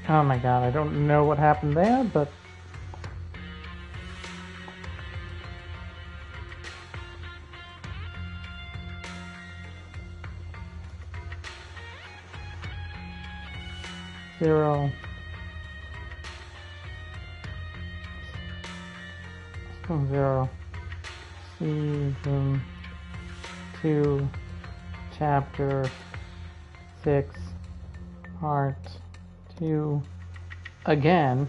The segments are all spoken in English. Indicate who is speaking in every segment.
Speaker 1: Oh my god, I don't know what happened there, but... Zero. Zero. Season 2, Chapter 6, Part 2. Again.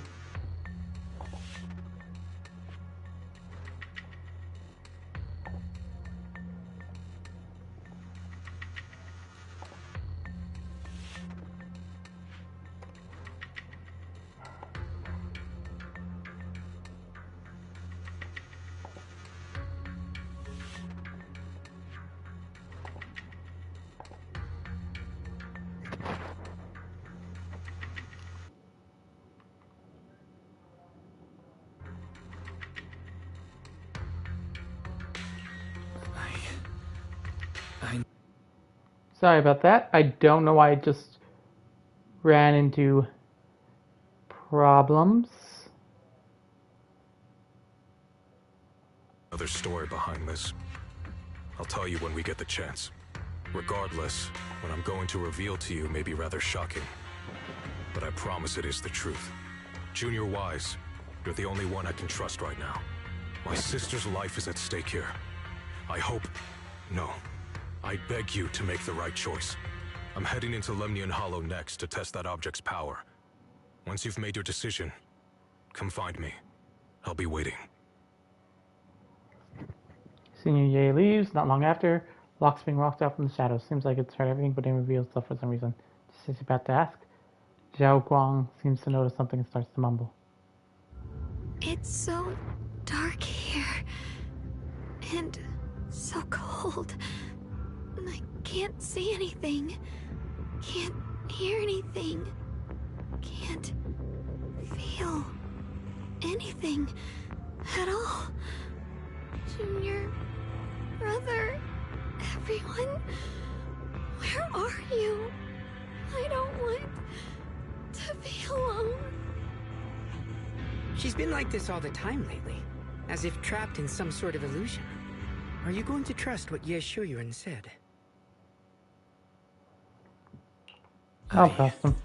Speaker 1: Sorry about that. I don't know why I just ran into problems.
Speaker 2: Another story behind this. I'll tell you when we get the chance. Regardless, what I'm going to reveal to you may be rather shocking. But I promise it is the truth. Junior Wise, you're the only one I can trust right now. My sister's life is at stake here. I hope... No. I beg you to make the right choice. I'm heading into Lemnian Hollow next to test that object's power. Once you've made your decision, come find me. I'll be waiting.
Speaker 1: Senior Ye leaves. Not long after, Locke's being walked out from the shadows. Seems like it's heard everything, but didn't reveal itself for some reason. Just as he's about to ask, Zhao Guang seems to notice something and starts to mumble.
Speaker 3: It's so dark here. And so cold. I can't see anything. Can't hear anything. Can't feel anything at all. Junior, brother, everyone, where are you? I don't want to be alone.
Speaker 4: She's been like this all the time lately, as if trapped in some sort of illusion. Are you going to trust what Ye Shuyuan said?
Speaker 1: I'll trust him.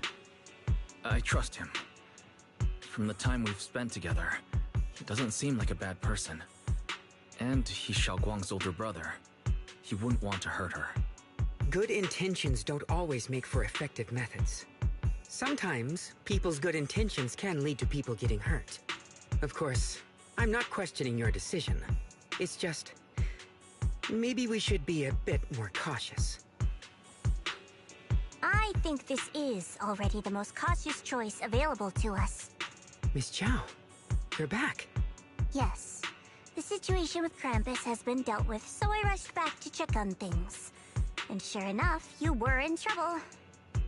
Speaker 5: I trust him. From the time we've spent together, he doesn't seem like a bad person. And he's Xiao Guang's older brother. He wouldn't want to hurt her.
Speaker 4: Good intentions don't always make for effective methods. Sometimes, people's good intentions can lead to people getting hurt. Of course, I'm not questioning your decision. It's just... maybe we should be a bit more cautious.
Speaker 6: I think this is already the most cautious choice available to us.
Speaker 4: Miss Chow, you're back.
Speaker 6: Yes. The situation with Krampus has been dealt with, so I rushed back to check on things. And sure enough, you were in trouble.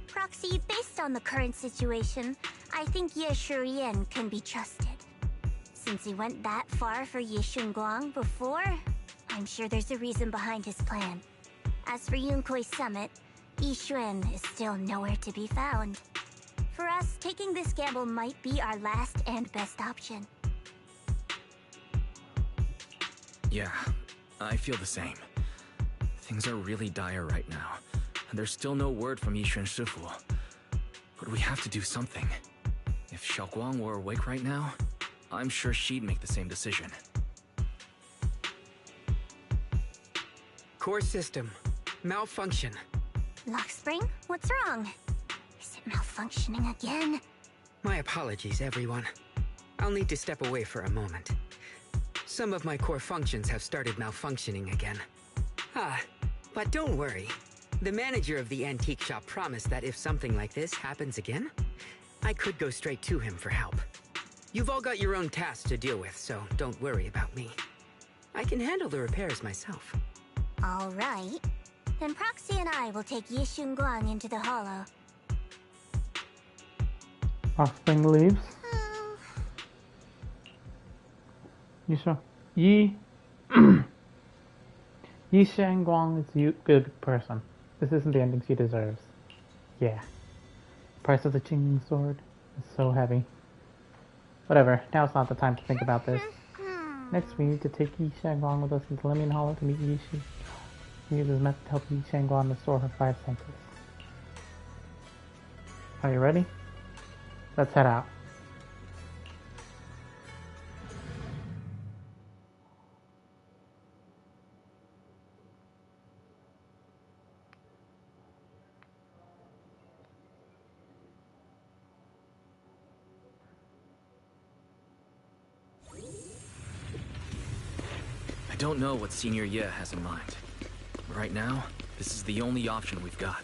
Speaker 6: Proxy, based on the current situation, I think Ye Shurian can be trusted. Since he went that far for Ye Shunguang before, I'm sure there's a reason behind his plan. As for Yunkoi's summit, Yi Xuan is still nowhere to be found. For us, taking this gamble might be our last and best option.
Speaker 5: Yeah, I feel the same. Things are really dire right now, and there's still no word from Yishuan Shifu. But we have to do something. If Xiao Guang were awake right now, I'm sure she'd make the same decision.
Speaker 4: Core system. Malfunction.
Speaker 6: Lockspring, what's wrong? Is it malfunctioning again?
Speaker 4: My apologies, everyone. I'll need to step away for a moment. Some of my core functions have started malfunctioning again. But don't worry. The manager of the antique shop promised that if something like this happens again, I could go straight to him for help. You've all got your own tasks to deal with, so don't worry about me. I can handle the repairs myself.
Speaker 6: All right. Then Proxy and I will take Yi Shunguang into the hollow.
Speaker 1: Offspring leaves. You sure? Yi Shangguang is a good person. This isn't the ending she deserves. Yeah. Price of the Qing sword. It's so heavy. Whatever, now's not the time to think about this. Next, we need to take Yi Shangguang with us into Limian Hollow to meet Yishi. We use this method to help Yi Shangguang restore her 5 senses. Are you ready? Let's head out.
Speaker 5: I don't know what Senior Ye has in mind. Right now, this is the only option we've got.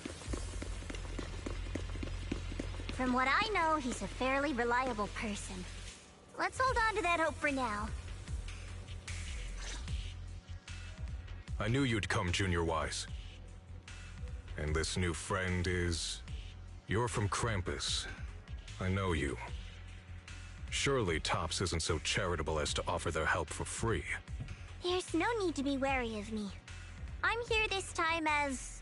Speaker 6: From what I know, he's a fairly reliable person. Let's hold on to that hope for now.
Speaker 2: I knew you'd come, Junior Wise. And this new friend is... You're from Krampus. I know you. Surely Tops isn't so charitable as to offer their help for free.
Speaker 6: There's no need to be wary of me. I'm here this time as...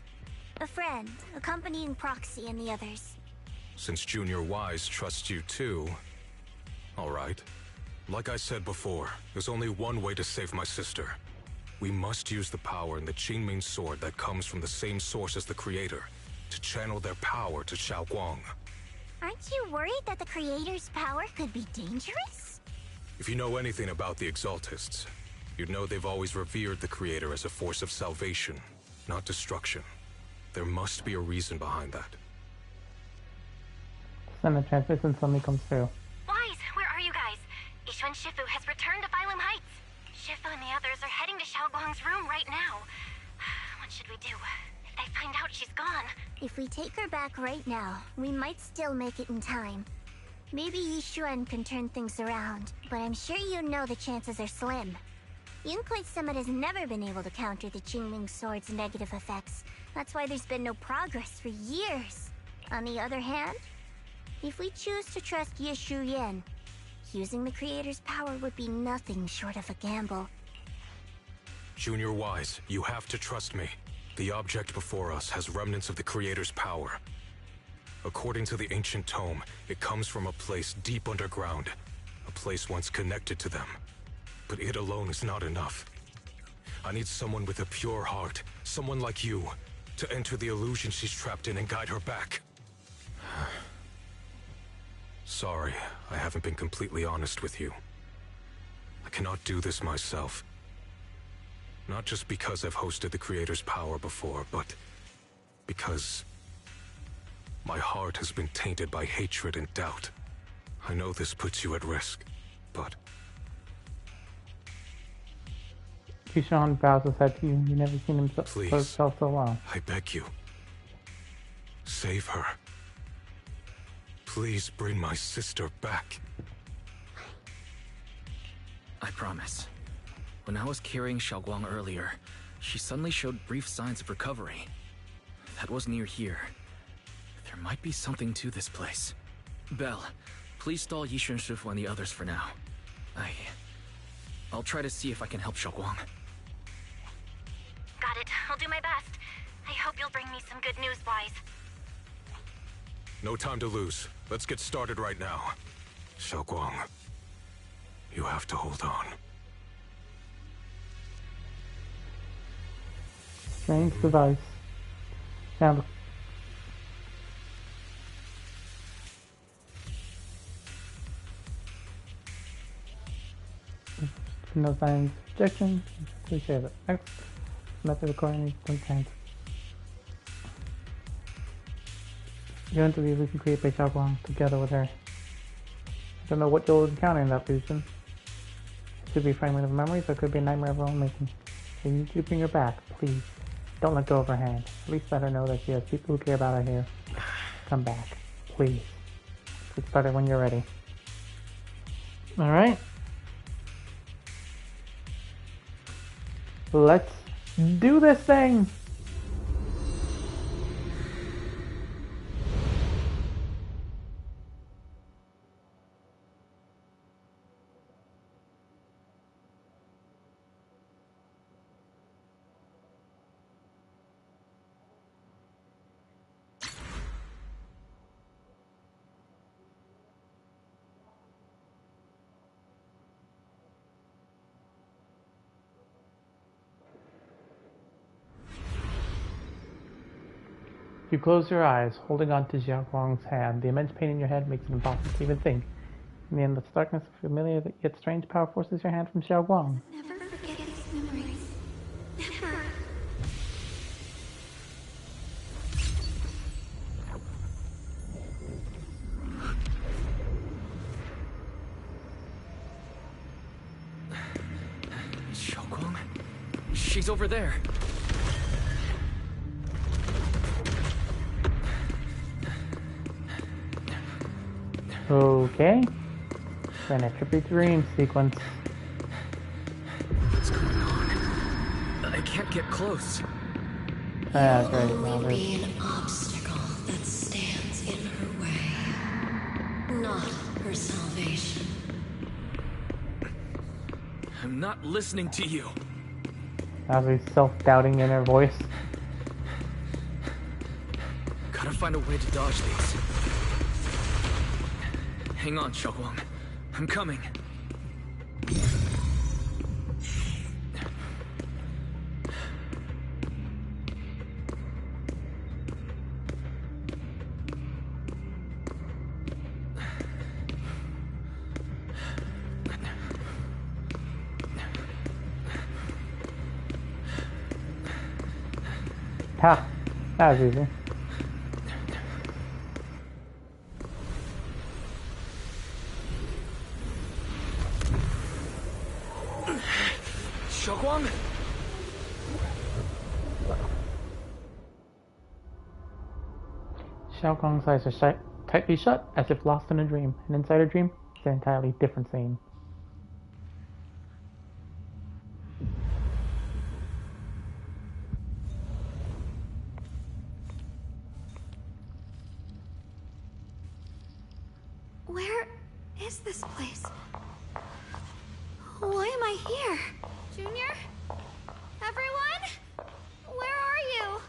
Speaker 6: a friend, accompanying Proxy and the others.
Speaker 2: Since Junior Wise trusts you too... Alright. Like I said before, there's only one way to save my sister. We must use the power in the Qingming sword that comes from the same source as the Creator, to channel their power to Xiaoguang.
Speaker 6: Aren't you worried that the Creator's power could be dangerous?
Speaker 2: If you know anything about the Exaltists, you'd know they've always revered the Creator as a force of salvation, not destruction. There must be a reason behind that.
Speaker 1: Then the transmission suddenly comes through.
Speaker 7: Wise, where are you guys? Yishuan Shifu has returned to Phylum Heights. Shifu and the others are heading to Xiaoguang's room right now. What should we do? If they find out she's gone...
Speaker 6: If we take her back right now, we might still make it in time. Maybe Yishuan can turn things around, but I'm sure you know the chances are slim. Yunkai Summit has never been able to counter the Qingming Sword's negative effects. That's why there's been no progress for years. On the other hand, if we choose to trust Yishu Yen, using the Creator's power would be nothing short of a gamble.
Speaker 2: Junior Wise, you have to trust me. The object before us has remnants of the Creator's power. According to the ancient tome, it comes from a place deep underground, a place once connected to them. But it alone is not enough. I need someone with a pure heart, someone like you, to enter the illusion she's trapped in and guide her back. Sorry, I haven't been completely honest with you. I cannot do this myself. Not just because I've hosted the Creator's power before, but because my heart has been tainted by hatred and doubt. I know this puts you at risk, but...
Speaker 1: Yishuan bows his head to you. You never seen him
Speaker 2: Please.
Speaker 1: so well.
Speaker 2: I beg you. Save her. Please bring my sister back.
Speaker 5: I promise. When I was carrying Xiaoguang earlier, she suddenly showed brief signs of recovery. That was near here. There might be something to this place. Belle, please stall Yishuan Shifu and the others for now. I'll try to see if I can help Xiaoguang.
Speaker 7: Got it. I'll do my best. I hope you'll bring me some good news, Wise.
Speaker 2: No time to lose. Let's get started right now. Xiaoguang, you have to hold on.
Speaker 1: Strange device. Sound. No signs of rejection. Please share the next method according to content. You don't believe we can create by Xiaoguang together with her. I don't know what you'll encounter in that illusion. It could be a fragment of memories, or it could be a nightmare of her own making. We need you to bring her back, please. Don't let go of her hand. At least let her know that she has people who care about her here. Come back, please. Get started when you're ready. Alright. Let's do this thing! You close your eyes, holding on to Xiaoguang's hand. The immense pain in your head makes it impossible to even think. In the endless darkness, a familiar yet strange power forces your hand from Xiaoguang.
Speaker 3: Never forget these memories. Never.
Speaker 5: Xiaoguang? She's over there.
Speaker 1: Okay. Then a trippy dream sequence.
Speaker 5: What's going on? I can't get close.
Speaker 1: That's right. Now
Speaker 8: Only
Speaker 1: there's
Speaker 8: be an obstacle that stands in her way, not her salvation.
Speaker 5: I'm not listening to you.
Speaker 1: a self-doubting inner voice.
Speaker 5: Gotta find a way to dodge these. Hang on, Xiaoguang. I'm coming.
Speaker 1: Ha! That was easy.
Speaker 5: Xiaoguang?
Speaker 1: Xiaoguang's eyes are tightly shut, as if lost in a dream. And inside her dream, it's an entirely different scene.
Speaker 3: Where is this place? Why am I here? Junior? Everyone? Where are you?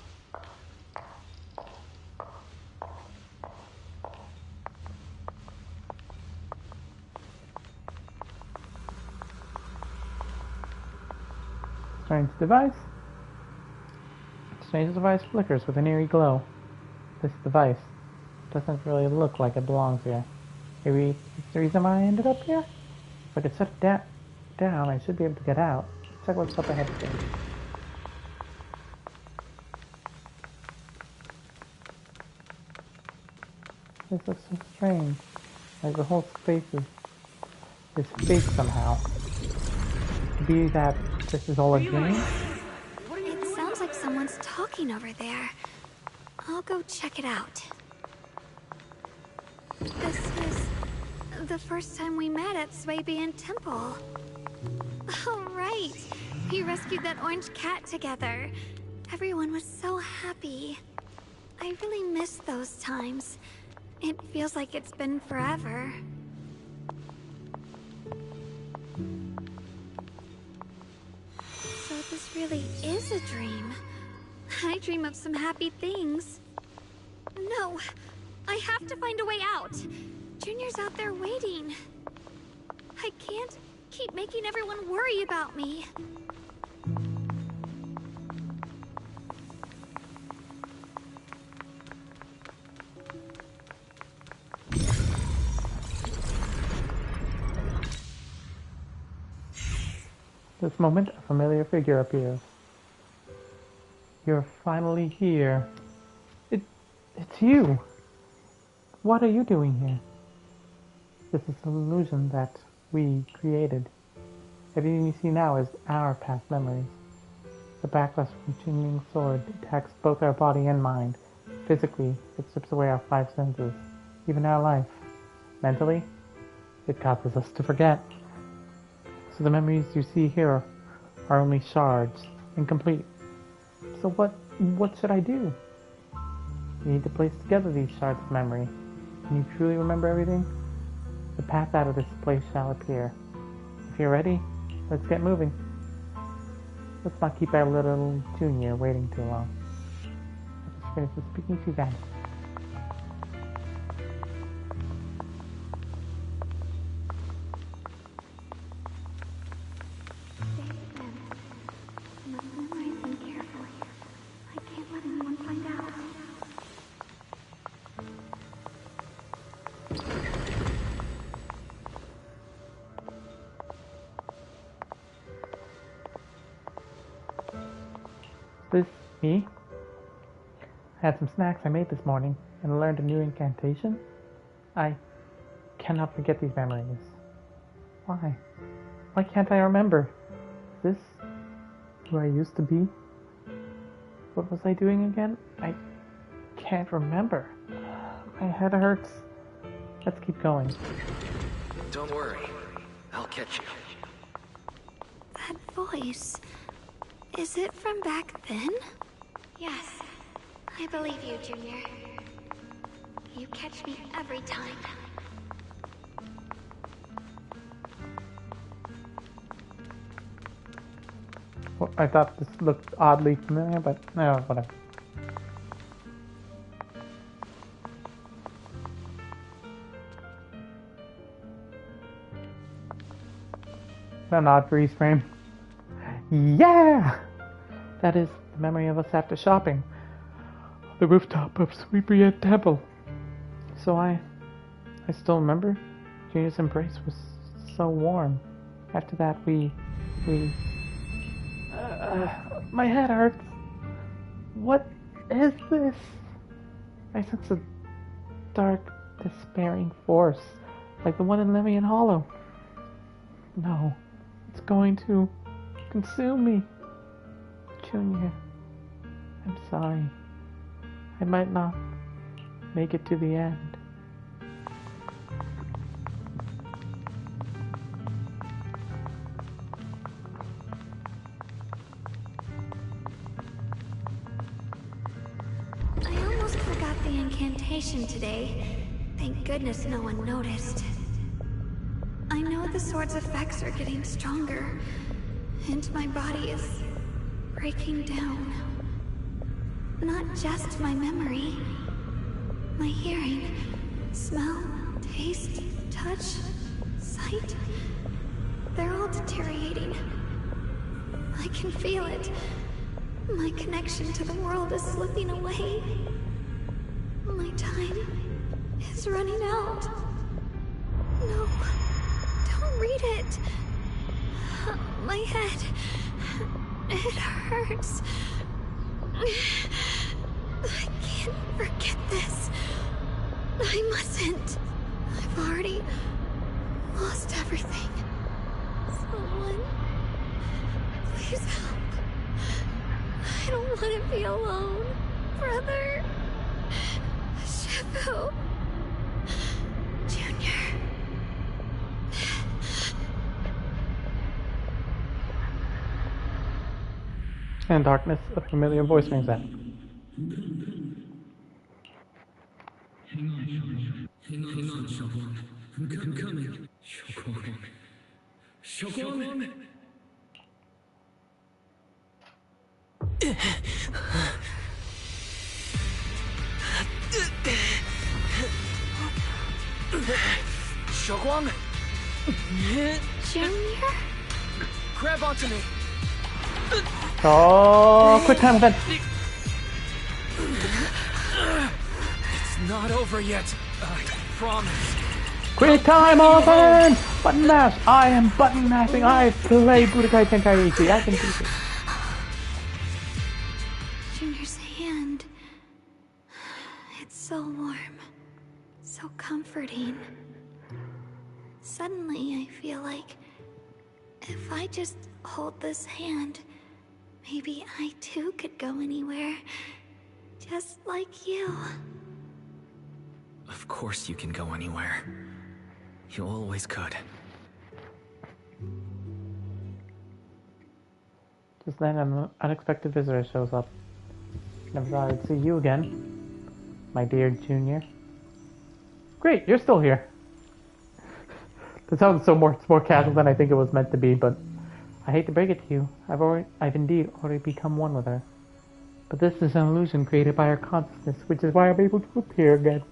Speaker 1: Strange device flickers with an eerie glow. This device doesn't really look like it belongs here. Maybe it's the reason why I ended up here? If I could set it down, I should be able to get out. Let's check what's up ahead here. This looks so strange. Like the whole space is fake somehow. Could be that this is all a dream?
Speaker 3: It sounds like someone's talking over there. I'll go check it out. This is the first time we met at Swabian Temple. Oh, right. We rescued that orange cat together. Everyone was so happy. I really miss those times. It feels like it's been forever. So this really is a dream. I dream of some happy things. No, I have to find a way out. Junior's out there waiting. I can't keep making everyone worry about me.
Speaker 1: This moment, a familiar figure appears. You're finally here. It's you! What are you doing here? This is an illusion that we created. Everything you see now is our past memories. The backlash from Qingming's sword attacks both our body and mind. Physically, it strips away our five senses, even our life. Mentally, it causes us to forget. So the memories you see here are only shards, incomplete. So what should I do? You need to place together these shards of memory. Can you truly remember everything? The path out of this place shall appear. If you're ready, let's get moving. Let's not keep our little junior waiting too long. I just finished speaking to you guys. This me? I had some snacks I made this morning and learned a new incantation. I cannot forget these memories. Why? Why can't I remember? Is this who I used to be? What was I doing again? I can't remember. My head hurts. Let's keep going.
Speaker 5: Don't worry. I'll catch you.
Speaker 3: That voice. Is it from back then?
Speaker 7: Yes, I believe you, Junior. You catch me every time.
Speaker 1: Well, I thought this looked oddly familiar, but no, whatever. An odd freeze frame. Yeah! That is the memory of us after shopping. The rooftop of Sweepriet Temple. So I still remember. Junior's embrace was so warm. After that, my head hurts. What is this? I sense a dark, despairing force, like the one in Lemian Hollow. No, it's going to consume me. Junior, I'm sorry. I might not make it to the end.
Speaker 3: I almost forgot the incantation today. Thank goodness no one noticed. I know the sword's effects are getting stronger, and my body is breaking down. Not just my memory. My hearing, smell, taste, touch, sight. They're all deteriorating. I can feel it. My connection to the world is slipping away. My time is running out. No, don't read it. My head, it hurts. I can't forget this. I mustn't. I've already lost everything. Someone, please help. I don't want to be alone, brother. Shifu. Junior.
Speaker 1: And darkness, a familiar voice rings out.
Speaker 5: Hang on, Xiaoguang. I'm coming. Xiaoguang! Xiaoguang!
Speaker 3: Junior?
Speaker 5: Grab onto me!
Speaker 1: Oh, quick time event.
Speaker 5: It's not over yet. I promise.
Speaker 1: Quick time event. Button mash. I am button mashing. I play Budokai Tenkaichi. I can do this.
Speaker 3: Junior's hand. It's so warm. So comforting. Suddenly, I feel like if I just hold this hand, maybe I too could go anywhere. Just like you.
Speaker 5: Of course you can go anywhere. You always could.
Speaker 1: Just then, an unexpected visitor shows up. Never thought I'd see you again, my dear Junior. Great, you're still here. That sounds more casual than I think it was meant to be, but I hate to break it to you. I've indeed already become one with her. But this is an illusion created by her consciousness, which is why I'm able to appear again.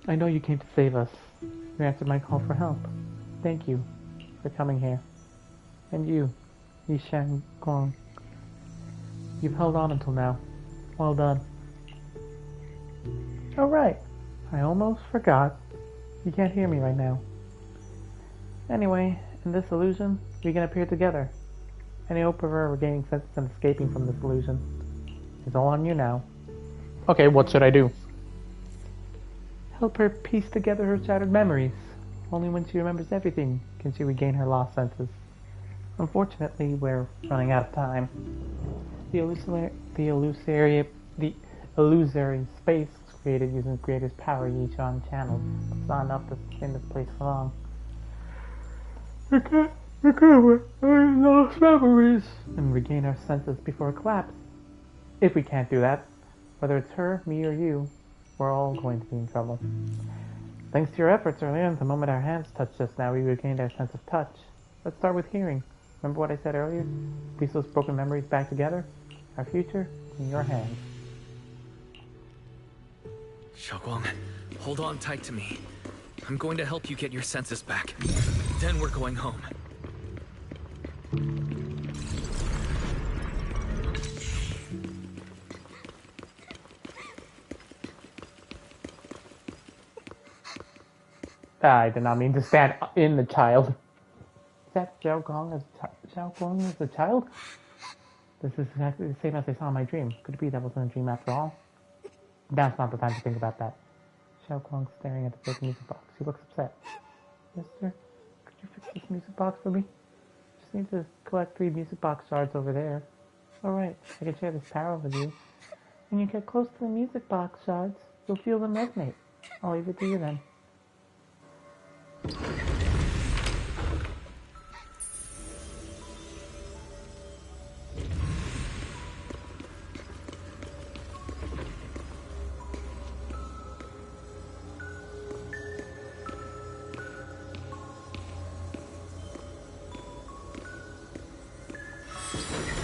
Speaker 1: I know you came to save us. You answered my call for help. Thank you for coming here. And you, Yishan Guang. You've held on until now. Well done. Oh right, I almost forgot. You can't hear me right now. Anyway, in this illusion, we can appear together. Any hope of her regaining senses and escaping from this illusion is all on you now. Okay, what should I do? Help her piece together her shattered memories. Only when she remembers everything can she regain her lost senses. Unfortunately, we're running out of time. The illusory space was created using the creator's power Yishan channeled. It's not enough to sustain this place for long. We can't recover our lost memories and regain our senses before collapse. If we can't do that, whether it's her, me, or you, we're all going to be in trouble. Thanks to your efforts earlier, the moment our hands touched us now, we regained our sense of touch. Let's start with hearing. Remember what I said earlier? Piece those broken memories back together. Our future in your hands.
Speaker 5: Xiaoguang, hold on tight to me. I'm going to help you get your senses back. Then we're going home.
Speaker 1: I did not mean to stand in the child. Is that Xiaoguang as a child? This is exactly the same as I saw in my dream. Could it be that wasn't a dream after all? Now's not the time to think about that. Xiaoguang's staring at the broken music box. He looks upset. Mister, could you fix this music box for me? Just need to collect 3 music box shards over there. Alright, I can share this power with you. When you get close to the music box shards, you'll feel them resonate. I'll leave it to you then.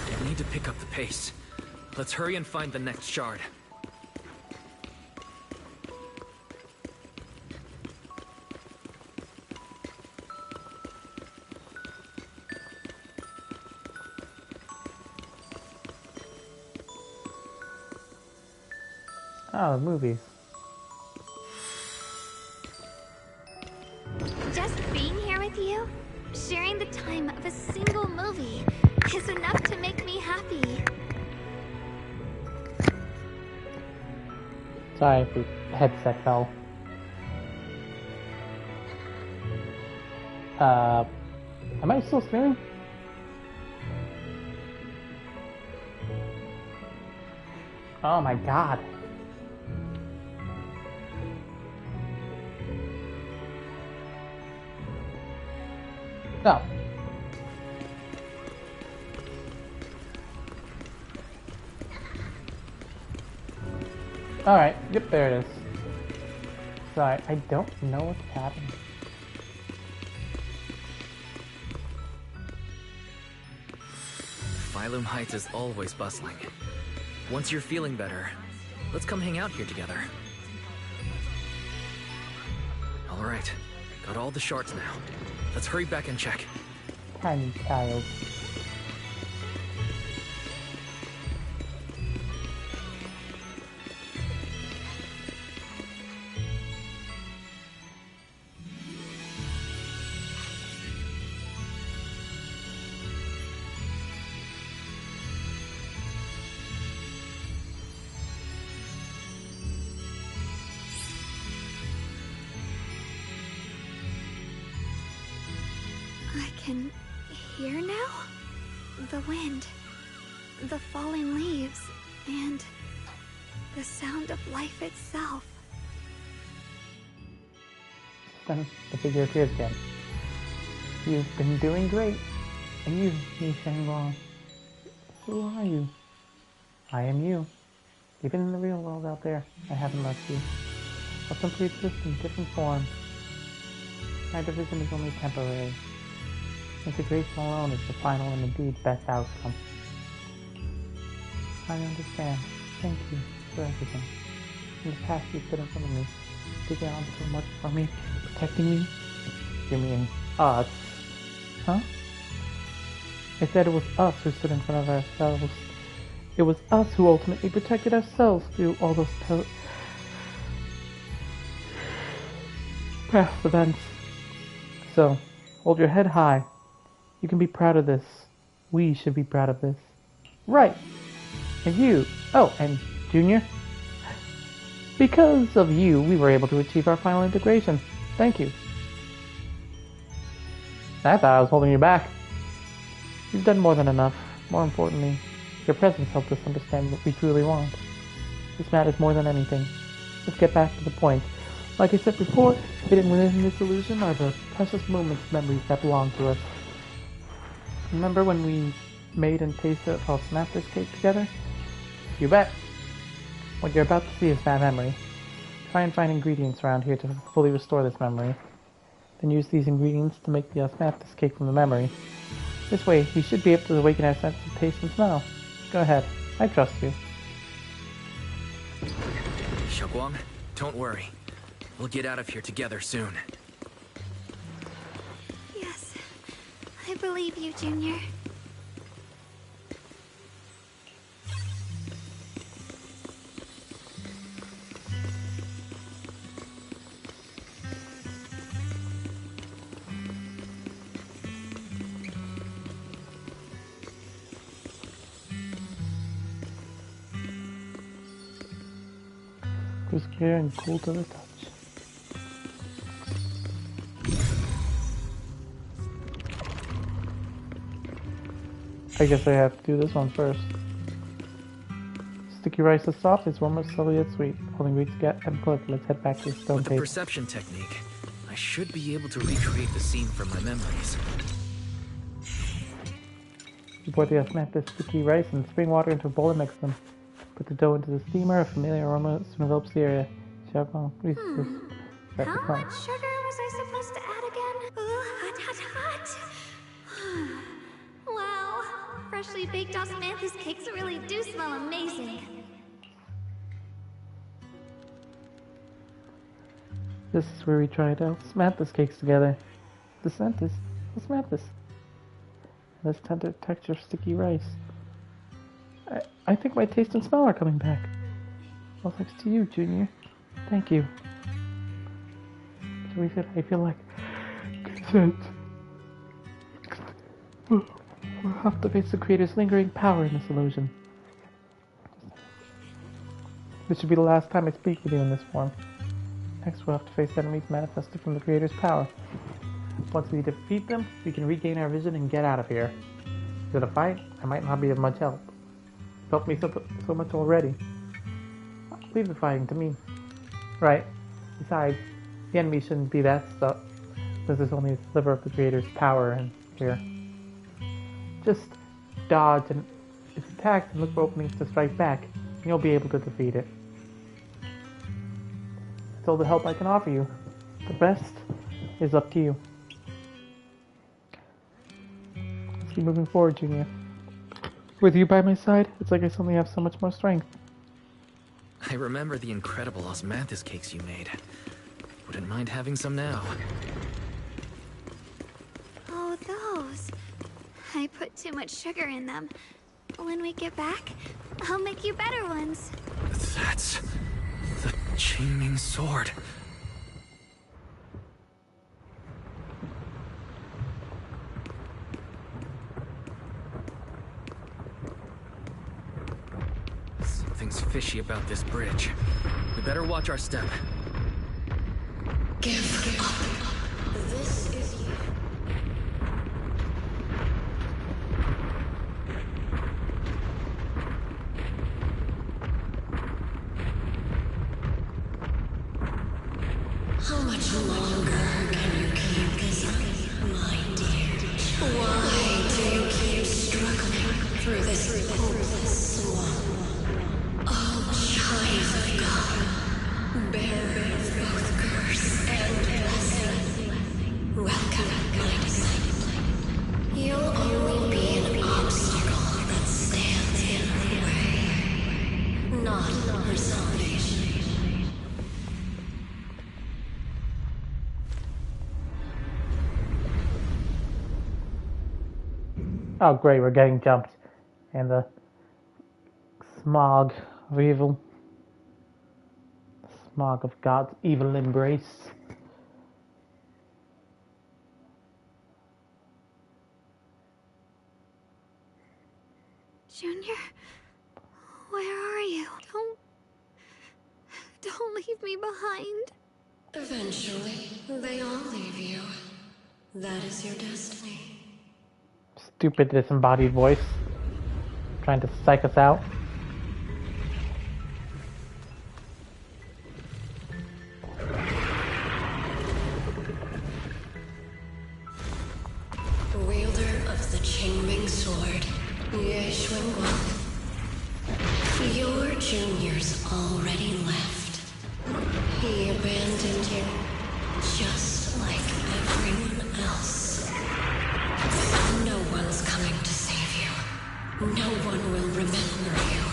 Speaker 5: I need to pick up the pace. Let's hurry and find the next shard.
Speaker 1: Oh, movies.
Speaker 3: Just being here with you, sharing the time of a single movie, is enough to make me happy.
Speaker 1: Sorry if the headset fell. Am I still streaming? Oh my god. No. Alright, yep, there it is. Sorry, I don't know what's happening.
Speaker 5: Phylum Heights is always bustling. Once you're feeling better, let's come hang out here together. Alright, got all the shards now. Let's hurry back and check.
Speaker 1: Tiny child.
Speaker 3: I can hear now? The wind, the falling leaves, and the sound of life itself.
Speaker 1: Then the figure appears again. You've been doing great. And you, Yi Shenglong. Who are you? I am you. Even in the real world out there, I haven't left you. I'll simply exist in different forms. My division is only temporary. Integration alone is the final and indeed best outcome. I understand. Thank you for everything. In the past you stood in front of me, taking on so much for me, protecting me. You mean us? Huh? I said it was us who stood in front of ourselves. It was us who ultimately protected ourselves through all those past events. So, hold your head high. You can be proud of this. We should be proud of this. Right. And you. Oh, and Junior. Because of you, we were able to achieve our final integration. Thank you. I thought I was holding you back. You've done more than enough. More importantly, your presence helped us understand what we truly want. This matters more than anything. Let's get back to the point. Like I said before, hidden within this illusion are the precious moments, memories that belong to us. Remember when we made and tasted our snap this cake together? You bet. What you're about to see is that memory. Try and find ingredients around here to fully restore this memory. Then use these ingredients to make the snap this cake from the memory. This way, we should be able to awaken our sense of taste and smell. Go ahead. I trust you.
Speaker 5: Xiaoguang, don't worry. We'll get out of here together soon.
Speaker 3: Yes, I believe you, Junior.
Speaker 1: It was clear and cool to the touch. I guess I have to do this one first. Sticky rice is soft, it's warm, slowly yet sweet. Holding great to get and click. Let's head back to the stone
Speaker 5: With the
Speaker 1: tape.
Speaker 5: perception technique, I should be able to recreate the scene from my memories.
Speaker 1: You pour the snap sticky rice and spring water into a bowl and mix them. Put the dough into the steamer. A familiar aroma soon envelops the area. Xiaoguang, please
Speaker 3: How much sugar was I supposed to add again? Ooh, hot, hot. Wow, freshly baked osmanthus cakes really do smell amazing.
Speaker 1: This is where we tried out osmanthus cakes together. The scent is osmanthus. And this tender texture of sticky rice. I think my taste and smell are coming back. All thanks to you, Junior. Thank you. I feel like consent. We'll have to face the creator's lingering power in this illusion. This should be the last time I speak with you in this form. Next, we'll have to face enemies manifested from the creator's power. Once we defeat them, we can regain our vision and get out of here. In a fight, I might not be of much help. You've helped me so much already. Leave the fighting to me. Right. Besides, the enemy shouldn't be that stuff. This is only a sliver of the creator's power in here. Just dodge and its attacks and look for openings to strike back, and you'll be able to defeat it. That's all the help I can offer you. The rest is up to you. Let's keep moving forward, Junior. With you by my side, it's like I suddenly have so much more strength.
Speaker 5: I remember the incredible osmanthus cakes you made. Wouldn't mind having some now.
Speaker 3: Oh, those. I put too much sugar in them. When we get back, I'll make you better ones.
Speaker 5: That's the Qingming sword. Something's fishy about this bridge. We better watch our step.
Speaker 8: Give up. This is you. How much longer can you keep this up, my dear? Why do you keep struggling through this hopeless swamp? Oh, child of God, bearer of both curse and blessing, welcome, my disciple. You'll only be an obstacle that stands in her way, not her salvation.
Speaker 1: Oh great, we're getting jumped. And the smog of evil. The smog of God's evil embrace.
Speaker 3: Junior, where are you? Don't leave me behind.
Speaker 8: Eventually, they all leave you. That is your destiny.
Speaker 1: Stupid disembodied voice. Trying to psych us out.
Speaker 8: Wielder of the Qingming Sword, Ye Xuanguang. Your junior's already left. He abandoned you, just like everyone else. No one's coming to save you. No one will remember you.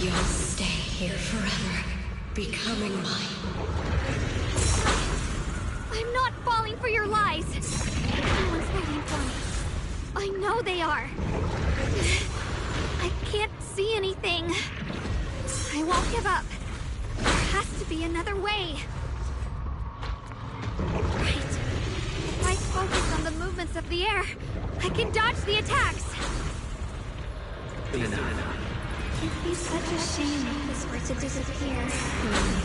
Speaker 8: You'll stay here forever, becoming mine.
Speaker 3: I'm not falling for your lies. No one's waiting for me. I know they are. I can't see anything. I won't give up. There has to be another way. Wait. If I focus on the movements of the air, I can dodge the attacks. It'd be such a shame if this were to disappear.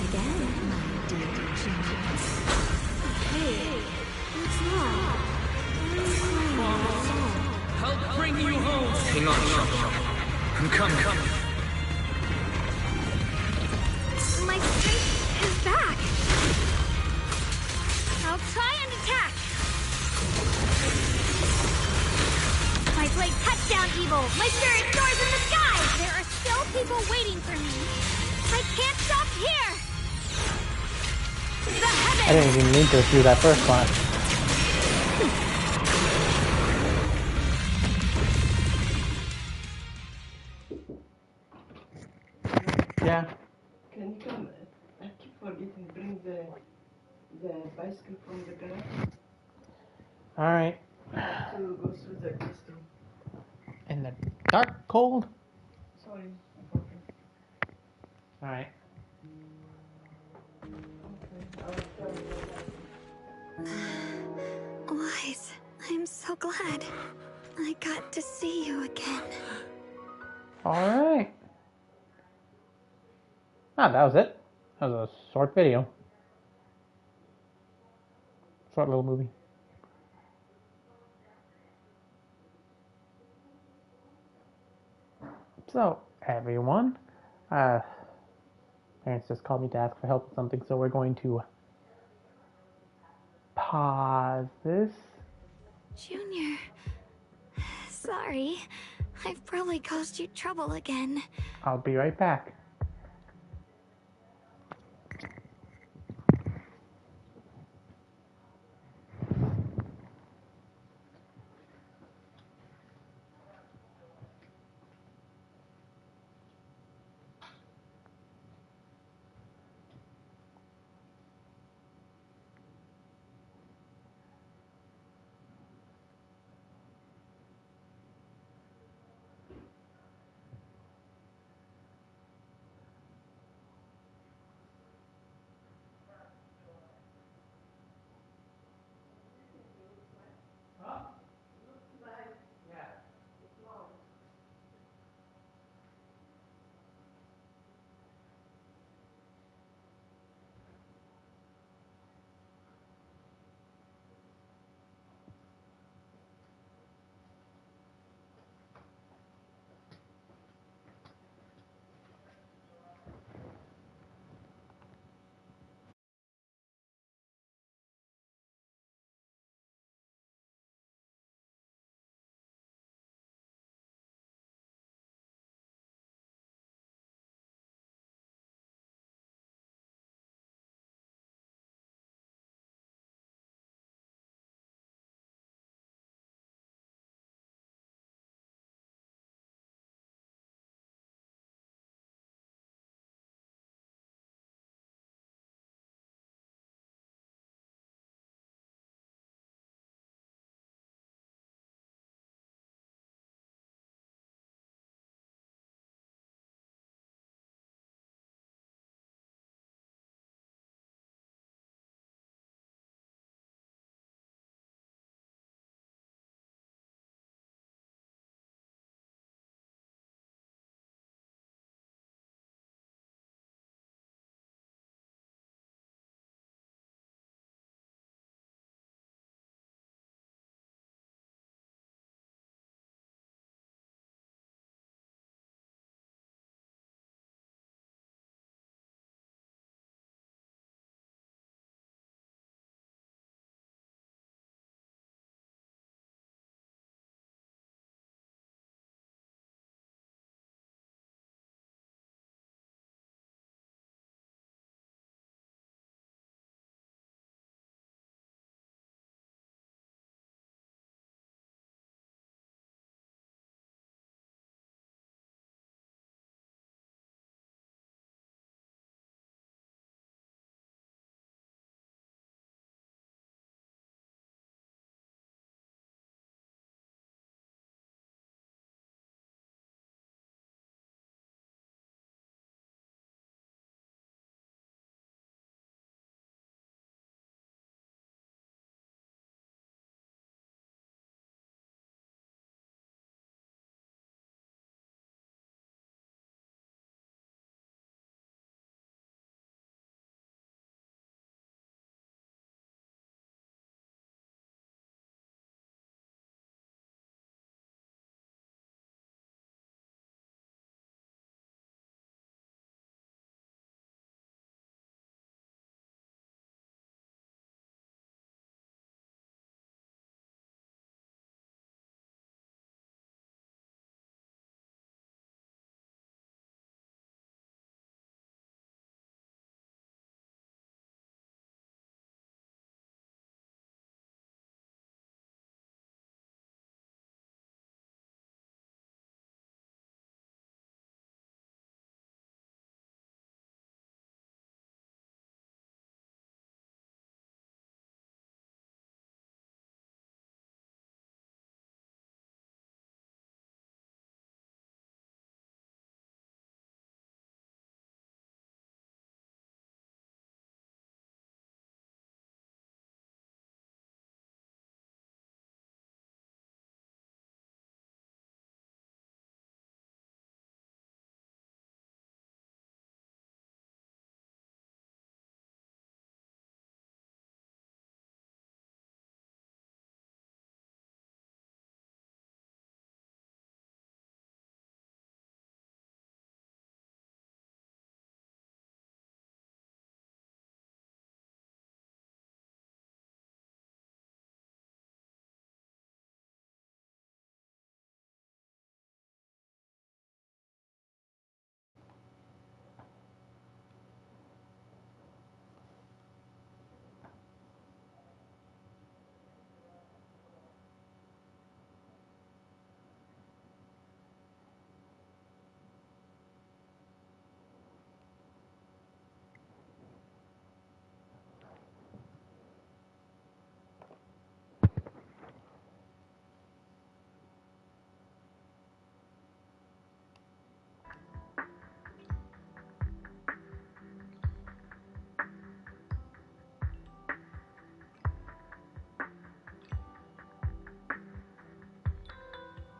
Speaker 3: Again, my dear Junior. Hey, what's wrong?
Speaker 5: I'll bring you home. Hang on, I'm coming.
Speaker 3: My strength is back. I'll try and attack. My blade cuts down evil. My spirit soars in the sky. There are still people waiting for me. I can't stop here. The heavens.
Speaker 1: I didn't even mean to do that first one. Yeah.
Speaker 9: Can you come? I keep forgetting to bring the bicycle from the garage.
Speaker 1: Alright.
Speaker 9: To go through the crystal.
Speaker 1: In the dark, cold.
Speaker 9: Sorry.
Speaker 1: Alright.
Speaker 3: Wise, I'm so glad. I got to see you again.
Speaker 1: Alright. Ah, that was it. That was a short video. Short little movie. So, everyone, parents just called me to ask for help with something, so we're going to pause this.
Speaker 3: Junior, sorry. I've probably caused you trouble again.
Speaker 1: I'll be right back.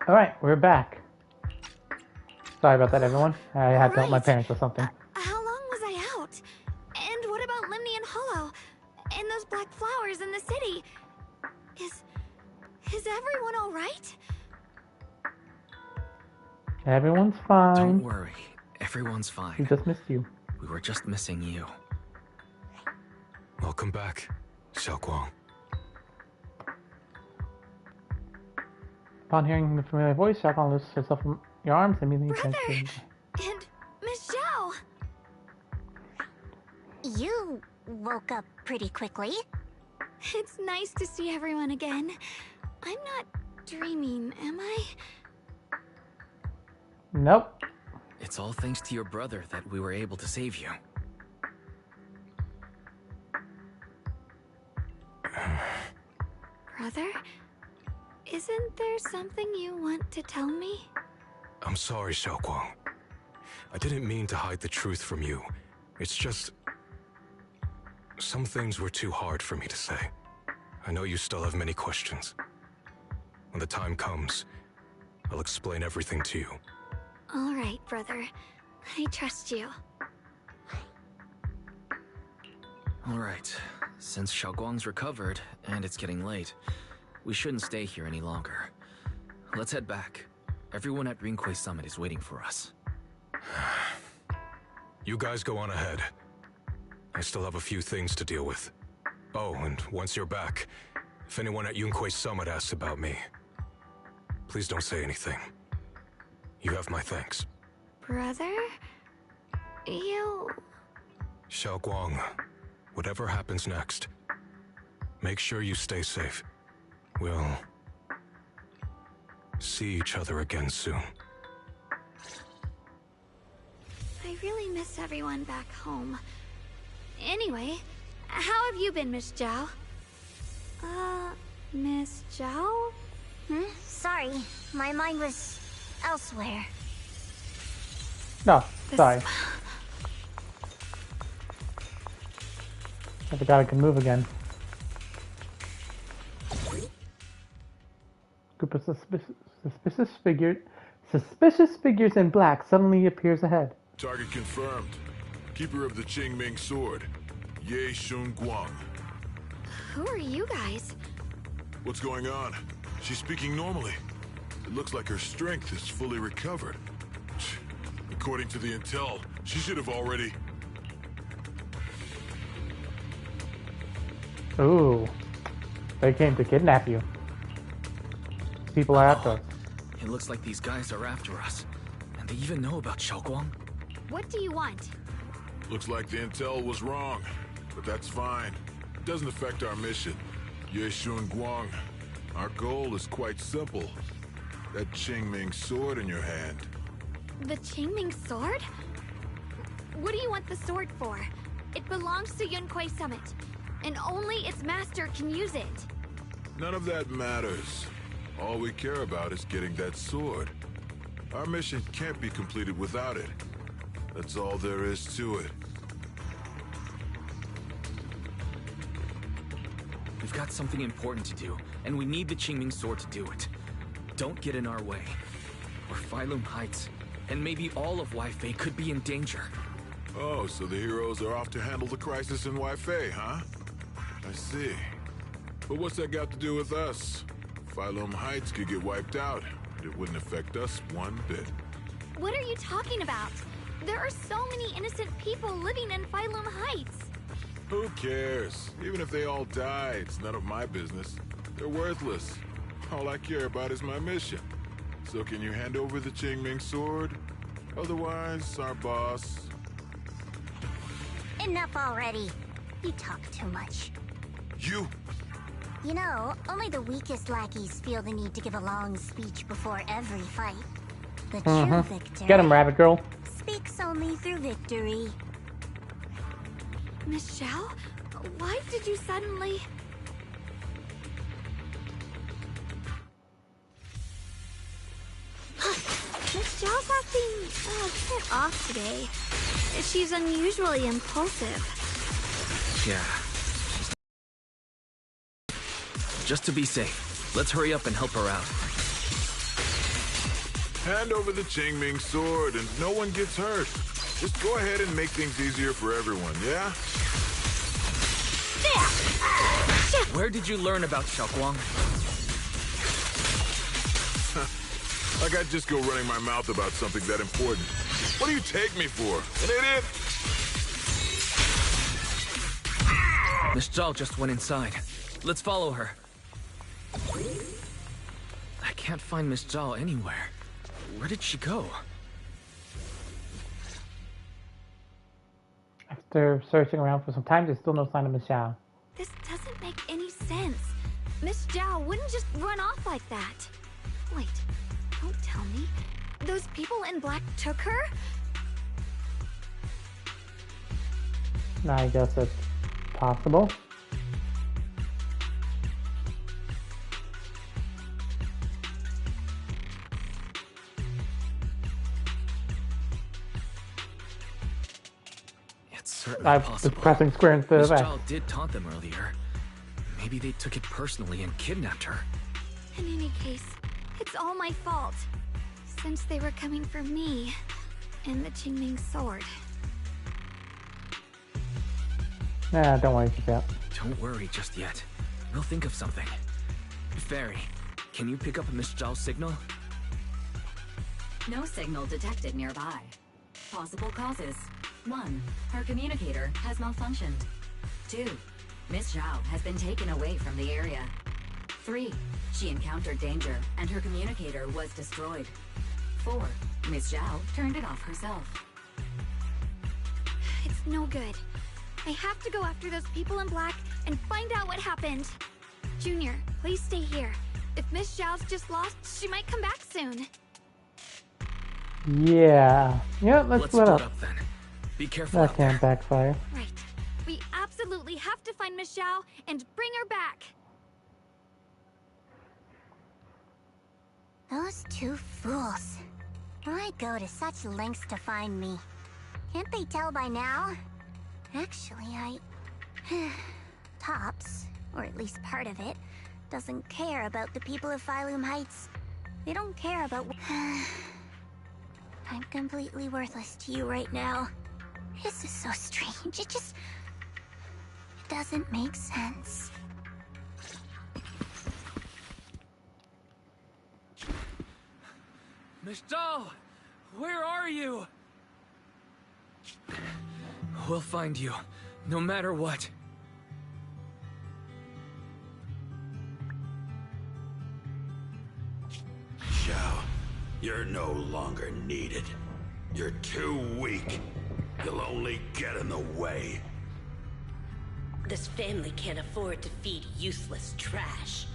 Speaker 1: Alright, we're back. Sorry about that, everyone. I had to help my
Speaker 3: Right.
Speaker 1: parents with something.
Speaker 3: How long was I out? And what about Limney and Hollow? And those black flowers in the city? Is everyone alright?
Speaker 1: Everyone's fine.
Speaker 5: Don't worry. Everyone's
Speaker 1: We
Speaker 5: fine.
Speaker 1: just missed you.
Speaker 5: We were just missing you.
Speaker 2: Welcome back, Xiaoguang.
Speaker 1: Upon hearing the familiar voice, Xiaoguang lifts herself from your arms and immediately
Speaker 3: Brother!
Speaker 1: turns to
Speaker 3: And Miss Zhao!
Speaker 6: You woke up pretty quickly.
Speaker 3: It's nice to see everyone again. I'm not dreaming, am I?
Speaker 1: Nope.
Speaker 5: It's all thanks to your brother that we were able to save you.
Speaker 3: Brother? Isn't there something you want to tell me?
Speaker 2: I'm sorry, Xiaoguang. I didn't mean to hide the truth from you. It's just... some things were too hard for me to say. I know you still have many questions. When the time comes, I'll explain everything to you.
Speaker 3: All right, brother. I trust you.
Speaker 5: Alright, since Xiaoguang's recovered, and it's getting late, we shouldn't stay here any longer. Let's head back. Everyone at Rinquay Summit is waiting for us.
Speaker 2: You guys go on ahead. I still have a few things to deal with. Oh, and once you're back, if anyone at Yunquay Summit asks about me, please don't say anything. You have my thanks.
Speaker 3: Brother? You...
Speaker 2: Xiaoguang, whatever happens next, make sure you stay safe. We'll see each other again soon.
Speaker 3: I really miss everyone back home. Anyway, how have you been, Miss Zhao? Miss Zhao?
Speaker 6: Sorry, my mind was elsewhere.
Speaker 1: No,
Speaker 3: This-
Speaker 1: sorry. I forgot I could move again. Group of suspicious figures in black suddenly appears ahead.
Speaker 10: Target confirmed. Keeper of the Qingming sword, Ye Shun Guang.
Speaker 3: Who are you guys?
Speaker 10: What's going on? She's speaking normally. It looks like her strength is fully recovered. According to the intel, she should have already...
Speaker 1: Ooh. They came to kidnap you. People are after us.
Speaker 5: It looks like these guys are after us. And they even know about Xiaoguang.
Speaker 3: What do you want?
Speaker 10: Looks like the intel was wrong, but that's fine. It doesn't affect our mission. Ye Shun Guang, our goal is quite simple. That Qingming sword in your hand.
Speaker 3: The Qingming sword? What do you want the sword for? It belongs to Yunquay Summit, and only its master can use it.
Speaker 10: None of that matters. All we care about is getting that sword. Our mission can't be completed without it. That's all there is to it.
Speaker 5: We've got something important to do, and we need the Qingming sword to do it. Don't get in our way. Or Phylum Heights, and maybe all of Waifei could be in danger.
Speaker 10: Oh, so the heroes are off to handle the crisis in Waifei, huh? I see. But what's that got to do with us? Phylum Heights could get wiped out, and it wouldn't affect us one bit.
Speaker 3: What are you talking about? There are so many innocent people living in Phylum Heights.
Speaker 10: Who cares? Even if they all die, it's none of my business. They're worthless. All I care about is my mission. So can you hand over the Qingming sword? Otherwise, our boss...
Speaker 6: Enough already. You talk too much.
Speaker 10: You!
Speaker 6: You know, only the weakest lackeys feel the need to give a long speech before every fight. The true victor
Speaker 1: Get him, rabbit girl.
Speaker 6: speaks only through victory.
Speaker 3: Miss Zhao? Why did you suddenly... Miss Zhao's acting a bit off today. She's unusually impulsive.
Speaker 5: Yeah. Just to be safe, let's hurry up and help her out.
Speaker 10: Hand over the Qingming sword and no one gets hurt. Just go ahead and make things easier for everyone, yeah?
Speaker 5: Where did you learn about Xiaoguang?
Speaker 10: Like I'd just go running my mouth about something that important. What do you take me for? An idiot?
Speaker 5: Miss Zhao just went inside. Let's follow her. I can't find Miss Zhao anywhere. Where did she go?
Speaker 1: After searching around for some time, there's still no sign of Miss Zhao.
Speaker 3: This doesn't make any sense. Miss Zhao wouldn't just run off like that. Wait, don't tell me. Those people in black took her?
Speaker 1: I guess it's possible.
Speaker 5: It's certainly
Speaker 1: I was
Speaker 5: possible.
Speaker 1: pressing square instead
Speaker 5: Miss
Speaker 1: of X.
Speaker 5: Zhao did taunt them earlier. Maybe they took it personally and kidnapped her.
Speaker 3: In any case, it's all my fault. Since they were coming for me and the Qingming sword.
Speaker 1: Nah, don't worry, Giselle.
Speaker 5: Don't worry just yet. We'll think of something. Fairy, can you pick up Miss Zhao's signal?
Speaker 11: No signal detected nearby. Possible causes. 1. Her communicator has malfunctioned. 2. Miss Zhao has been taken away from the area. 3. She encountered danger and her communicator was destroyed. 4. Miss Zhao turned it off herself.
Speaker 3: It's no good. I have to go after those people in black and find out what happened. Junior, please stay here. If Miss Zhao's just lost, she might come back soon.
Speaker 1: Yeah. Yeah, let's split up.
Speaker 5: then. Be careful
Speaker 1: That
Speaker 5: out there.
Speaker 1: can't backfire.
Speaker 3: Right. We absolutely have to find Miss Zhao and bring her back.
Speaker 6: Those two fools. Why go to such lengths to find me? Can't they tell by now? Actually, Tops, or at least part of it, doesn't care about the people of Phylum Heights. They don't care about... I'm completely worthless to you right now. This is so strange. It doesn't make sense.
Speaker 5: Miss Zhao, where are you? We'll find you, no matter what.
Speaker 12: Zhao, you're no longer needed. You're too weak. You'll only get in the way.
Speaker 8: This family can't afford to feed useless trash.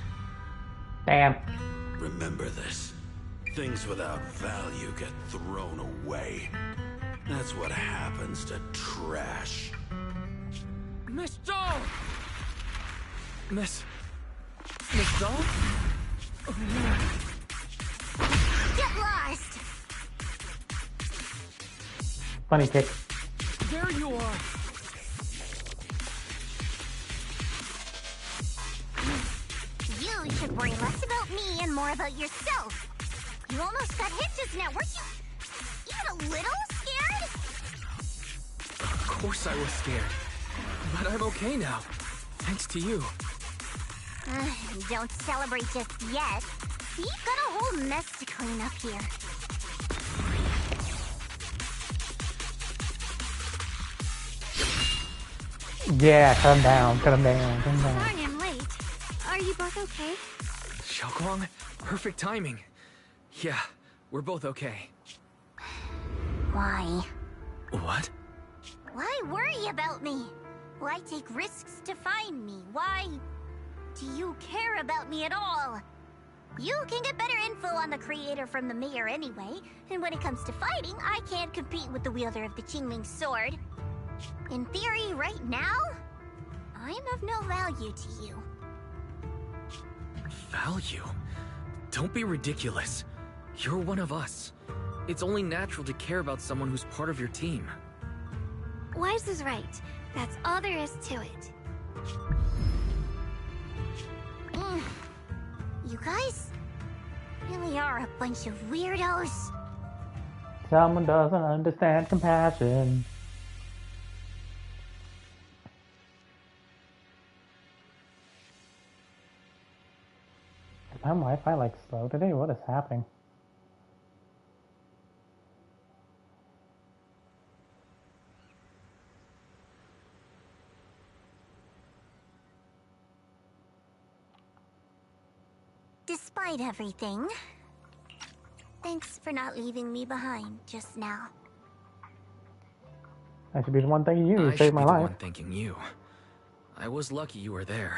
Speaker 1: Damn.
Speaker 12: Remember this. Things without value get thrown away. That's what happens to trash.
Speaker 5: Miss Zhao! Miss Zhao?
Speaker 6: Get lost!
Speaker 1: Funny kick.
Speaker 5: There you are!
Speaker 6: You should worry less about me and more about yourself. You almost got hit just now. Weren't you even a little scared?
Speaker 5: Of course I was scared. But I'm okay now. Thanks to you.
Speaker 6: Don't celebrate just yet. You've got a whole mess to clean up here.
Speaker 1: Yeah, cut him down, cut him down, cut him down.
Speaker 3: Sorry I'm late. Are you both okay?
Speaker 5: Xiaoguang, perfect timing. Yeah, we're both okay.
Speaker 6: Why?
Speaker 5: What?
Speaker 6: Why worry about me? Why take risks to find me? Why do you care about me at all? You can get better info on the creator from the mayor anyway, and when it comes to fighting, I can't compete with the wielder of the Qingming sword. In theory, right now, I'm of no value to you.
Speaker 5: Value? Don't be ridiculous. You're one of us. It's only natural to care about someone who's part of your team.
Speaker 3: Wise is right. That's all there is to it.
Speaker 6: You guys? You We are a bunch of weirdos.
Speaker 1: Someone doesn't understand compassion. Is my Wi-Fi like slow today? What is happening?
Speaker 6: Despite everything, thanks for not leaving me behind just now.
Speaker 1: I should be the one thanking you. You
Speaker 5: I
Speaker 1: saved
Speaker 5: should
Speaker 1: my
Speaker 5: be the
Speaker 1: life.
Speaker 5: one thanking you. I was lucky you were there.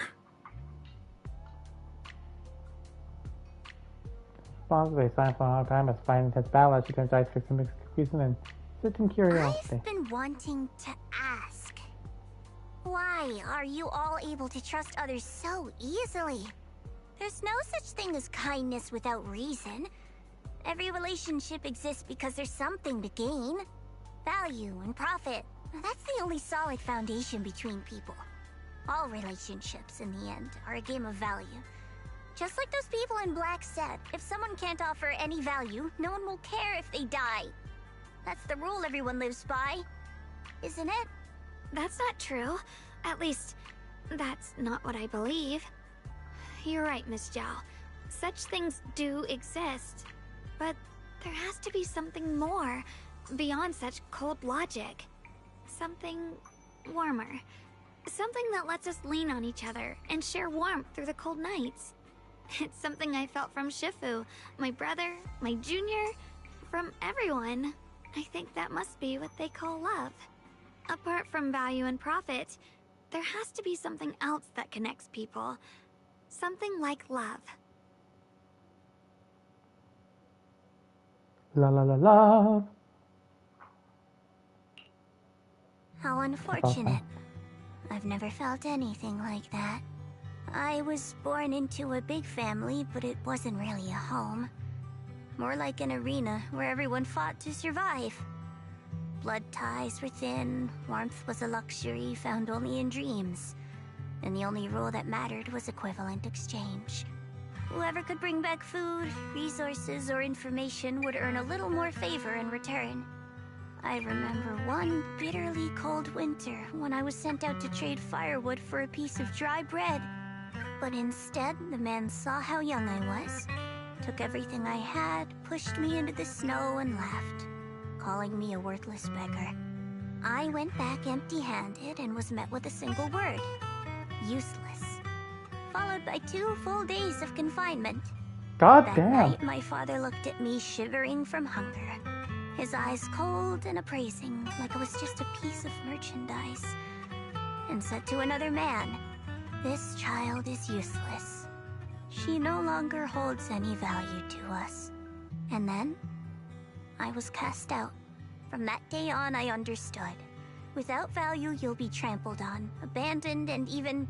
Speaker 1: Responsibly signed for a long time as fighting against battle. She turns eyes fixed in mixed confusion and certain curiosity.
Speaker 6: I've been wanting to ask. Why are you all able to trust others so easily? There's no such thing as kindness without reason. Every relationship exists because there's something to gain. Value and profit. That's the only solid foundation between people. All relationships, in the end, are a game of value. Just like those people in Black said, if someone can't offer any value, no one will care if they die. That's the rule everyone lives by, isn't it?
Speaker 3: That's not true. At least, that's not what I believe. You're right, Miss Zhao. Such things do exist. But there has to be something more, beyond such cold logic. Something warmer. Something that lets us lean on each other and share warmth through the cold nights. It's something I felt from Shifu, my brother, my junior, from everyone. I think that must be what they call love. Apart from value and profit, there has to be something else that connects people. Something like love.
Speaker 1: La la la la.
Speaker 6: How unfortunate. I've never felt anything like that. I was born into a big family, but it wasn't really a home. More like an arena where everyone fought to survive. Blood ties were thin, warmth was a luxury found only in dreams. And the only rule that mattered was equivalent exchange. Whoever could bring back food, resources, or information would earn a little more favor in return. I remember one bitterly cold winter when I was sent out to trade firewood for a piece of dry bread. But instead, the man saw how young I was, took everything I had, pushed me into the snow, and laughed, calling me a worthless beggar. I went back empty-handed and was met with a single word: useless. Followed by 2 full days of confinement.
Speaker 1: God
Speaker 6: that
Speaker 1: damn.
Speaker 6: night, my father looked at me shivering from hunger, his eyes cold and appraising, like I was just a piece of merchandise, and said to another man, "This child is useless. She no longer holds any value to us." And then, I was cast out. From that day on, I understood. Without value, you'll be trampled on, abandoned, and even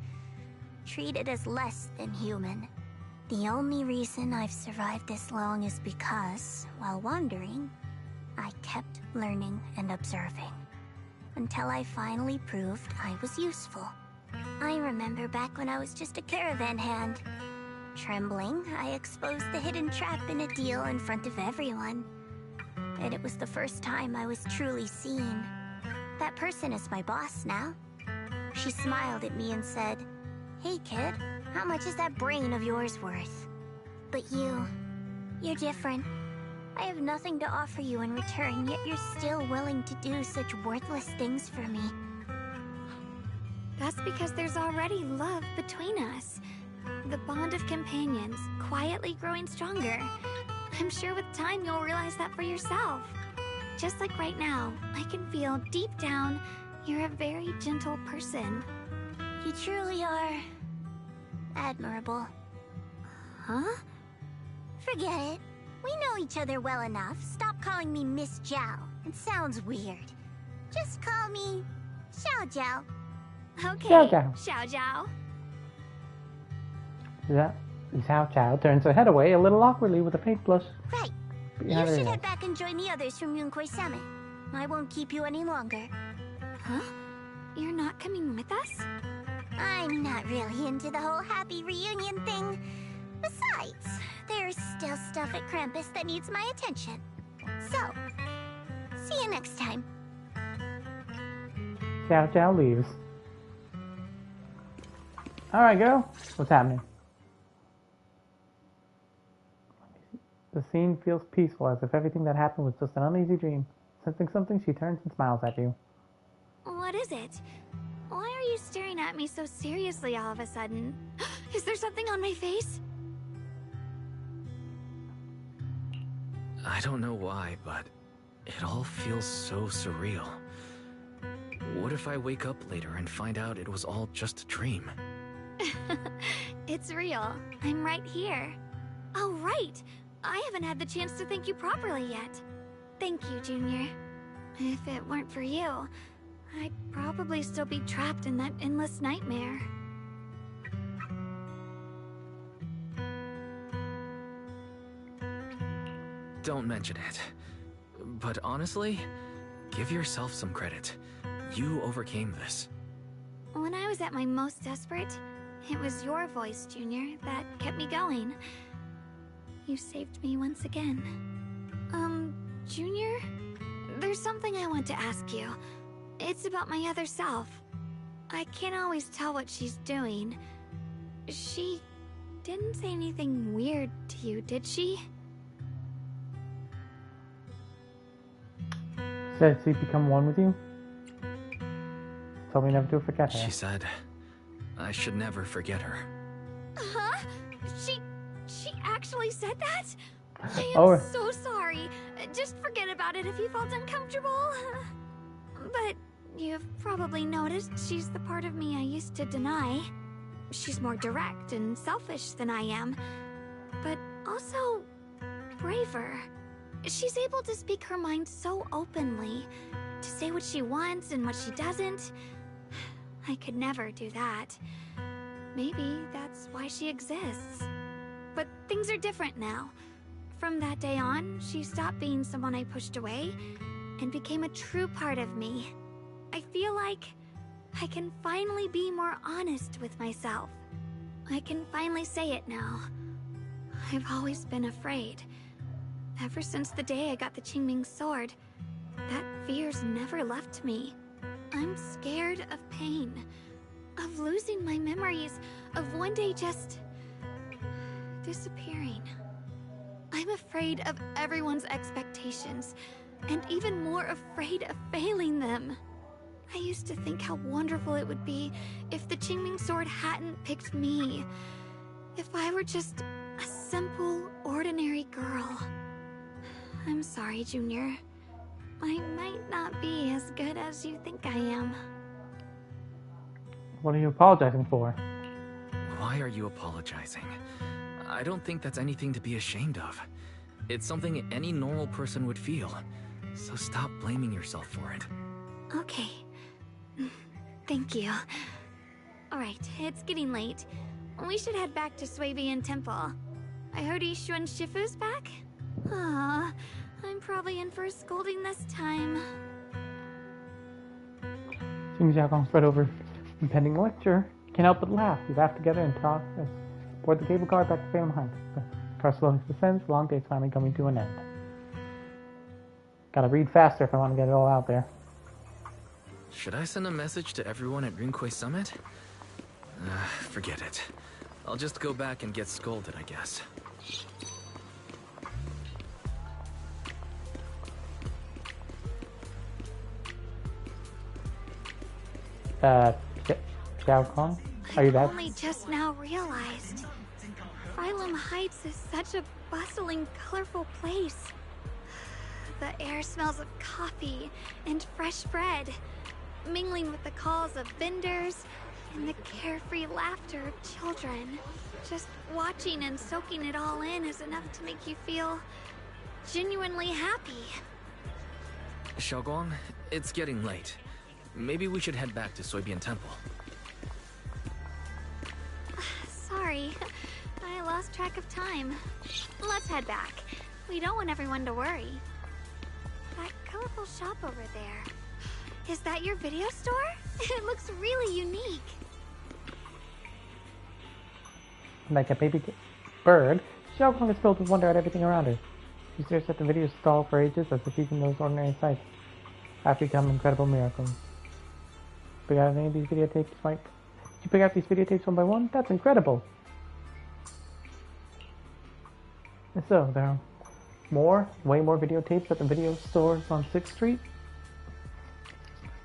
Speaker 6: treated as less than human. The only reason I've survived this long is because, while wandering, I kept learning and observing. Until I finally proved I was useful. I remember back when I was just a caravan hand. Trembling, I exposed the hidden trap in a deal in front of everyone. And it was the first time I was truly seen. That person is my boss now. She smiled at me and said, "Hey kid, how much is that brain of yours worth?" But you're different. I have nothing to offer you in return, yet you're still willing to do such worthless things for me.
Speaker 3: That's because there's already love between us. The bond of companions, quietly growing stronger. I'm sure with time you'll realize that for yourself. Just like right now, I can feel deep down you're a very gentle person.
Speaker 6: You truly are admirable.
Speaker 3: Huh?
Speaker 6: Forget it. We know each other well enough. Stop calling me Miss Zhao. It sounds weird. Just call me Xiao Zhao.
Speaker 3: Okay,
Speaker 1: Xiao Zhao.
Speaker 3: Xiao Zhao.
Speaker 1: Yeah. Xiao Zhao turns her head away a little awkwardly with a faint blush.
Speaker 6: Right.
Speaker 1: behind
Speaker 6: You
Speaker 1: her
Speaker 6: should
Speaker 1: ears.
Speaker 6: head back and join the others from Yunkuei Summit. I won't keep you any longer.
Speaker 3: Huh? You're not coming with us?
Speaker 6: I'm not really into the whole happy reunion thing. Besides, there's still stuff at Krampus that needs my attention. So, see you next time.
Speaker 1: Xiao Xiao leaves. Alright, girl. What's happening? The scene feels peaceful, as if everything that happened was just an uneasy dream. Sensing something, she turns and smiles at you.
Speaker 3: What is it? Why are you staring at me so seriously all of a sudden? Is there something on my face?
Speaker 5: I don't know why, but it all feels so surreal. What if I wake up later and find out it was all just a dream?
Speaker 3: It's real. I'm right here. Oh, right. I haven't had the chance to thank you properly yet. Thank you, Junior. If it weren't for you, I'd probably still be trapped in that endless nightmare.
Speaker 5: Don't mention it. But honestly, give yourself some credit. You overcame this.
Speaker 3: When I was at my most desperate, it was your voice, Junior, that kept me going. You saved me once again. Junior? There's something I want to ask you. It's about my other self. I can't always tell what she's doing. She didn't say anything weird to you, did she?
Speaker 1: Said she'd become one with you? Told me never to forget her.
Speaker 5: She said I should never forget her.
Speaker 3: Huh? She actually said that? I am so sorry. Just forget about it if you felt uncomfortable. But you've probably noticed she's the part of me I used to deny. She's more direct and selfish than I am, but also braver. She's able to speak her mind so openly, to say what she wants and what she doesn't. I could never do that. Maybe that's why she exists. But things are different now. From that day on, she stopped being someone I pushed away and became a true part of me. I feel like I can finally be more honest with myself. I can finally say it now. I've always been afraid. Ever since the day I got the Qingming sword, that fear's never left me. I'm scared of pain, of losing my memories, of one day just disappearing. I'm afraid of everyone's expectations, and even more afraid of failing them. I used to think how wonderful it would be if the Qingming sword hadn't picked me. If I were just a simple, ordinary girl. I'm sorry, Junior. I might not be as good as you think I am.
Speaker 1: What are you apologizing for?
Speaker 5: Why are you apologizing? I don't think that's anything to be ashamed of. It's something any normal person would feel. So stop blaming yourself for it.
Speaker 3: Okay. Thank you. Alright, it's getting late. We should head back to Swabian Temple. I heard Yishuan Shifu's back? Aw, I'm probably in for a scolding this time.
Speaker 1: Seems Xiaogong spread over impending lecture. Can't help but laugh. We laugh together and talk as board the cable car back to Salem Heights. The car slowly descends, the long day's finally coming to an end. Gotta read faster if I want to get it all out there.
Speaker 5: Should I send a message to everyone at Rinkway Summit? Forget it. I'll just go back and get scolded, I guess.
Speaker 1: Xiaogong? Are you
Speaker 3: I
Speaker 1: back?
Speaker 3: only just now realized. Phylum Heights is such a bustling, colorful place. The air smells of coffee and fresh bread, mingling with the calls of vendors and the carefree laughter of children. Just watching and soaking it all in is enough to make you feel genuinely happy.
Speaker 5: Xiaogong, it's getting late. Maybe we should head back to Swabian Temple.
Speaker 3: Sorry, I lost track of time. Let's head back. We don't want everyone to worry. That colorful shop over there. Is that your video store? It looks really unique.
Speaker 1: Like a bird, Xiaoguang is filled with wonder at everything around her. She stares at the video stall for ages as if she even knows ordinary sights have become incredible miracles. Pick out any of these videotapes, Mike? Did you pick out these videotapes one by one? That's incredible! And so, there are way more videotapes at the video stores on 6th Street?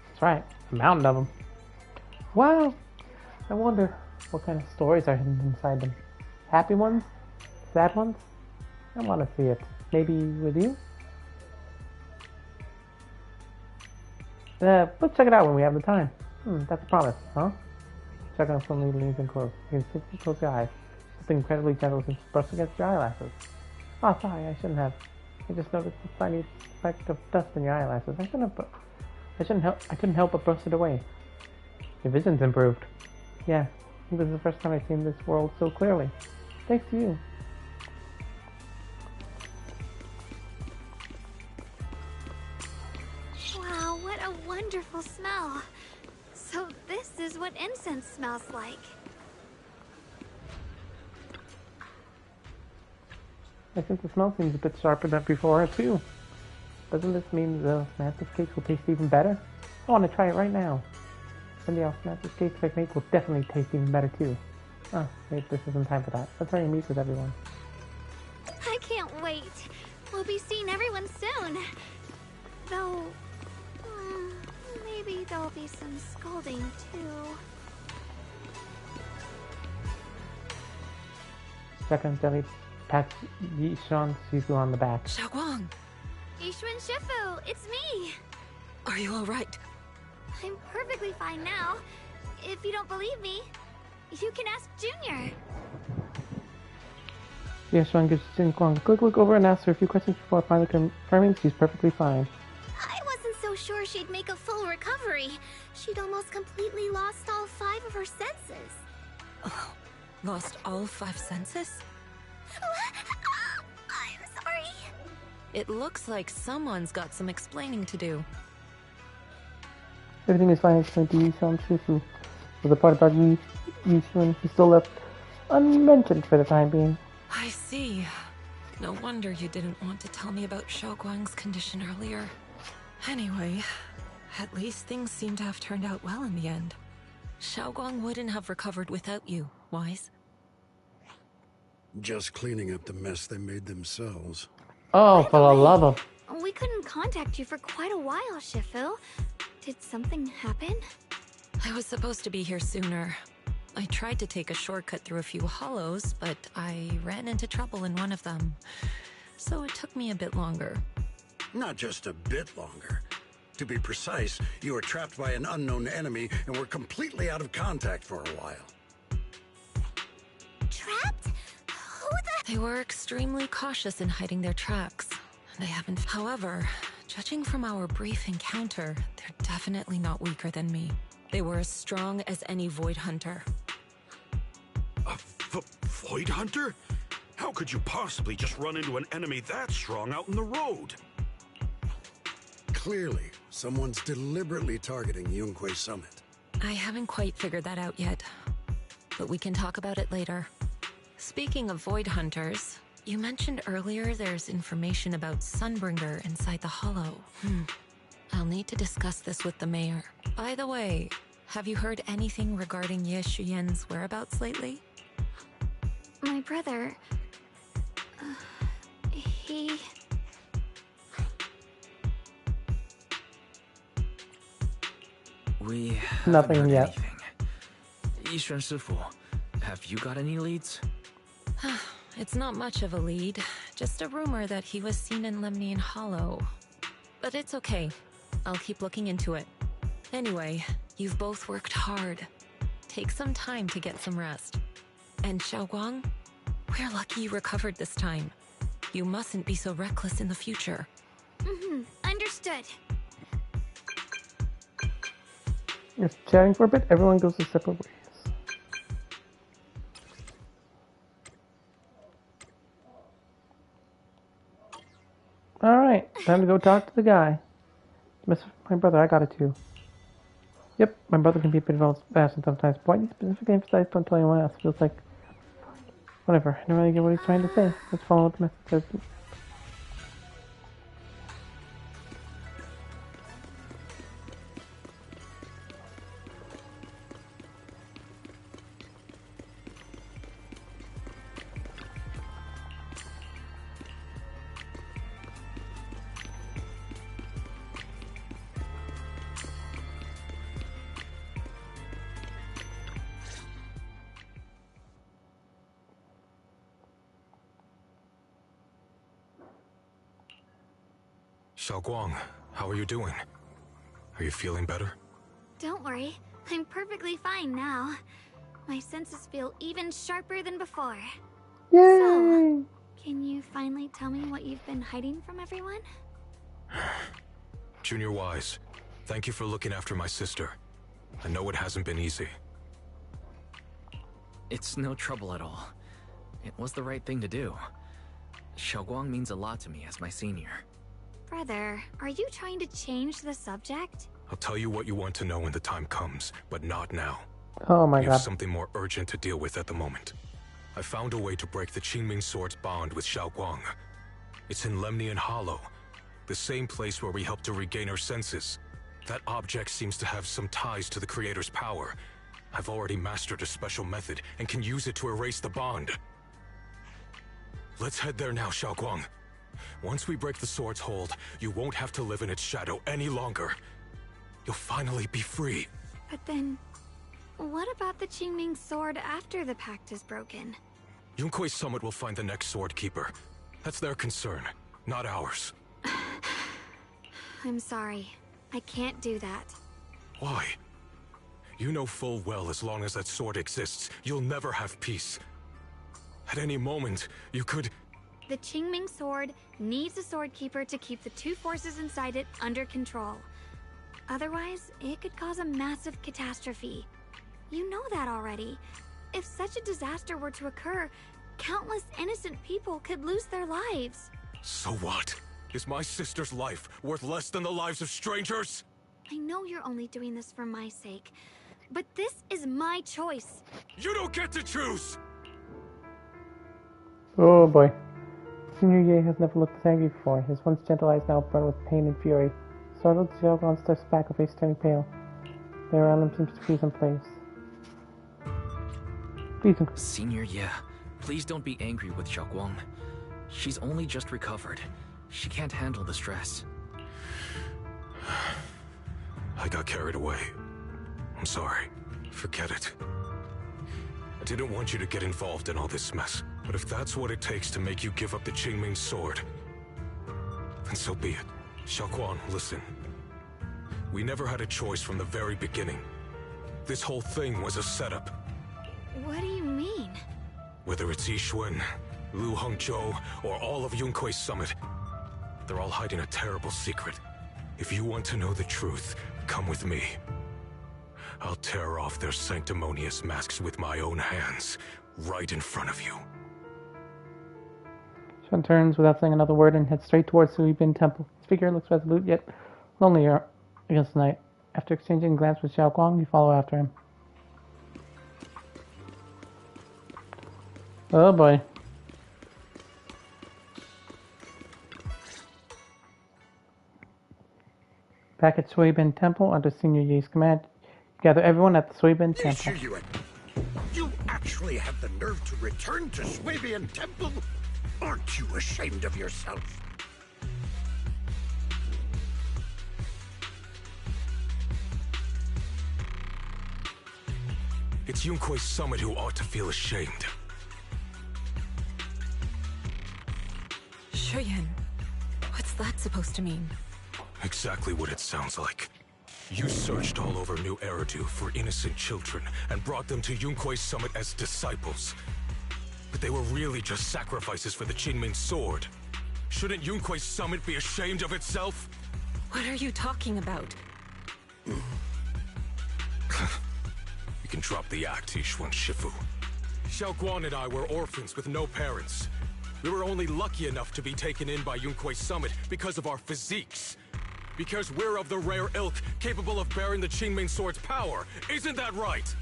Speaker 1: That's right, a mountain of them. Wow! I wonder what kind of stories are hidden inside them. Happy ones? Sad ones? I want to see it. Maybe with you? Let's check it out when we have the time. That's a promise, huh? Check on some leaves and close. You can simply close your eyes. Something incredibly gentle just brushed against your eyelashes. Oh, sorry, I shouldn't have. I just noticed a tiny speck of dust in your eyelashes. I couldn't help but brush it away. Your vision's improved. Yeah, this is the first time I've seen this world so clearly. Thanks to you.
Speaker 3: Wow, what a wonderful smell. So this is what incense smells like.
Speaker 1: I think the smell seems a bit sharper than before, too. Doesn't this mean the Mantis cakes will taste even better? I want to try it right now. Someday else, Mantis cakes I make will definitely taste even better, too. Oh, wait, this isn't time for that. Let's hurry and meet with everyone.
Speaker 3: I can't wait. We'll be seeing everyone soon. Though, maybe there'll be some scolding, too.
Speaker 1: Second Jelly pats Yishan Shifu on the back.
Speaker 11: Xiaoguang,
Speaker 3: Yishuan Shifu, it's me!
Speaker 11: are you alright?
Speaker 3: I'm perfectly fine now. If you don't believe me, you can ask Junior.
Speaker 1: Yishan gives Xiaoguang a quick look over and asks her a few questions before finally confirming she's perfectly fine.
Speaker 6: I wasn't so sure she'd make a full recovery. She'd almost completely lost all 5 of her senses.
Speaker 11: Oh, lost all 5 senses?
Speaker 6: I'm sorry.
Speaker 11: It looks like someone's got some explaining to do.
Speaker 1: Everything is fine explained to Yishan Shifu. But the part about Yishuan is still left unmentioned for the time being.
Speaker 11: I see. No wonder you didn't want to tell me about Xiaoguang's condition earlier. Anyway, at least things seem to have turned out well in the end. Xiaoguang wouldn't have recovered without you, Wise.
Speaker 12: Just cleaning up the mess they made themselves.
Speaker 1: Oh, for the love of...
Speaker 3: We couldn't contact you for quite a while, Shifu. Did something happen?
Speaker 11: I was supposed to be here sooner. I tried to take a shortcut through a few hollows, but I ran into trouble in one of them. So it took me a bit longer.
Speaker 12: Not just a bit longer. To be precise, you were trapped by an unknown enemy and were completely out of contact for a while.
Speaker 6: Trapped? Who the...
Speaker 11: They were extremely cautious in hiding their tracks. They haven't... However, judging from our brief encounter, they're definitely not weaker than me. They were as strong as any Void Hunter.
Speaker 13: A Void Hunter? How could you possibly just run into an enemy that strong out in the road?
Speaker 12: Clearly, someone's deliberately targeting Yunque Summit.
Speaker 11: I haven't quite figured that out yet, but we can talk about it later. Speaking of Void Hunters, you mentioned earlier there's information about Sunbringer inside the Hollow. I'll need to discuss this with the mayor. By the way, have you heard anything regarding Ye Shuyen's whereabouts lately?
Speaker 3: My brother... he...
Speaker 5: We
Speaker 1: Nothing
Speaker 5: haven't heard
Speaker 1: yet.
Speaker 5: anything. Yishuan Shifu, have you got any leads?
Speaker 11: It's not much of a lead, just a rumor that he was seen in Lemnian Hollow. But it's okay. I'll keep looking into it. Anyway, you've both worked hard. Take some time to get some rest. And Xiaoguang, we're lucky you recovered this time. You mustn't be so reckless in the future.
Speaker 3: Understood.
Speaker 1: Just chatting for a bit, everyone goes their separate ways. Alright, time to go talk to the guy. Miss my brother, I got it too. Yep, my brother can be a bit fast and sometimes. Why do you specifically emphasize don't tell anyone else? Feels like Whatever. I don't really get what he's trying to say. Let's follow what the message says.
Speaker 2: Xiaoguang, how are you doing? Are you feeling better?
Speaker 3: Don't worry, I'm perfectly fine now. My senses feel even sharper than before.
Speaker 1: Yay!
Speaker 3: So, can you finally tell me what you've been hiding from everyone?
Speaker 2: Junior Wise, thank you for looking after my sister. I know it hasn't been easy.
Speaker 5: It's no trouble at all. It was the right thing to do. Xiaoguang means a lot to me as my senior.
Speaker 3: Brother, are you trying to change the subject?
Speaker 2: I'll tell you what you want to know when the time comes, but not now.
Speaker 1: Oh my
Speaker 2: We
Speaker 1: god.
Speaker 2: have something more urgent to deal with at the moment. I found a way to break the Qingming Sword's bond with Xiaoguang. It's in Lemnian Hollow, the same place where we helped to regain our senses. That object seems to have some ties to the Creator's power. I've already mastered a special method and can use it to erase the bond. Let's head there now, Xiaoguang. Once we break the sword's hold, you won't have to live in its shadow any longer. You'll finally be free.
Speaker 3: But then, what about the Qingming sword after the pact is broken?
Speaker 2: Yunkui's summit will find the next sword keeper. That's their concern, not ours.
Speaker 3: I'm sorry. I can't do that.
Speaker 2: Why? You know full well as long as that sword exists, you'll never have peace. At any moment, you could...
Speaker 3: The Qingming sword needs a sword keeper to keep the two forces inside it under control. Otherwise, it could cause a massive catastrophe. You know that already. If such a disaster were to occur, countless innocent people could lose their lives.
Speaker 2: So what? Is my sister's life worth less than the lives of strangers?
Speaker 3: I know you're only doing this for my sake, but this is my choice.
Speaker 2: You don't get to choose!
Speaker 1: Oh boy. Senior Ye has never looked this angry before. His once gentle eyes now burn with pain and fury. Startled, Xiaoguang steps back, her face turning pale. The air around him seems to freeze in place.
Speaker 5: Senior, yeah. Please don't be angry with Xiaoguang. She's only just recovered. She can't handle the stress.
Speaker 2: I got carried away. I'm sorry. Forget it. I didn't want you to get involved in all this mess. But if that's what it takes to make you give up the Qingming sword, then so be it. Xiaoguang, listen. We never had a choice from the very beginning. This whole thing was a setup.
Speaker 3: What do you mean?
Speaker 2: Whether it's Yixuan, Lu Hongzhou, or all of Yunkui's summit, they're all hiding a terrible secret. If you want to know the truth, come with me. I'll tear off their sanctimonious masks with my own hands, right in front of you.
Speaker 1: Sean turns without saying another word and heads straight towards Suibin Temple. His figure looks resolute yet lonelier against the night. After exchanging a glance with Xiaoguang, you follow after him. Oh boy. Back at Suibin Temple, under Senior Yi's command, you gather everyone at the Suibin Temple.
Speaker 13: You actually have the nerve to return to Swabian Temple? Aren't you ashamed of yourself?
Speaker 2: It's Yunkui's summit who ought to feel ashamed.
Speaker 14: Shuyan, what's that supposed to mean?
Speaker 2: Exactly what it sounds like. You searched all over New Eridu for innocent children and brought them to Yunkui's summit as disciples. But they were really just sacrifices for the Qingming sword. Shouldn't Yunkui's summit be ashamed of itself?
Speaker 14: What are you talking about?
Speaker 2: You can drop the act, Yixuan Shifu. Xiaoguang and I were orphans with no parents. We were only lucky enough to be taken in by Yunkui's summit because of our physiques. Because we're of the rare ilk capable of bearing the Qingming sword's power. Isn't that right?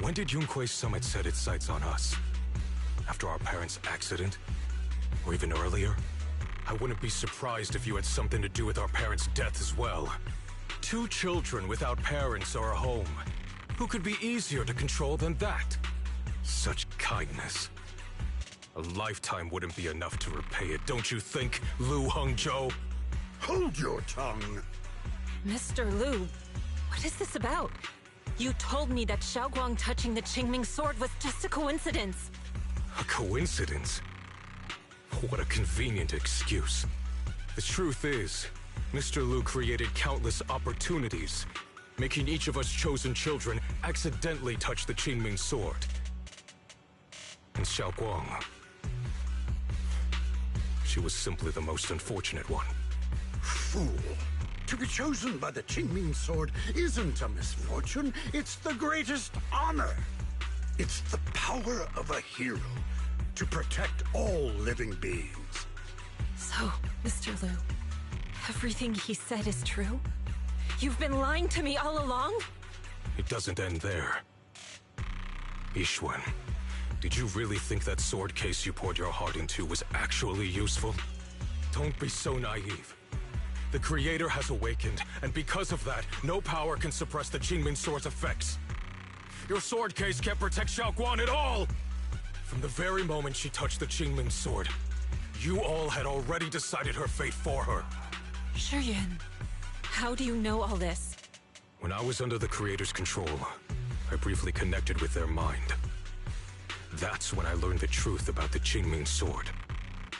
Speaker 2: When did Yunque's summit set its sights on us? After our parents' accident? Or even earlier? I wouldn't be surprised if you had something to do with our parents' death as well. 2 children without parents or a home. Who could be easier to control than that? Such kindness. A lifetime wouldn't be enough to repay it, don't you think, Lu Hongzhou?
Speaker 13: Hold your tongue.
Speaker 14: Mr. Lu, what is this about? You told me that Xiaoguang touching the Qingming sword was just a coincidence.
Speaker 2: A coincidence? What a convenient excuse. The truth is, Mr. Lu created countless opportunities, making each of us chosen children accidentally touch the Qingming sword. And Xiaoguang, she was simply the most unfortunate one.
Speaker 13: Fool. To be chosen by the Qingming sword isn't a misfortune, it's the greatest honor. It's the power of a hero to protect all living beings.
Speaker 14: So, Mr. Lu, everything he said is true? You've been lying to me all along?
Speaker 2: It doesn't end there. Yixuan, did you really think that sword case you poured your heart into was actually useful? Don't be so naive. The Creator has awakened, and because of that, no power can suppress the Qingming sword's effects. Your sword case can't protect Xiaoguang at all! From the very moment she touched the Qingming sword, you all had already decided her fate for her.
Speaker 14: Shuyuan, how do you know all this?
Speaker 2: When I was under the Creator's control, I briefly connected with their mind. That's when I learned the truth about the Qingming sword.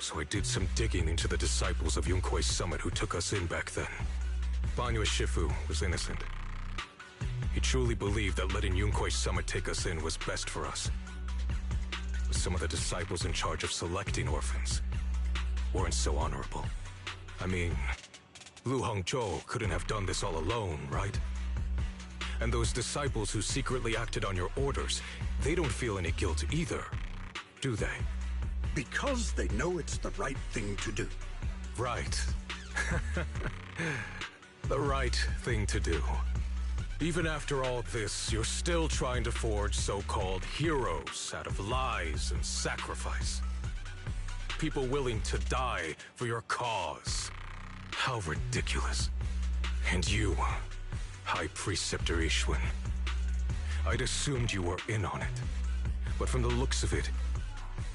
Speaker 2: So I did some digging into the disciples of Yunque's summit who took us in back then. Banyue Shifu was innocent. He truly believed that letting Yunque's summit take us in was best for us. But some of the disciples in charge of selecting orphans weren't so honorable. I mean, Lu Hongzhou couldn't have done this all alone, right? And those disciples who secretly acted on your orders, they don't feel any guilt either, do they?
Speaker 13: Because they know it's the right thing to do.
Speaker 2: Right. The right thing to do. Even after all this, you're still trying to forge so-called heroes out of lies and sacrifice. People willing to die for your cause. How ridiculous. And you, High Preceptor Yixuan. I'd assumed you were in on it. But from the looks of it,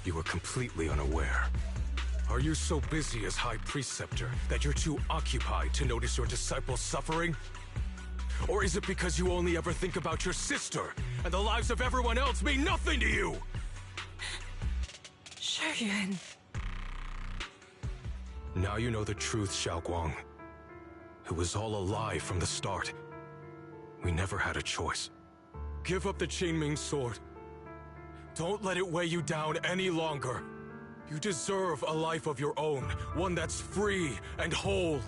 Speaker 2: you were completely unaware. Are you so busy as High Preceptor that you're too occupied to notice your disciples suffering? Or is it because you only ever think about your sister, and the lives of everyone else mean nothing to you?
Speaker 14: Shuyuan.
Speaker 2: Now you know the truth, Xiaoguang. It was all a lie from the start. We never had a choice. Give up the Qingming sword. Don't let it weigh you down any longer. You deserve a life of your own, one that's free and whole.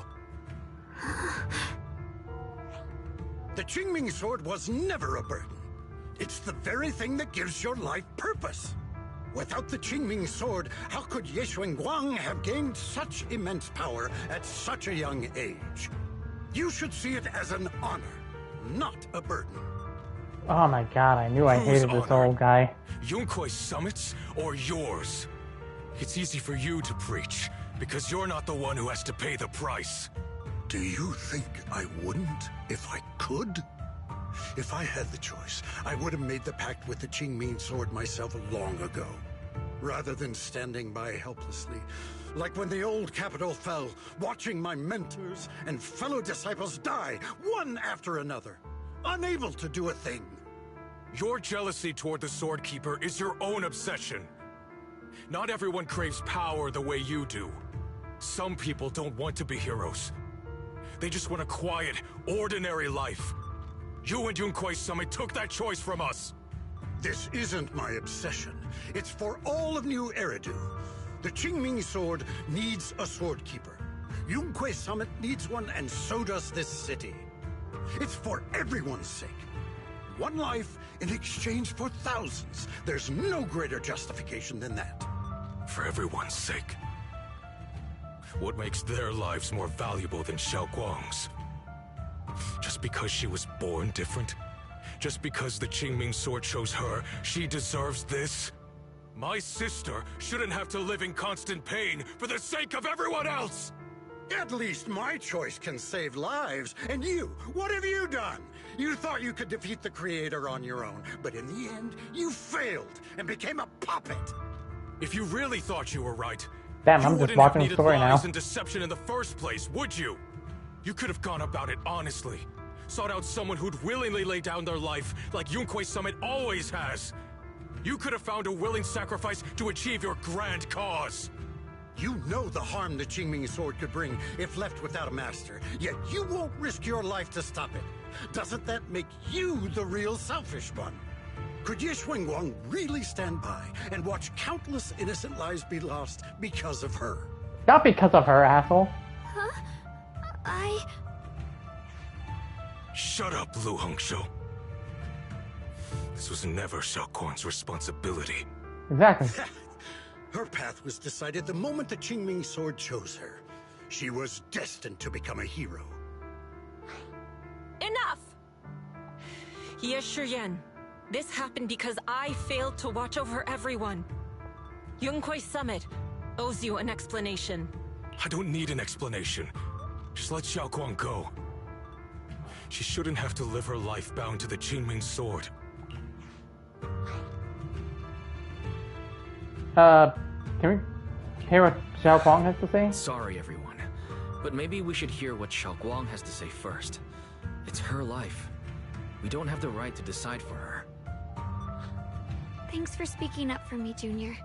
Speaker 13: The Qingming sword was never a burden. It's the very thing that gives your life purpose. Without the Qingming sword, how could Ye Guang have gained such immense power at such a young age? You should see it as an honor, not a burden.
Speaker 1: Oh my god, I knew I hated this old guy.
Speaker 2: Yunque's summits or yours? It's easy for you to preach, because you're not the one who has to pay the price.
Speaker 13: Do you think I wouldn't if I could? If I had the choice, I would have made the pact with the Qingming sword myself long ago, rather than standing by helplessly, like when the old capital fell, watching my mentors and fellow disciples die, one after another, unable to do a thing.
Speaker 2: Your jealousy toward the Sword Keeper is your own obsession. Not everyone craves power the way you do. Some people don't want to be heroes. They just want a quiet, ordinary life. You and Yunque's summit took that choice from us.
Speaker 13: This isn't my obsession. It's for all of New Eridu. The Qingming sword needs a sword keeper. Yunque's summit needs one, and so does this city. It's for everyone's sake. One life in exchange for thousands. There's no greater justification than that.
Speaker 2: For everyone's sake. What makes their lives more valuable than Xiaoguang's? Just because she was born different? Just because the Qingming sword chose her, she deserves this? My sister shouldn't have to live in constant pain for the sake of everyone else!
Speaker 13: At least my choice can save lives. And you, what have you done? You thought you could defeat the Creator on your own, but in the end, you failed and became a puppet.
Speaker 2: If you really thought you were right,
Speaker 1: Damn,
Speaker 2: you
Speaker 1: I'm just
Speaker 2: wouldn't
Speaker 1: watching
Speaker 2: have
Speaker 1: the
Speaker 2: needed
Speaker 1: story
Speaker 2: lies
Speaker 1: now.
Speaker 2: and deception in the first place, would you? You could have gone about it honestly. Sought out someone who'd willingly lay down their life, like Yunquei Summit always has. You could have found a willing sacrifice to achieve your grand cause.
Speaker 13: You know the harm the Qingming sword could bring if left without a master, yet you won't risk your life to stop it. Doesn't that make you the real selfish one? Could Ye Xuanguang really stand by and watch countless innocent lives be lost because of her?
Speaker 1: Not because of her, asshole.
Speaker 3: Huh?
Speaker 2: Shut up, Lu Hongshou. This was never Xiaoguang's responsibility.
Speaker 1: Exactly.
Speaker 13: Her path was decided the moment the Qingming sword chose her. She was destined to become a hero.
Speaker 14: Enough! Ye Shiyan, this happened because I failed to watch over everyone. Yunquei Summit owes you an explanation.
Speaker 2: I don't need an explanation. Just let Xiaoguang go. She shouldn't have to live her life bound to the Qingming sword.
Speaker 1: Can we hear what Xiaoguang has to say?
Speaker 5: Sorry, everyone. But maybe we should hear what Xiaoguang has to say first. It's her life. We don't have the right to decide for her.
Speaker 3: Thanks for speaking up for me, Junior.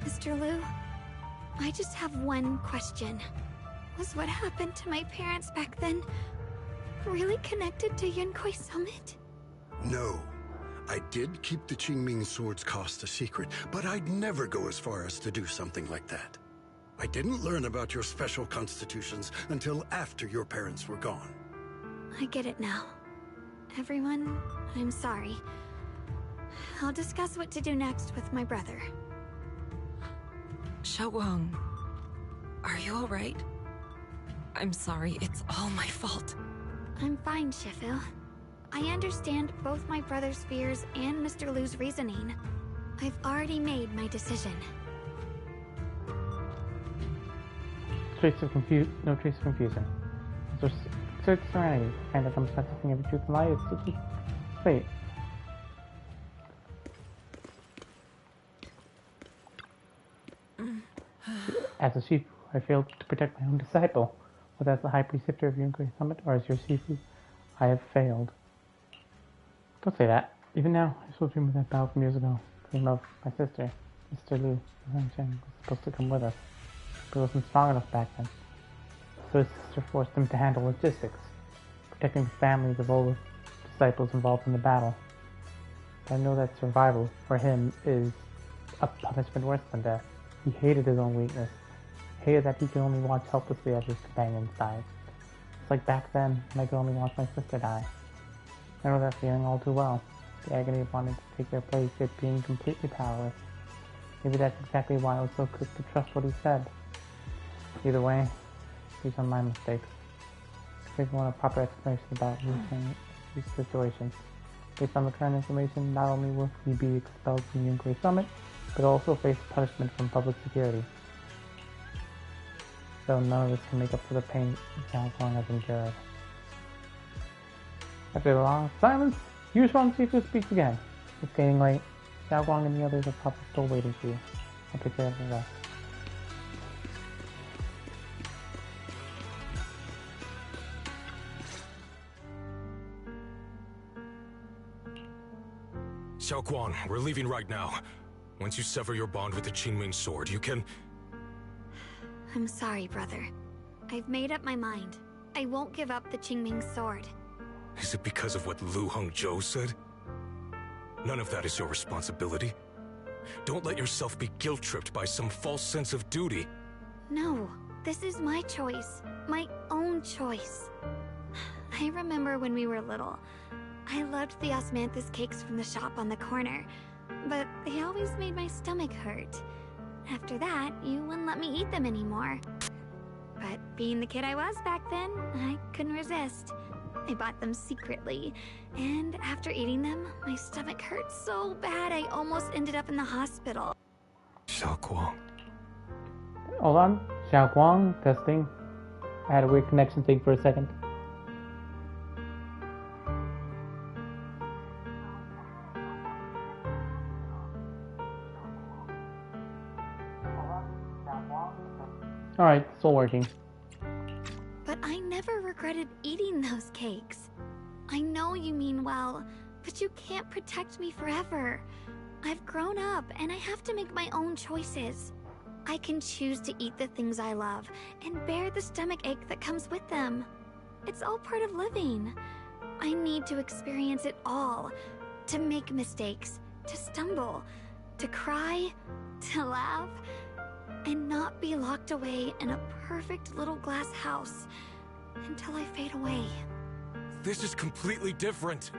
Speaker 3: Mr. Liu, I just have one question. Was what happened to my parents back then really connected to Yunquei Summit?
Speaker 13: No. I did keep the Qingming sword's cost a secret, but I'd never go as far as to do something like that. I didn't learn about your special constitutions until after your parents were gone.
Speaker 3: I get it now. Everyone, I'm sorry. I'll discuss what to do next with my brother.
Speaker 14: Xiaoguang, are you alright? I'm sorry, it's all my fault.
Speaker 3: I'm fine, Shifu. I understand both my brother's fears and Mr. Liu's reasoning. I've already made my decision.
Speaker 1: No trace of confusion. Search serenity. And that comes back to every truth and lie is just fate. As a Shifu, I failed to protect my own disciple. Whether as the High Preceptor of Yunquei Summit or as your Shifu, I have failed. Don't say that. Even now, I still dream of that battle from years ago. Dream of my sister, Mr. Liu Chen, was supposed to come with us, but he wasn't strong enough back then. So his sister forced him to handle logistics, protecting the families of all the disciples involved in the battle. But I know that survival, for him, is a punishment worse than death. He hated his own weakness. Hated that he could only watch helplessly as his companions died. It's like back then, when I could only watch my sister die. I know that feeling all too well. The agony of wanting to take their place, yet being completely powerless. Maybe that's exactly why I was so quick to trust what he said. Either way, these are my mistakes. If you want a proper explanation about these situations. Based on the current information, not only will he be expelled from Yunquei Summit, but also face punishment from public security. So none of this can make up for the pain Xiaoguang has endured. After a long silence, Yushuan Shifu speaks again. It's getting late. Xiaoguang and the others are probably still waiting for you. I'll take care of the rest.
Speaker 2: Xiaoguang, we're leaving right now. Once you sever your bond with the Qingming sword, you can...
Speaker 3: I'm sorry, brother. I've made up my mind. I won't give up the Qingming sword.
Speaker 2: Is it because of what Lu Hongzhou said? None of that is your responsibility. Don't let yourself be guilt-tripped by some false sense of duty.
Speaker 3: No, this is my choice. My own choice. I remember when we were little. I loved the osmanthus cakes from the shop on the corner, but they always made my stomach hurt. After that, you wouldn't let me eat them anymore. But being the kid I was back then, I couldn't resist. I bought them secretly, and after eating them, my stomach hurt so bad I almost ended up in the hospital.
Speaker 2: Xiaoguang.
Speaker 1: Hold on. Xiao Guang, testing. I had a weird connection thing for a second. Alright, still working.
Speaker 3: But I never regretted eating those cakes. I know you mean well, but you can't protect me forever. I've grown up, and I have to make my own choices. I can choose to eat the things I love, and bear the stomach ache that comes with them. It's all part of living. I need to experience it all. To make mistakes, to stumble, to cry, to laugh, and not be locked away in a perfect little glass house until I fade away.
Speaker 2: This is completely different.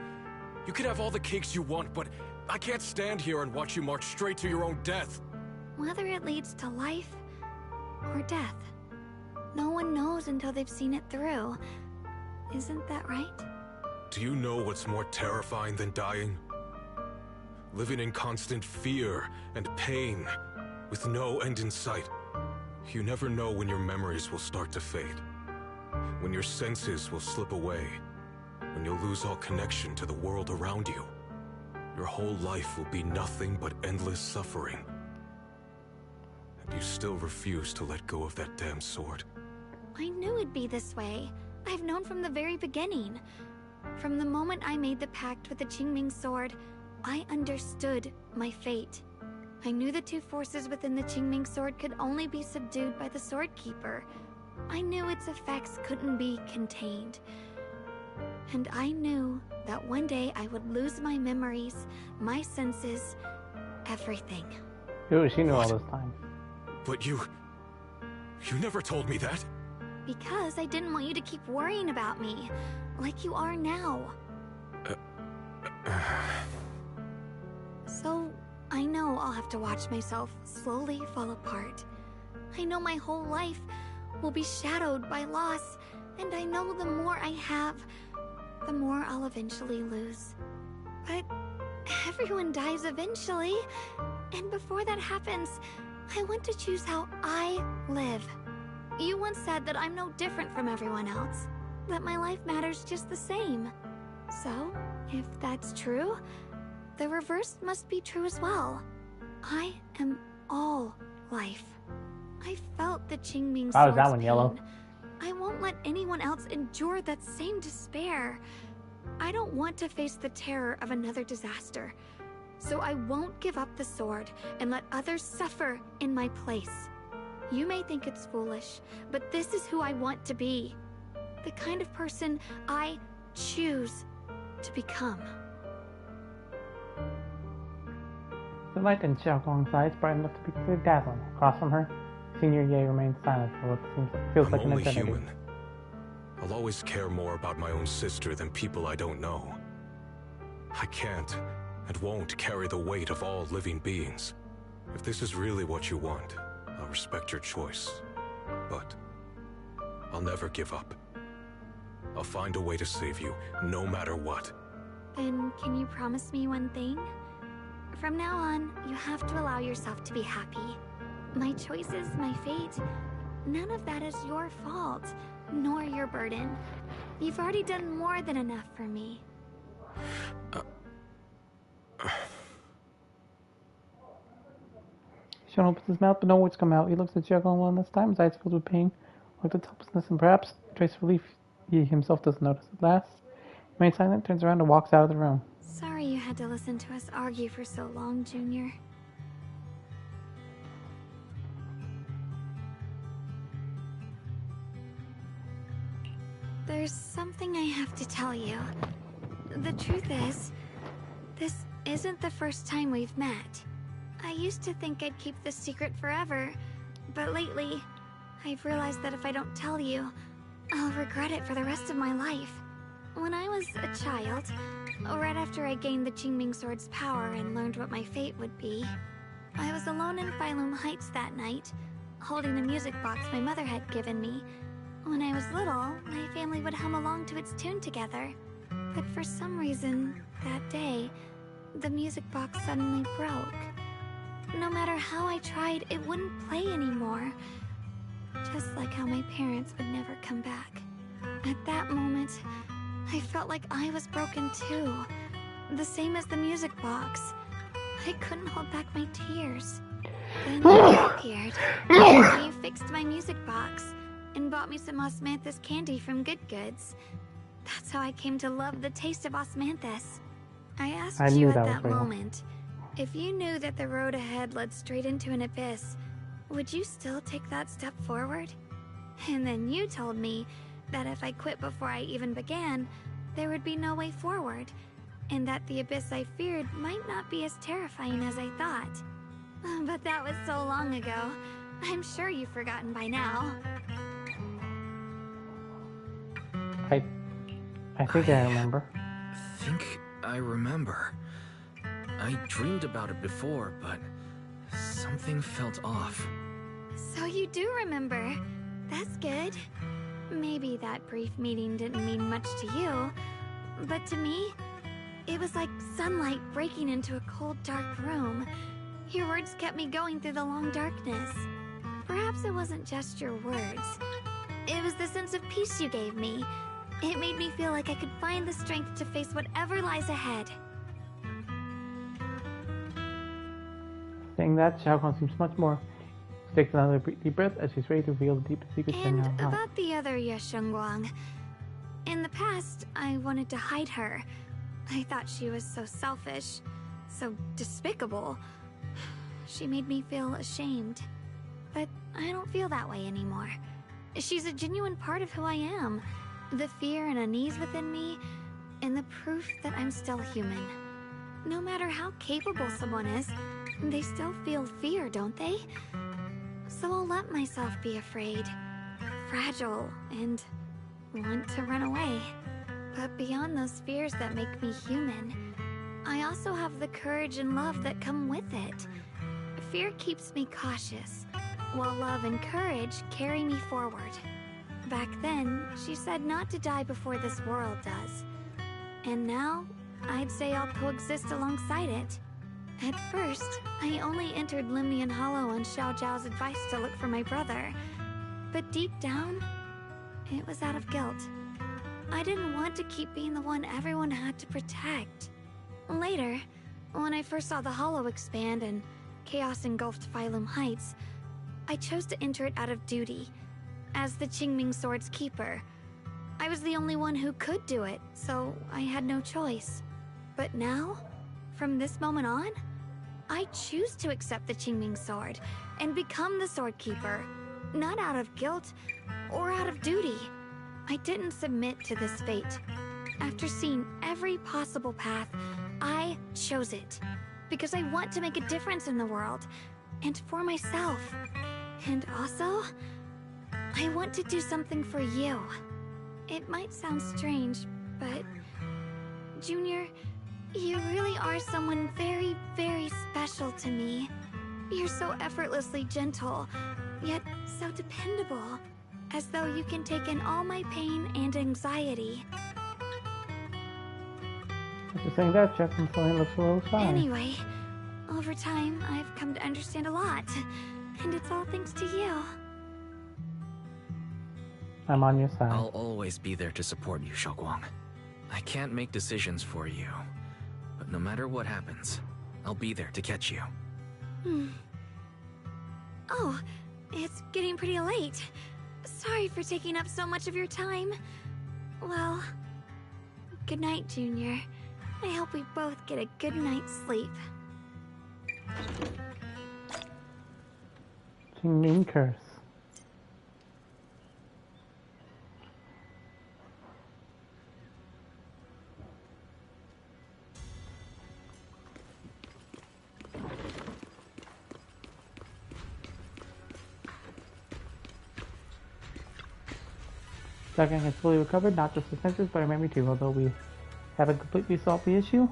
Speaker 2: You can have all the cakes you want, but I can't stand here and watch you march straight to your own death.
Speaker 3: Whether it leads to life or death, no one knows until they've seen it through. Isn't that right?
Speaker 2: Do you know what's more terrifying than dying? Living in constant fear and pain, with no end in sight. You never know when your memories will start to fade, when your senses will slip away, when you'll lose all connection to the world around you. Your whole life will be nothing but endless suffering. And you still refuse to let go of that damn sword.
Speaker 3: I knew it'd be this way. I've known from the very beginning. From the moment I made the pact with the Qingming sword, I understood my fate. I knew the two forces within the Qingming sword could only be subdued by the sword keeper. I knew its effects couldn't be contained. And I knew that one day I would lose my memories, my senses, everything.
Speaker 1: Ooh, she knew all this time.
Speaker 2: But you never told me that.
Speaker 3: Because I didn't want you to keep worrying about me, like you are now. So, I know I'll have to watch myself slowly fall apart. I know my whole life will be shadowed by loss, and I know the more I have, the more I'll eventually lose. But everyone dies eventually, and before that happens, I want to choose how I live. You once said that I'm no different from everyone else, that my life matters just the same. So, if that's true, the reverse must be true as well. I am all life. I felt the Qingming
Speaker 1: How is that
Speaker 3: sword's
Speaker 1: one yellow?
Speaker 3: pain. I won't let anyone else endure that same despair. I don't want to face the terror of another disaster. So I won't give up the sword and let others suffer in my place. You may think it's foolish, but this is who I want to be. The kind of person I choose to become.
Speaker 1: The light in Xiao Guang's eyes bright enough to be clear dazzling. Across from her, Senior Ye remains silent for what feels like
Speaker 2: I'm
Speaker 1: an
Speaker 2: only
Speaker 1: eternity.
Speaker 2: human. I'll always care more about my own sister than people I don't know. I can't and won't carry the weight of all living beings. If this is really what you want, I'll respect your choice. But I'll never give up. I'll find a way to save you, no matter what.
Speaker 3: Then can you promise me one thing? From now on, you have to allow yourself to be happy. My choices, my fate, none of that is your fault, nor your burden. You've already done more than enough for me.
Speaker 1: Sean opens his mouth, but no words come out. He looks at Xiao Guang one last time, his eyes filled with pain, like with helplessness and perhaps a trace of relief he himself doesn't notice. At last, he remains silent, turns around, and walks out of the room.
Speaker 3: Sorry you had to listen to us argue for so long, Junior. There's something I have to tell you. The truth is, this isn't the first time we've met. I used to think I'd keep this secret forever, but lately, I've realized that if I don't tell you, I'll regret it for the rest of my life. When I was a child, right after I gained the Qingming sword's power and learned what my fate would be, I was alone in Phylum Heights that night, holding a music box my mother had given me, When I was little, my family would hum along to its tune together. But for some reason, that day, the music box suddenly broke. No matter how I tried, it wouldn't play anymore. Just like how my parents would never come back. At that moment, I felt like I was broken too. The same as the music box. I couldn't hold back my tears. Then you appeared. You fixed my music box and bought me some osmanthus candy from Good Goods. That's how I came to love the taste of osmanthus. I asked you at that moment, if you knew that the road ahead led straight into an abyss, would you still take that step forward? And then you told me that if I quit before I even began, there would be no way forward, and that the abyss I feared might not be as terrifying as I thought. But that was so long ago. I'm sure you've forgotten by now.
Speaker 1: I think I remember.
Speaker 5: think I remember. I dreamed about it before, but something felt off.
Speaker 3: So you do remember. That's good. Maybe that brief meeting didn't mean much to you, but to me, it was like sunlight breaking into a cold, dark room. Your words kept me going through the long darkness. Perhaps it wasn't just your words. It was the sense of peace you gave me. It made me feel like I could find the strength to face whatever lies ahead.
Speaker 1: Saying that, Xiaoguang seems much more. She takes another deep breath as she's ready to reveal the deepest secrets in her heart.
Speaker 3: And about the other Yeshengguang. In the past, I wanted to hide her. I thought she was so selfish, so despicable. She made me feel ashamed. But I don't feel that way anymore. She's a genuine part of who I am. The fear and unease within me, and the proof that I'm still human. No matter how capable someone is, they still feel fear, don't they? So I'll let myself be afraid, fragile, and want to run away. But beyond those fears that make me human, I also have the courage and love that come with it. Fear keeps me cautious, while love and courage carry me forward. Back then, she said not to die before this world does. And now, I'd say I'll coexist alongside it. At first, I only entered Limnian Hollow on Xiao Zhao's advice to look for my brother. But deep down, it was out of guilt. I didn't want to keep being the one everyone had to protect. Later, when I first saw the Hollow expand and chaos engulfed Phylum Heights, I chose to enter it out of duty. As the Qingming Sword's keeper, I was the only one who could do it, so I had no choice. But now, from this moment on, I choose to accept the Qingming Sword and become the Sword Keeper, not out of guilt or out of duty. I didn't submit to this fate. After seeing every possible path, I chose it because I want to make a difference in the world and for myself. And also, I want to do something for you. It might sound strange, but Junior, you really are someone very, very special to me. You're so effortlessly gentle, yet so dependable, as though you can take in all my pain and anxiety.
Speaker 1: After saying that, Xiaoguang suddenly looks a little shy.
Speaker 3: Anyway, over time, I've come to understand a lot, and it's all thanks to you.
Speaker 1: I'm on your side.
Speaker 5: I'll always be there to support you, Xiaoguang. I can't make decisions for you, but no matter what happens, I'll be there to catch you.
Speaker 3: Oh, it's getting pretty late. Sorry for taking up so much of your time. Well, good night, Junior. I hope we both get a good night's sleep.
Speaker 1: Qingming Curse. Xiaoguang has fully recovered not just her senses but her memory too, although we haven't completely solved the issue.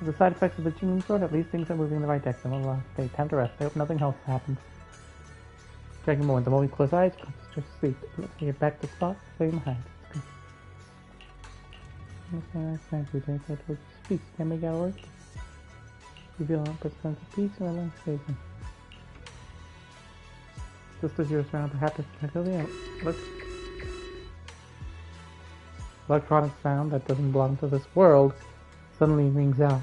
Speaker 1: With the side effects of the Qingming Sword, at least things are moving in the right direction. Well, okay, time to rest. I hope nothing else happens. Taking a moment, the moment we close eyes, Just sleep. Let's get back to spot. Flame Heights. Okay, thank you. Take that towards peace. Can we get work? You feel 100% of peace and relaxation. Just as you're surrounded by happiness and tranquility, electronic sound that doesn't belong to this world suddenly rings out.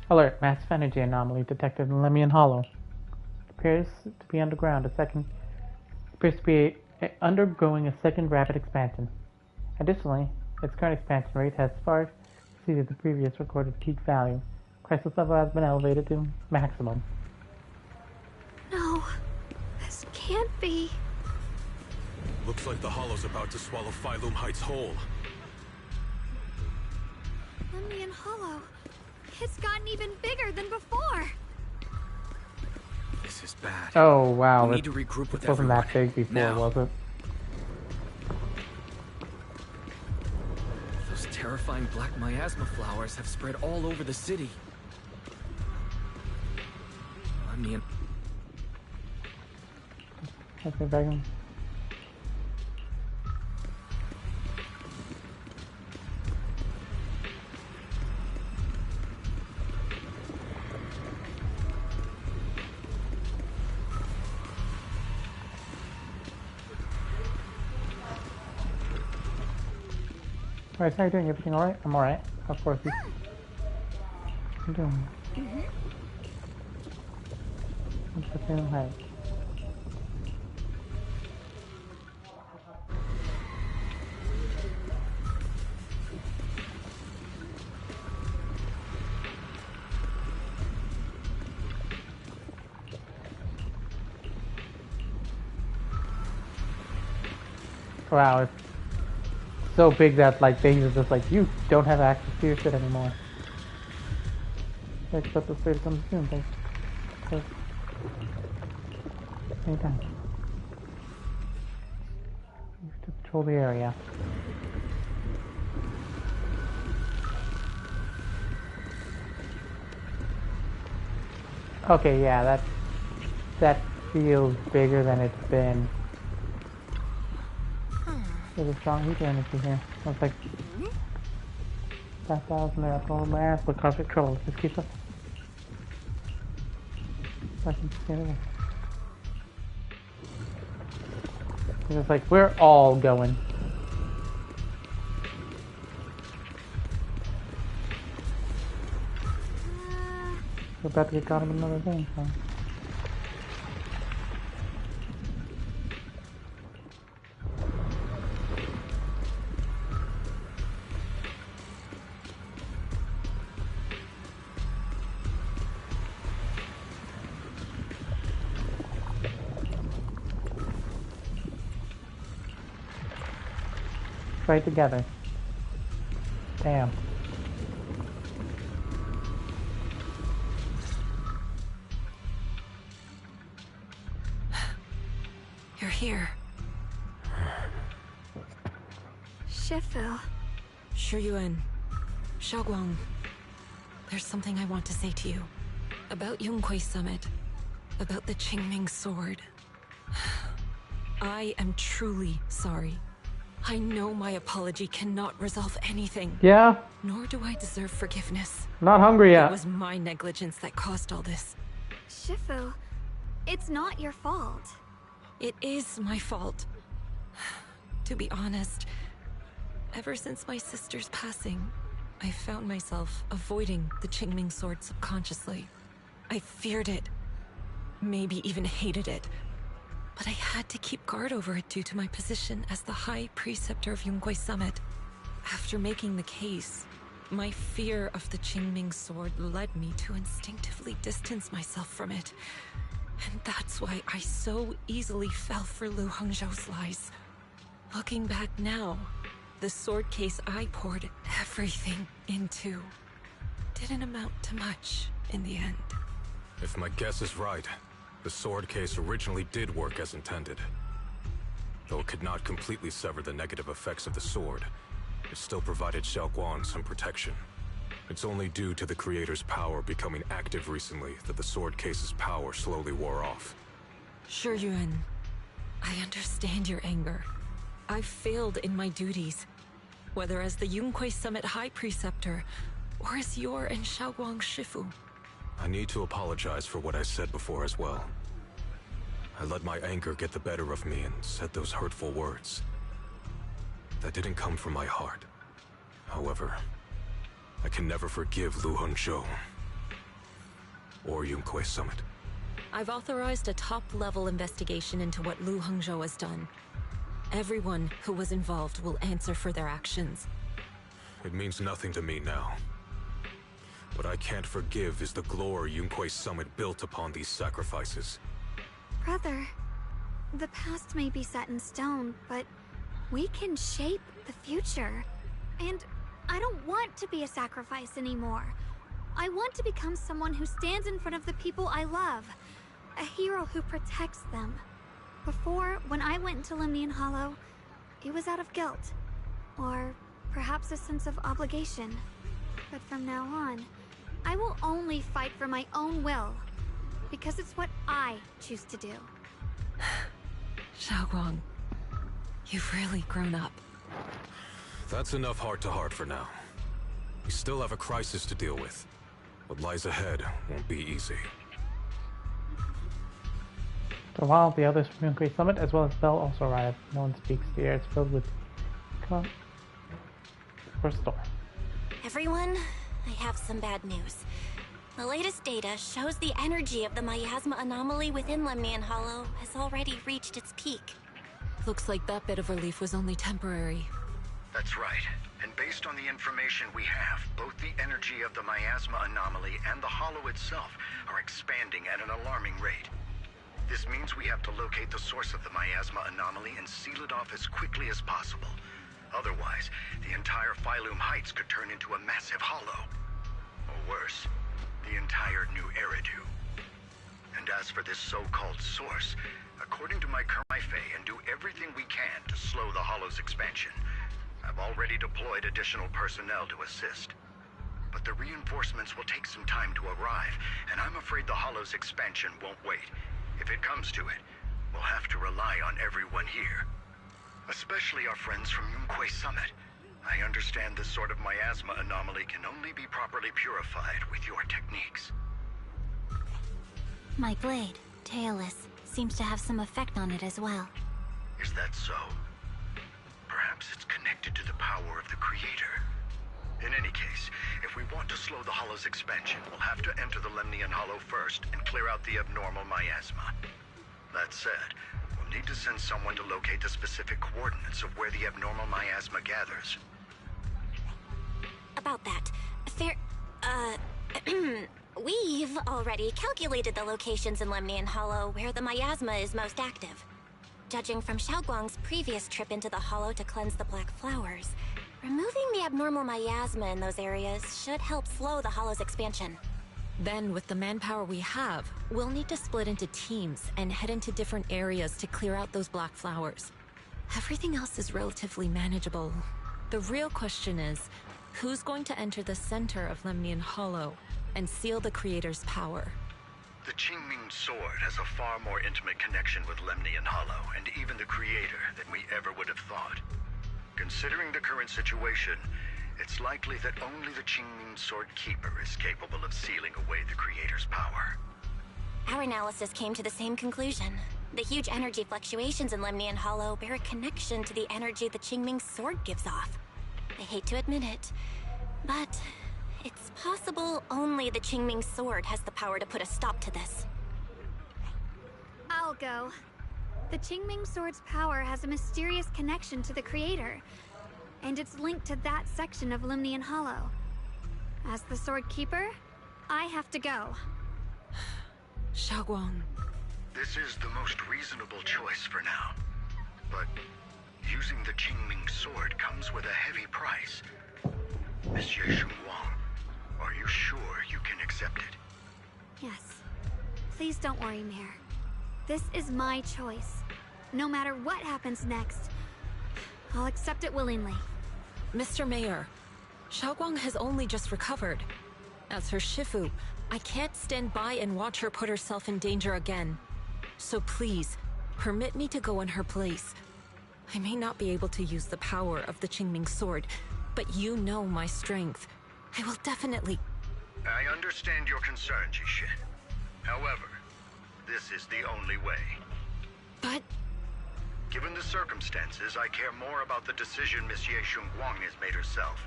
Speaker 1: Alert, massive energy anomaly detected in Lemian Hollow. Appears to be underground. Appears to be undergoing a second rapid expansion. Additionally, its current expansion rate has far exceeded the previous recorded peak value. Crisis level has been elevated to maximum.
Speaker 3: No, this can't be.
Speaker 2: Looks like the Hollow's about to swallow Phylum Heights whole.
Speaker 3: Lemian Hollow. It's gotten even bigger than before.
Speaker 5: This is bad.
Speaker 1: Oh wow!
Speaker 5: We need to regroup with
Speaker 1: it wasn't
Speaker 5: everyone.
Speaker 1: That big before,
Speaker 5: now.
Speaker 1: Was it?
Speaker 5: Those terrifying black miasma flowers have spread all over the city. I mean,
Speaker 1: Okay, back in. Alright, how are you doing? Everything alright? I'm alright. Of course. I'm doing. What's the feeling like? Wow, it's so big that like things are just like you don't have access to your shit anymore. Except the state comes soon, thanks. Anytime. You have to patrol the area. Okay, yeah, that feels bigger than it's been. There's a strong heat energy here. Looks like 5,000 there. I'll hold my ass with cosmic trouble. Just keep up. I can just get it. It's just like we're all going. We're about to get caught up in another thing, so. Right together. Damn.
Speaker 14: You're here.
Speaker 3: Shifu.
Speaker 14: Shuyuan. Xiaoguang. There's something I want to say to you. About Yonghui Summit. About the Qingming sword. I am truly sorry. I know my apology cannot resolve anything.
Speaker 1: Yeah?
Speaker 14: Nor do I deserve forgiveness.
Speaker 1: Not hungry yet.
Speaker 14: It was my negligence that caused all this.
Speaker 3: Shifu, it's not your fault.
Speaker 14: It is my fault. To be honest, ever since my sister's passing, I found myself avoiding the Qingming sword subconsciously. I feared it. Maybe even hated it. But I had to keep guard over it due to my position as the High Preceptor of Yonghui Summit. After making the case, my fear of the Qingming sword led me to instinctively distance myself from it. And that's why I so easily fell for Lu Hongzhou's lies. Looking back now, the sword case I poured everything into didn't amount to much in the end.
Speaker 2: If my guess is right, the sword case originally did work as intended. Though it could not completely sever the negative effects of the sword, it still provided Xiaoguang some protection. It's only due to the creator's power becoming active recently that the sword case's power slowly wore off.
Speaker 14: Shiyuan, I understand your anger. I've failed in my duties, whether as the Yunque Summit High Preceptor, or as your and Xiaoguang's Shifu.
Speaker 2: I need to apologize for what I said before as well. I let my anger get the better of me and said those hurtful words. That didn't come from my heart. However, I can never forgive Lu Hongzhou or Yunque Summit.
Speaker 14: I've authorized a top-level investigation into what Lu Hongzhou has done. Everyone who was involved will answer for their actions.
Speaker 2: It means nothing to me now. What I can't forgive is the glory Yunque Summit built upon these sacrifices.
Speaker 3: Brother, the past may be set in stone, but we can shape the future. And I don't want to be a sacrifice anymore. I want to become someone who stands in front of the people I love. A hero who protects them. Before, when I went into Lemnian Hollow, it was out of guilt. Or perhaps a sense of obligation. But from now on, I will only fight for my own will. Because it's what I choose to do.
Speaker 14: Xiaoguang, you've really grown up.
Speaker 2: That's enough heart-to-heart for now. We still have a crisis to deal with. What lies ahead won't be easy.
Speaker 1: For a while, the others from Yunque Summit, as well as Bell, also arrive. No one speaks. The air is filled with... Come on. First door.
Speaker 6: Everyone, I have some bad news. The latest data shows the energy of the miasma anomaly within Lemnian Hollow has already reached its peak.
Speaker 14: Looks like that bit of relief was only temporary.
Speaker 15: That's right. And based on the information we have, both the energy of the miasma anomaly and the hollow itself are expanding at an alarming rate. This means we have to locate the source of the miasma anomaly and seal it off as quickly as possible. Otherwise, the entire Phylum Heights could turn into a massive hollow. Or worse, the entire new Eridu. And as for this so-called source, according to my current and do everything we can to slow the hollow's expansion. I've already deployed additional personnel to assist. But the reinforcements will take some time to arrive, and I'm afraid the hollow's expansion won't wait. If it comes to it, we'll have to rely on everyone here. Especially our friends from Yunque Summit. I understand this sort of miasma anomaly can only be properly purified with your techniques.
Speaker 6: My blade, Tailless, seems to have some effect on it as well.
Speaker 15: Is that so? Perhaps it's connected to the power of the Creator. In any case, if we want to slow the hollow's expansion, we'll have to enter the Lemnian Hollow first and clear out the abnormal miasma. That said, we'll need to send someone to locate the specific coordinates of where the abnormal miasma gathers.
Speaker 6: About that, we've already calculated the locations in Lemnian Hollow where the miasma is most active. Judging from Xiaoguang's previous trip into the Hollow to cleanse the Black Flowers, removing the abnormal miasma in those areas should help slow the Hollow's expansion.
Speaker 14: Then, with the manpower we have, we'll need to split into teams and head into different areas to clear out those Black Flowers. Everything else is relatively manageable. The real question is, who's going to enter the center of Lemnian Hollow and seal the Creator's power?
Speaker 15: The Qingming Sword has a far more intimate connection with Lemnian Hollow and even the Creator than we ever would have thought. Considering the current situation, it's likely that only the Qingming Sword Keeper is capable of sealing away the Creator's power.
Speaker 6: Our analysis came to the same conclusion. The huge energy fluctuations in Lemnian Hollow bear a connection to the energy the Qingming Sword gives off. I hate to admit it, but it's possible only the Qingming Sword has the power to put a stop to this.
Speaker 3: I'll go. The Qingming Sword's power has a mysterious connection to the Creator, and it's linked to that section of Lemnian Hollow. As the Sword Keeper, I have to go.
Speaker 14: Xiaoguang.
Speaker 15: This is the most reasonable choice for now. But using the Qingming Sword comes with a heavy price. Monsieur Xunguang, are you sure you can accept it?
Speaker 3: Yes. Please don't worry, Mayor. This is my choice. No matter what happens next, I'll accept it willingly.
Speaker 14: Mr. Mayor, Xiaoguang has only just recovered. As her Shifu, I can't stand by and watch her put herself in danger again. So please, permit me to go in her place. I may not be able to use the power of the Qingming sword, but you know my strength. I will definitely...
Speaker 15: I understand your concern, Jishin. However, this is the only way.
Speaker 14: But...
Speaker 15: Given the circumstances, I care more about the decision Miss Ye Shunguang has made herself.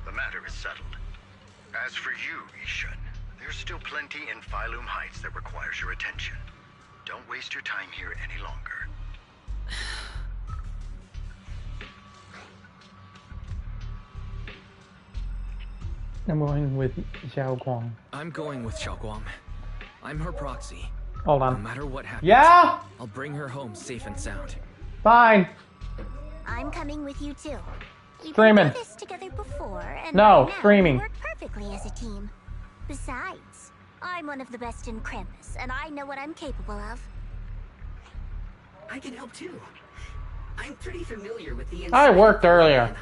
Speaker 15: The matter is settled. As for you, Yishun, there's still plenty in Phylum Heights that requires your attention. Don't waste your time here any longer.
Speaker 1: I'm going with Xiaoguang.
Speaker 5: I'm going with Xiaoguang. I'm her proxy.
Speaker 1: Hold on.
Speaker 5: No matter what happens,
Speaker 1: Yeah?
Speaker 5: I'll bring her home safe and sound.
Speaker 1: Fine.
Speaker 6: I'm coming with you too. We've
Speaker 1: Streaming.
Speaker 6: done this together before, and
Speaker 1: No,
Speaker 6: right now
Speaker 1: streaming.
Speaker 6: we work perfectly as a team. Besides, I'm one of the best in Krampus, and I know what I'm capable of.
Speaker 4: I can help too. I'm pretty familiar with the
Speaker 1: I worked earlier.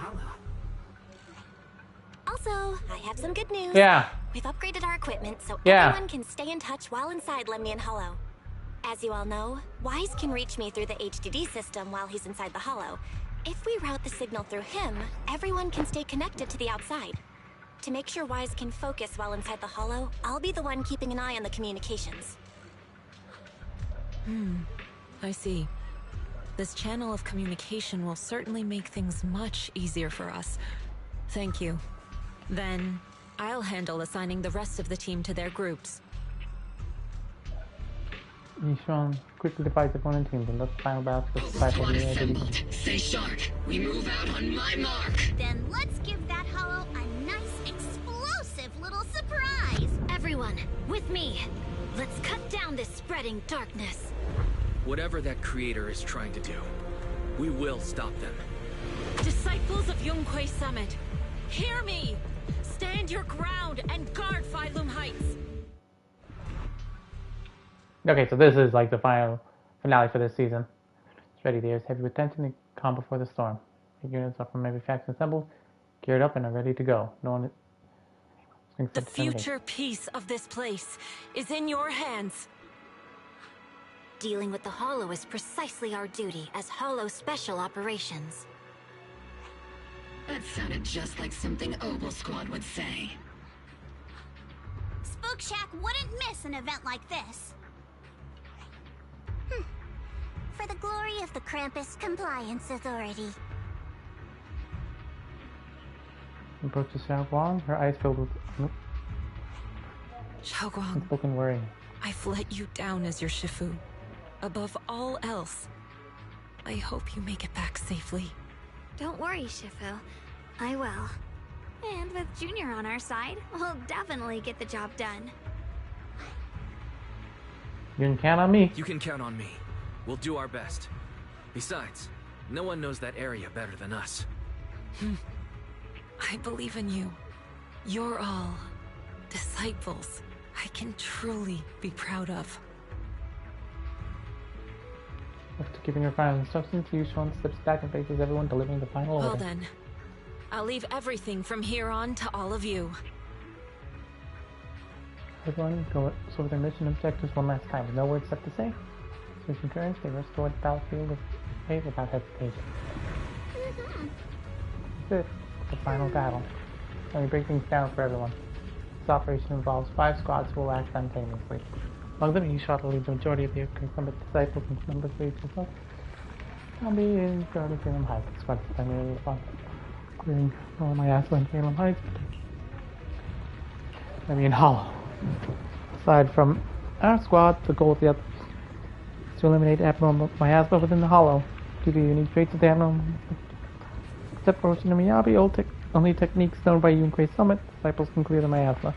Speaker 6: Also, I have some good news.
Speaker 1: Yeah.
Speaker 6: We've upgraded our equipment so
Speaker 1: Yeah.
Speaker 6: everyone can stay in touch while inside Lemnian Hollow. As you all know, Wise can reach me through the HDD system while he's inside the Hollow. If we route the signal through him, everyone can stay connected to the outside. To make sure Wise can focus while inside the Hollow, I'll be the one keeping an eye on the communications.
Speaker 14: I see. This channel of communication will certainly make things much easier for us. Thank you. Then, I'll handle assigning the rest of the team to their groups.
Speaker 1: Yishuan quickly divides the opponent teams and thus final battle with Disciple in the ADD.
Speaker 8: Stay sharp. We move out on my mark.
Speaker 6: Then let's give that Hollow a nice, explosive little surprise!
Speaker 7: Everyone, with me. Let's cut down this spreading darkness.
Speaker 5: Whatever that creator is trying to do, we will stop them.
Speaker 14: Disciples of Yonghui Summit, hear me! Stand your ground and guard Phylum Heights!
Speaker 1: Okay, so this is like the final finale for this season. It's ready. There's heavy with tension and calm before the storm. The units are from every faction assembled, geared up, and are ready to go. No one is...
Speaker 14: The future peace of this place is in your hands.
Speaker 7: Dealing with the Hollow is precisely our duty as Hollow Special Operations.
Speaker 8: That sounded just like something Obel Squad would say.
Speaker 6: Spook Shack wouldn't miss an event like this. For the glory of the Krampus Compliance Authority.
Speaker 1: Approaches Xiaoguang, her eyes filled with
Speaker 14: Xiaoguang,
Speaker 1: unspoken worry.
Speaker 14: I've let you down as your Shifu. Above all else, I hope you make it back safely.
Speaker 3: Don't worry, Shifu. I will. And with Junior on our side, we'll definitely get the job done.
Speaker 1: You can count on me.
Speaker 5: You can count on me. We'll do our best. Besides, no one knows that area better than us.
Speaker 14: I believe in you. You're all disciples I can truly be proud of.
Speaker 1: After giving her final instructions, Yushuan steps back and faces everyone, delivering the final order.
Speaker 14: Well then, I'll leave everything from here on to all of you.
Speaker 1: Everyone go over their mission objectives one last time. With no words left to say. With concurrence, they rush toward the battlefield of faith without hesitation. This is the final battle. Let me break things down for everyone. This operation involves 5 squads who will act simultaneously. Among them, Yushuan will lead the majority of the incumbent disciples and numbers of himself. I'll be in guarding Salem Heights. The squad is primarily responsible for clearing all my ass in Salem Heights. Hollow. Aside from our squad, the goal of the others is to eliminate abnormal miasma within the Hollow. Due to the unique traits of the abnormal, except for Miyabi, only techniques known by Yunquei Summit, disciples can clear the miasma.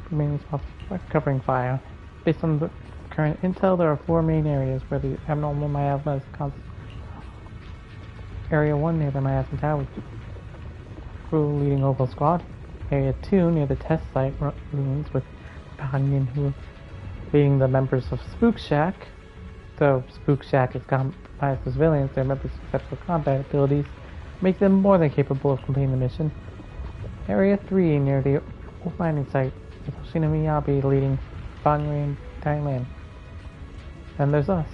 Speaker 1: Mainly responsible for covering fire. Based on the current intel, there are 4 main areas where the abnormal miasma is constant. Area 1 near the miasma tower, with crew leading Oval Squad. Area 2 near the test site ruins with Banyan, who being the members of Spook Shack. So Spook Shack is comprised of civilians. Their members' exceptional combat abilities make them more than capable of completing the mission. Area 3 near the old mining site with Hoshina Miyabi leading Banri in Thailand. Then there's us.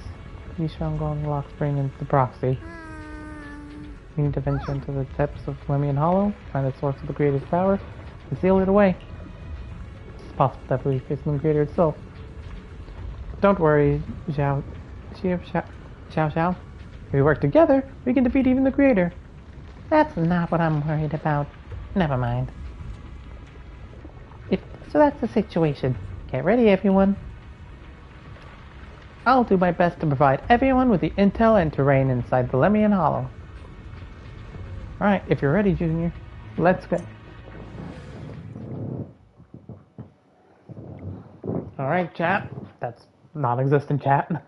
Speaker 1: Yishuangong, Lock Spring, and the Proxy. We need to venture into the depths of Lemian Hollow, find the source of the creator's power, and seal it away. It's possible that we face the creator itself. Don't worry, Xiao. If we work together, we can defeat even the creator. That's not what I'm worried about. Never mind. So that's the situation. Get ready, everyone. I'll do my best to provide everyone with the intel and terrain inside the Lemian Hollow. Alright, if you're ready, Junior, let's go. Alright, chat. That's non-existent chat.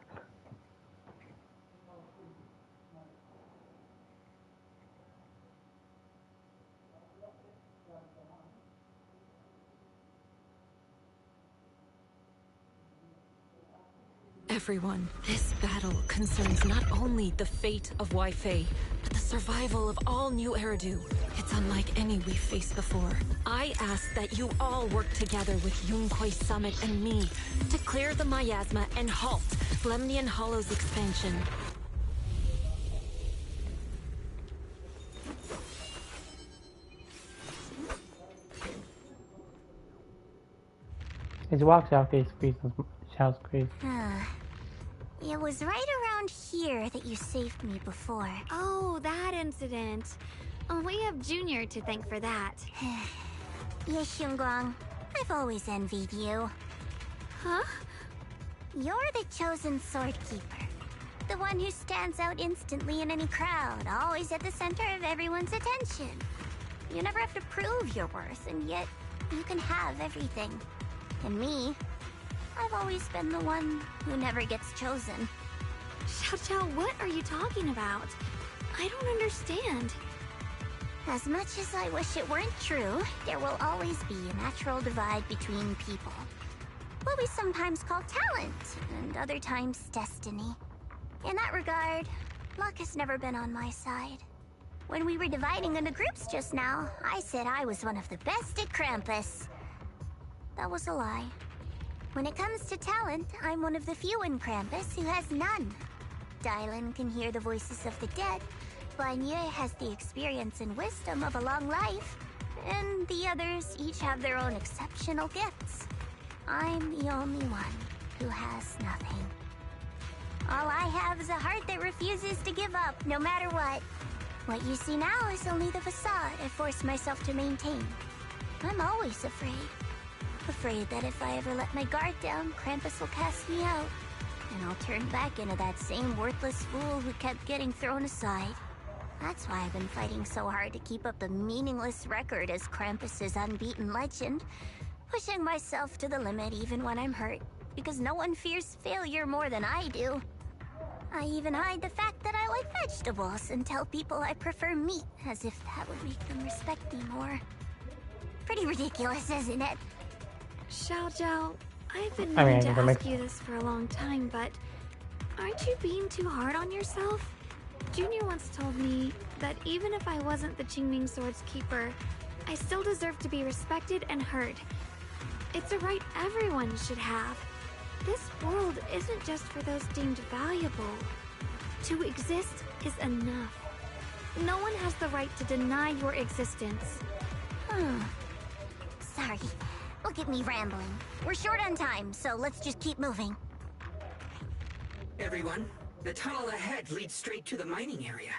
Speaker 14: Everyone, this battle concerns not only the fate of Wei-Fei, but the survival of all New Eridu. It's unlike any we've faced before. I ask that you all work together with Yunquei Summit and me to clear the miasma and halt Lemnian Hollow's expansion.
Speaker 1: His walk out case shouts crazy.
Speaker 6: It was right around here that you saved me before.
Speaker 3: Oh, that incident. Oh, we have Junior to thank for that.
Speaker 6: Yes, Xiongguang. I've always envied you.
Speaker 3: Huh?
Speaker 6: You're the chosen sword keeper. The one who stands out instantly in any crowd, always at the center of everyone's attention. You never have to prove your worth, and yet you can have everything. And me, I've always been the one who never gets chosen.
Speaker 3: Xiao, what are you talking about? I don't understand.
Speaker 6: As much as I wish it weren't true, there will always be a natural divide between people. What we sometimes call talent, and other times destiny. In that regard, luck has never been on my side. When we were dividing into groups just now, I said I was one of the best at Krampus. That was a lie. When it comes to talent, I'm one of the few in Krampus who has none. Dylan can hear the voices of the dead, Banye has the experience and wisdom of a long life, and the others each have their own exceptional gifts. I'm the only one who has nothing. All I have is a heart that refuses to give up, no matter what. What you see now is only the facade I forced myself to maintain. I'm always afraid. Afraid that if I ever let my guard down, Krampus will cast me out. And I'll turn back into that same worthless fool who kept getting thrown aside. That's why I've been fighting so hard to keep up the meaningless record as Krampus's unbeaten legend. Pushing myself to the limit even when I'm hurt, because no one fears failure more than I do. I even hide the fact that I like vegetables and tell people I prefer meat, as if that would make them respect me more. Pretty ridiculous, isn't it?
Speaker 3: Xiao, I've been meaning to ask you this for a long time, but aren't you being too hard on yourself? Junior once told me that even if I wasn't the Qingming Sword's keeper, I still deserve to be respected and heard. It's a right everyone should have. This world isn't just for those deemed valuable. To exist is enough. No one has the right to deny your existence.
Speaker 6: Sorry. Look at me rambling. We're short on time, so let's just keep moving.
Speaker 4: Everyone, the tunnel ahead leads straight to the mining area.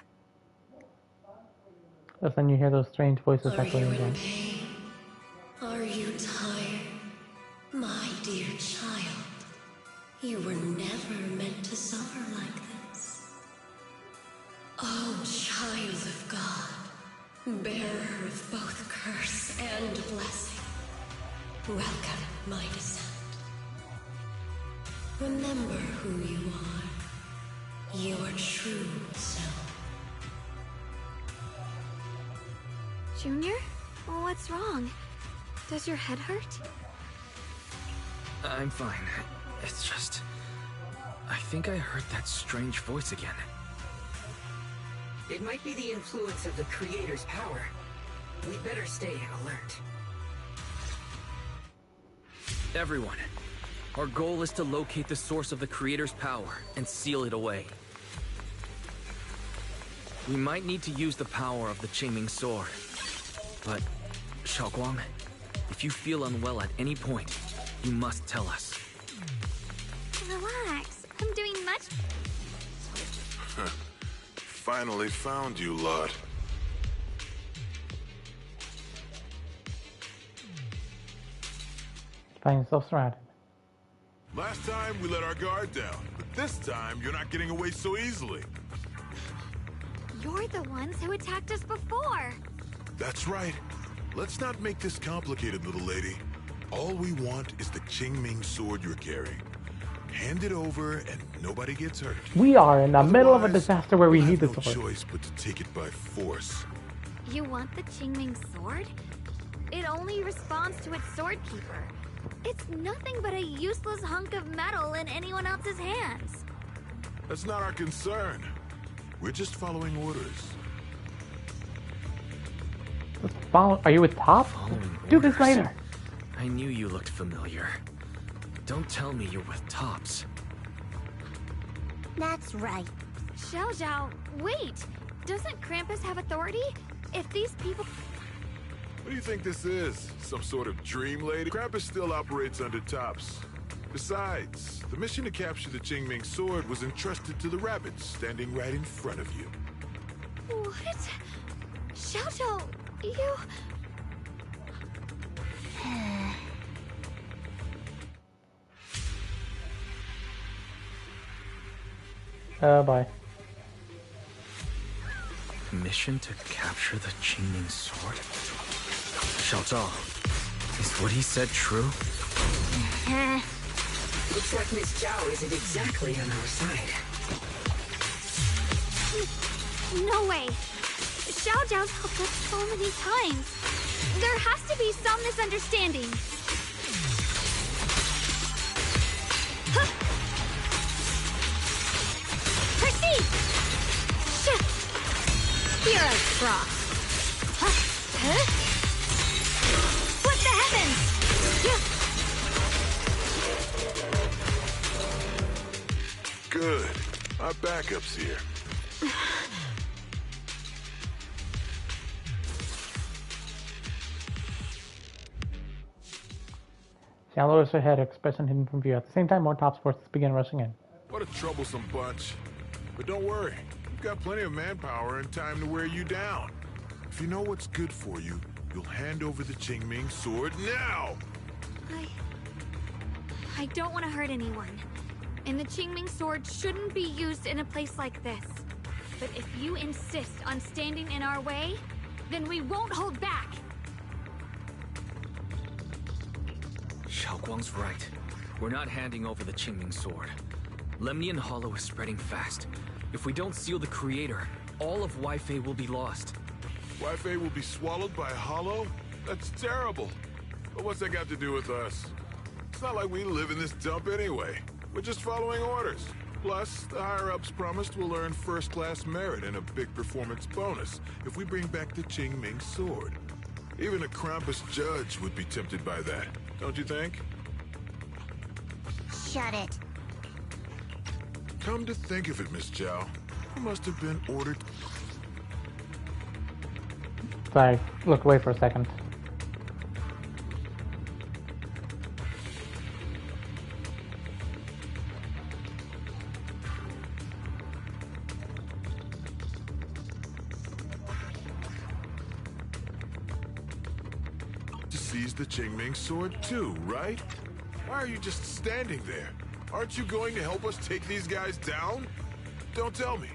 Speaker 1: That's when you hear those strange voices
Speaker 8: Are
Speaker 1: echoing
Speaker 8: you
Speaker 1: again.
Speaker 8: in pain? Are you tired? My dear child, you were never meant to suffer like this. Oh, child of God, bearer of both curse and blessing, welcome my descent. Remember who you are, your true self.
Speaker 3: Junior? What's wrong? Does your head hurt?
Speaker 5: I'm fine. It's just... I think I heard that strange voice again.
Speaker 4: It might be the influence of the Creator's power. We'd better stay alert.
Speaker 5: Everyone, our goal is to locate the source of the Creator's power and seal it away. We might need to use the power of the Qingming Sword. But, Xiaoguang, if you feel unwell at any point, you must tell us.
Speaker 3: Relax. I'm doing much...
Speaker 10: Finally found you, lot.
Speaker 1: Find yourself surrounded.
Speaker 10: Last time we let our guard down, but this time you're not getting away so easily.
Speaker 3: You're the ones who attacked us before.
Speaker 10: That's right. Let's not make this complicated, little lady. All we want is the Qingming sword you're carrying. Hand it over and nobody gets hurt.
Speaker 1: We are in the middle of a disaster where we need the sword.
Speaker 10: No choice but to take it by force.
Speaker 3: You want the Qingming sword? It only responds to its sword keeper. It's nothing but a useless hunk of metal in anyone else's hands.
Speaker 10: That's not our concern. We're just following orders.
Speaker 1: Are you with Top? Do this later.
Speaker 5: I knew you looked familiar. Don't tell me you're with Tops.
Speaker 6: That's right.
Speaker 3: Xiao Zhao, wait! Doesn't Krampus have authority? If these people...
Speaker 10: What do you think this is? Some sort of dream lady? Krampus still operates under Tops. Besides, the mission to capture the Qingming sword was entrusted to the rabbits standing right in front of you.
Speaker 3: What? Xiao Zhao, you...
Speaker 1: Bye.
Speaker 5: Mission to capture the Qingming sword? Xiao Zhao, is what he said true?
Speaker 4: Looks like Miss Zhao isn't exactly on our side.
Speaker 3: No way! Xiao Zhao's helped us so many times. There has to be some misunderstanding. Huh. Proceed! Shit! Hero's cross. Huh? Huh? Split the heavens!
Speaker 10: Good. Our backup's here.
Speaker 1: Xiao lowers her head, expression hidden from view. At the same time, more Tops forces begin rushing in.
Speaker 10: What a troublesome bunch. But don't worry. We've got plenty of manpower and time to wear you down. If you know what's good for you, you'll hand over the Qingming sword now!
Speaker 3: I don't want to hurt anyone. And the Qingming sword shouldn't be used in a place like this. But if you insist on standing in our way, then we won't hold back.
Speaker 5: Xiaoguang's right. We're not handing over the Qingming sword. Lemnian Hollow is spreading fast. If we don't seal the Creator, all of Weifei will be lost.
Speaker 10: Weifei will be swallowed by a Hollow? That's terrible. But what's that got to do with us? It's not like we live in this dump anyway. We're just following orders. Plus, the higher-ups promised we'll earn first-class merit and a big performance bonus if we bring back the Qingming sword. Even a Krampus judge would be tempted by that, don't you think?
Speaker 6: Shut it.
Speaker 10: Come to think of it, Miss Zhao, you must have been ordered...
Speaker 1: Sorry, look away for a second.
Speaker 10: to seize the Qingming sword too, right? Why are you just standing there? Aren't you going to help us take these guys down? Don't tell me.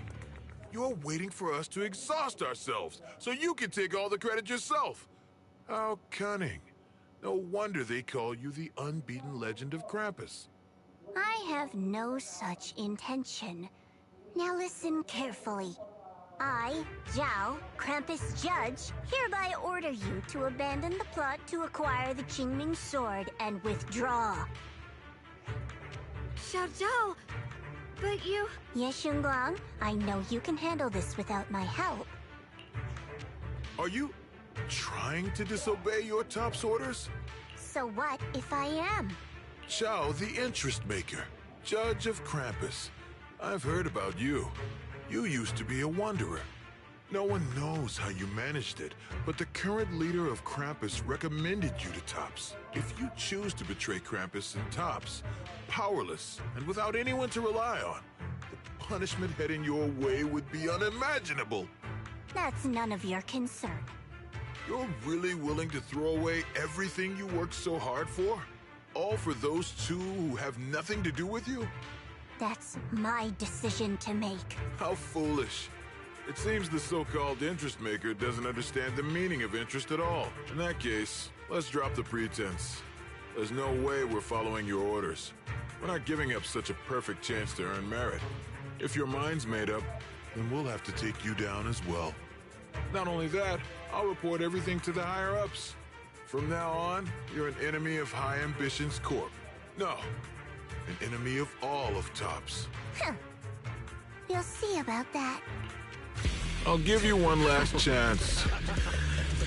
Speaker 10: You're waiting for us to exhaust ourselves so you can take all the credit yourself. How cunning. No wonder they call you the unbeaten legend of Krampus.
Speaker 6: I have no such intention. Now listen carefully. I, Zhao, Krampus Judge, hereby order you to abandon the plot to acquire the Qingming sword and withdraw.
Speaker 3: Xiaozhou, but you...
Speaker 6: Yes, Xingguang, I know you can handle this without my help.
Speaker 10: Are you trying to disobey your top's orders?
Speaker 6: So what if I am?
Speaker 10: Xiao, the interest maker, judge of Krampus. I've heard about you. You used to be a wanderer. No one knows how you managed it, but the current leader of Krampus recommended you to Tops. If you choose to betray Krampus and Tops, powerless and without anyone to rely on, the punishment heading your way would be unimaginable.
Speaker 6: That's none of your concern.
Speaker 10: You're really willing to throw away everything you worked so hard for? All for those two who have nothing to do with you?
Speaker 6: That's my decision to make.
Speaker 10: How foolish. It seems the so-called interest maker doesn't understand the meaning of interest at all. In that case, let's drop the pretense. There's no way we're following your orders. We're not giving up such a perfect chance to earn merit. If your mind's made up, then we'll have to take you down as well. Not only that, I'll report everything to the higher-ups. From now on, you're an enemy of High Ambitions Corp. No, an enemy of all of Tops.
Speaker 6: Huh. You'll see about that.
Speaker 10: I'll give you one last chance.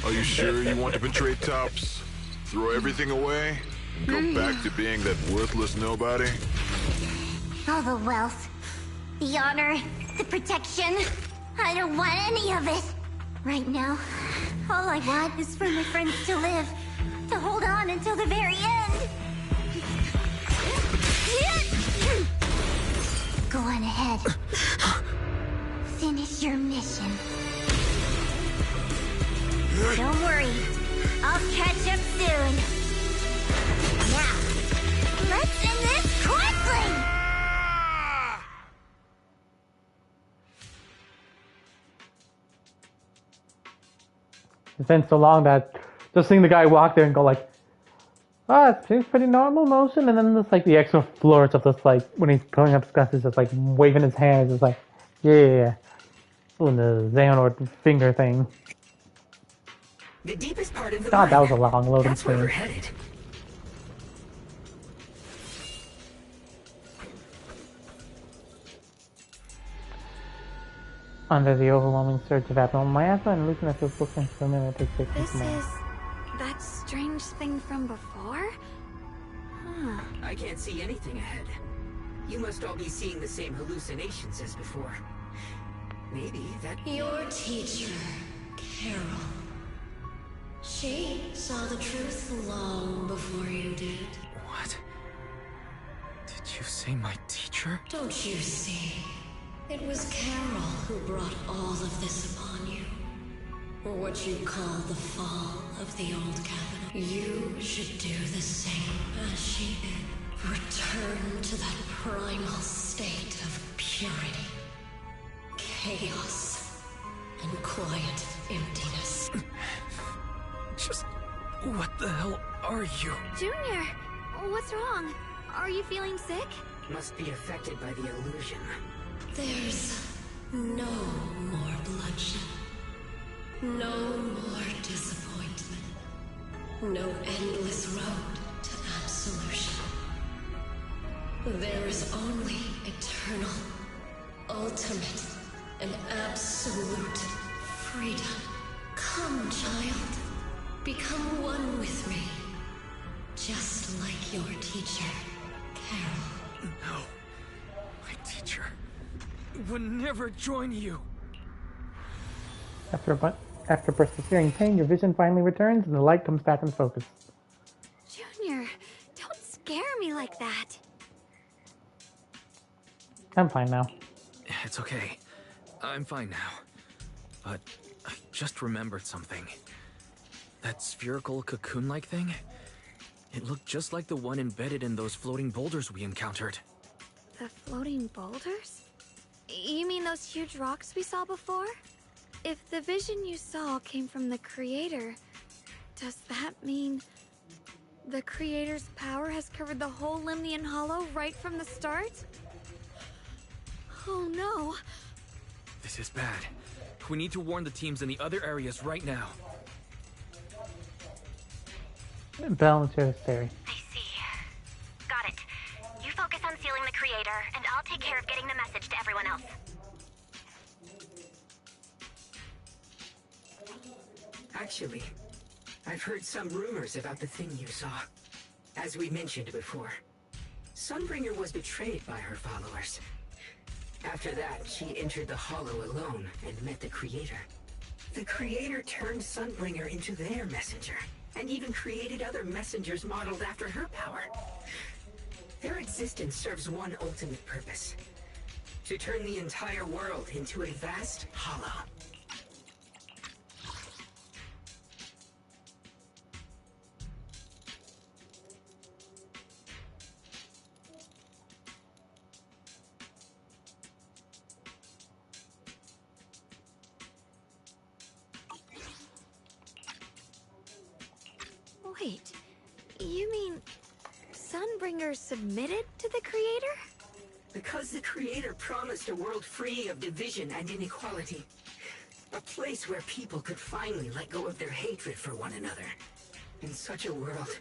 Speaker 10: Are you sure you want to betray Tops? Throw everything away? Go back to being that worthless nobody?
Speaker 6: All the wealth, the honor, the protection. I don't want any of it. Right now, all I want is for my friends to live. To hold on until the very end. Go on ahead. Finish your mission. Don't worry. I'll catch up soon. Now, let's end this quickly!
Speaker 1: It's been so long that just seeing the guy walk there and go like, ah, it seems pretty normal motion, and then just like the extra flourish of just like when he's going up steps, just like waving his hands, it's like, yeah, doing the Xehanort finger thing.
Speaker 4: The deepest part of the
Speaker 1: God, that
Speaker 4: mine.
Speaker 1: was a long loading
Speaker 4: That's where we're
Speaker 1: screen.
Speaker 4: headed.
Speaker 1: Under the overwhelming surge of abnormal miasma and loosening feels looking familiar to take
Speaker 3: This
Speaker 1: from
Speaker 3: is that strange thing from before? Huh.
Speaker 4: I can't see anything ahead. You must all be seeing the same hallucinations as before. Maybe that...
Speaker 8: Your teacher, Carol. She saw the truth long before you did.
Speaker 5: What? Did you say my teacher?
Speaker 8: Don't you see? It was Carol who brought all of this upon you. Or what you call the fall of the old capital. You should do the same as she did. Return to that primal state of purity, chaos, and quiet emptiness.
Speaker 5: Just... what the hell are you?
Speaker 3: Junior, what's wrong? Are you feeling sick?
Speaker 4: Must be affected by the illusion.
Speaker 8: There's no more bloodshed. No more disappointment. No endless road to absolution. There is only eternal, ultimate, and absolute freedom. Come, child. Become one with me. Just like your teacher, Carol.
Speaker 5: No. My teacher would never join you.
Speaker 1: After persevering pain, your vision finally returns and the light comes back in focus.
Speaker 3: Junior, don't scare me like that.
Speaker 1: I'm fine now.
Speaker 5: It's okay. I'm fine now. But I just remembered something. That spherical cocoon-like thing? It looked just like the one embedded in those floating boulders we encountered.
Speaker 3: The floating boulders? You mean those huge rocks we saw before? If the vision you saw came from the Creator, does that mean the Creator's power has covered the whole Limnian Hollow right from the start? Oh no.
Speaker 5: This is bad. We need to warn the teams in the other areas right now.
Speaker 1: Balance your hysteria.
Speaker 7: I see. Got it. You focus on sealing the
Speaker 4: I've heard some rumors about the thing you saw. As we mentioned before, Sunbringer was betrayed by her followers. After that, she entered the Hollow alone and met the Creator. The Creator turned Sunbringer into their messenger, and even created other messengers modeled after her power. Their existence serves one ultimate purpose: to turn the entire world into a vast hollow.
Speaker 3: Wait, you mean Sunbringer submitted to the Creator?
Speaker 4: Because the Creator promised a world free of division and inequality. A place where people could finally let go of their hatred for one another. In such a world,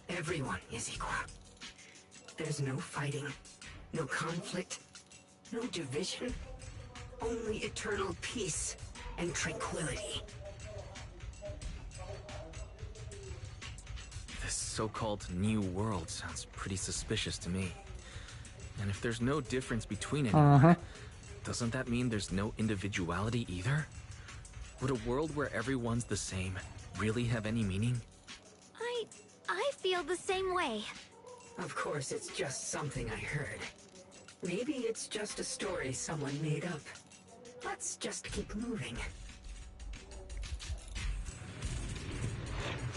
Speaker 4: everyone is equal. There's no fighting, no conflict, no division. Only eternal peace and tranquility.
Speaker 5: This so-called new world sounds pretty suspicious to me. And if there's no difference between anyone, doesn't that mean there's no individuality either? Would a world where everyone's the same really have any meaning?
Speaker 3: I feel the same way.
Speaker 4: Of course, it's just something I heard. Maybe it's just a story someone made up. Let's just keep moving.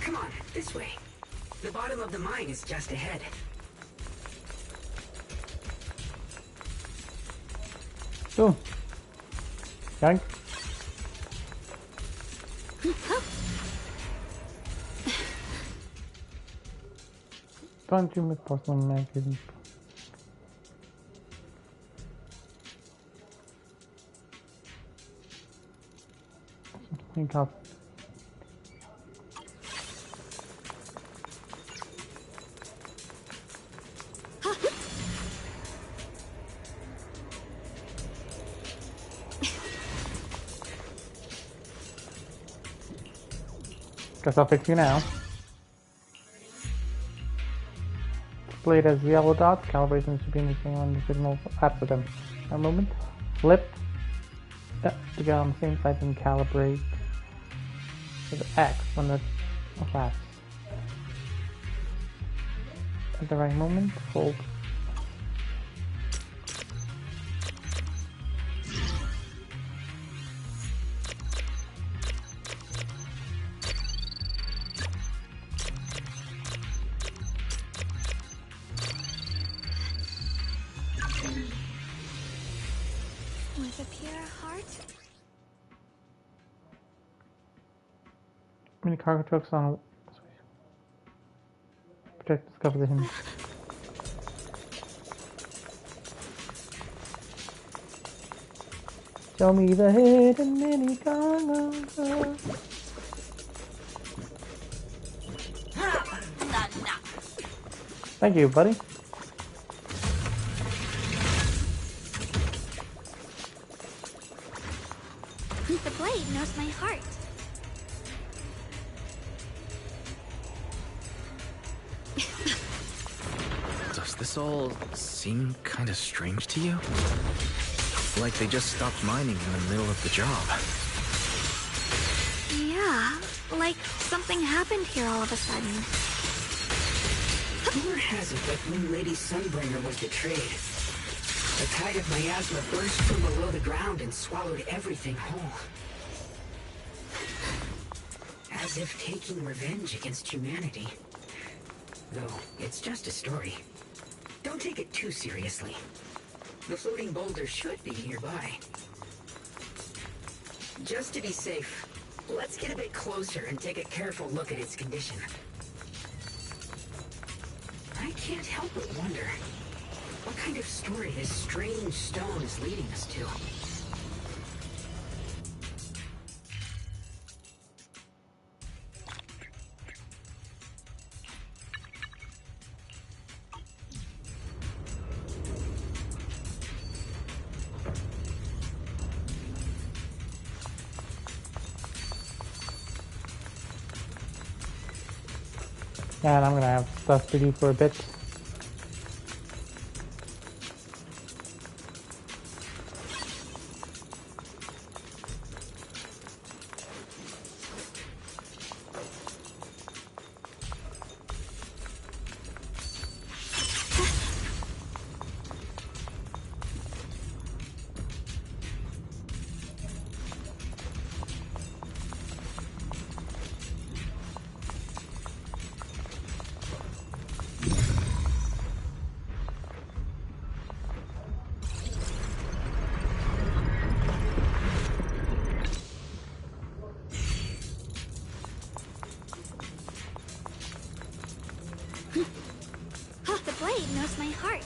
Speaker 4: Come on, this way. The bottom of the mine is just ahead.
Speaker 1: So, yank. Don't you make personal magazine. Think up. Guess I'll fix you now. Displayed as yellow dots, calibration should be indicating when the signal after them. A moment. Flip. To get on the same side and calibrate with X when the flash. At the right moment, hold.
Speaker 3: With a pure heart?
Speaker 1: Many cargo trucks on protect discover the hidden. Show me the hidden mini cargo trucks. Thank you, buddy.
Speaker 3: The blade knows my heart.
Speaker 5: Does this all seem kind of strange to you? Like they just stopped mining in the middle of the job.
Speaker 3: Yeah, like something happened here all of a sudden.
Speaker 4: Rumor has it that new Lady Sunbringer was betrayed. The tide of miasma burst from below the ground and swallowed everything whole. As if taking revenge against humanity. Though, it's just a story. Don't take it too seriously. The floating boulder should be nearby. Just to be safe, let's get a bit closer and take a careful look at its condition. I can't help but wonder what kind of story this strange stone is leading us to.
Speaker 1: And I'm gonna have stuff to do for a bit.
Speaker 3: Oh, the blade knows my heart.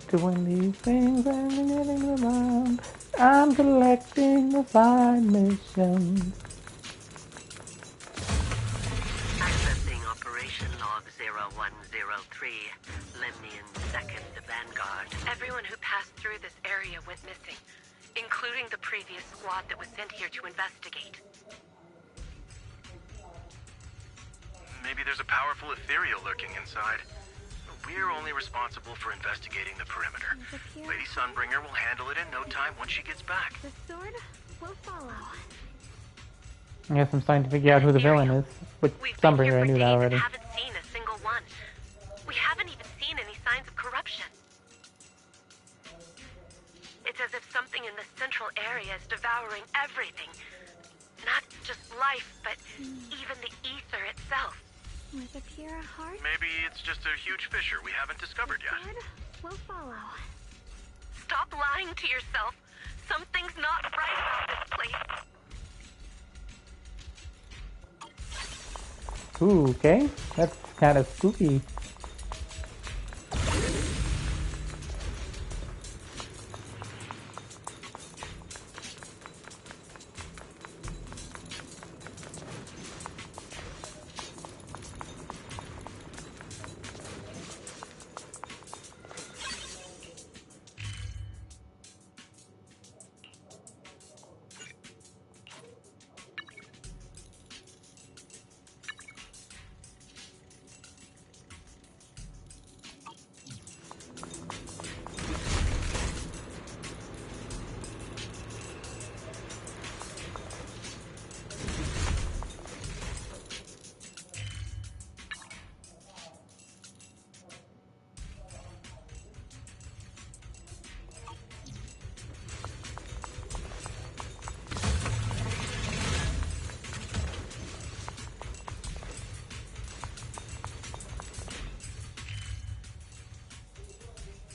Speaker 1: Doing these things and getting around. I'm collecting the side missions.
Speaker 16: Accessing Operation Log 0103. Lemnian 2nd Vanguard.
Speaker 17: Everyone who passed through this area went missing, including the previous squad that was sent here to investigate.
Speaker 18: Maybe there's a powerful ethereal lurking inside. We're only responsible for investigating the perimeter. Lady Sunbringer will handle it in no time once she gets back.
Speaker 3: The sword will follow.
Speaker 1: I guess I'm starting to figure out who the villain is. With Sunbringer, I knew that already.
Speaker 17: We haven't seen a single one. We haven't even seen any signs of corruption. It's as if something in the central area is devouring everything. Not just life, but even the ether itself.
Speaker 3: With a pure heart?
Speaker 18: Maybe it's just a huge fissure we haven't discovered yet.
Speaker 3: The sword will follow.
Speaker 17: Stop lying to yourself. Something's not right about this place.
Speaker 1: Ooh, okay. That's kind of spooky.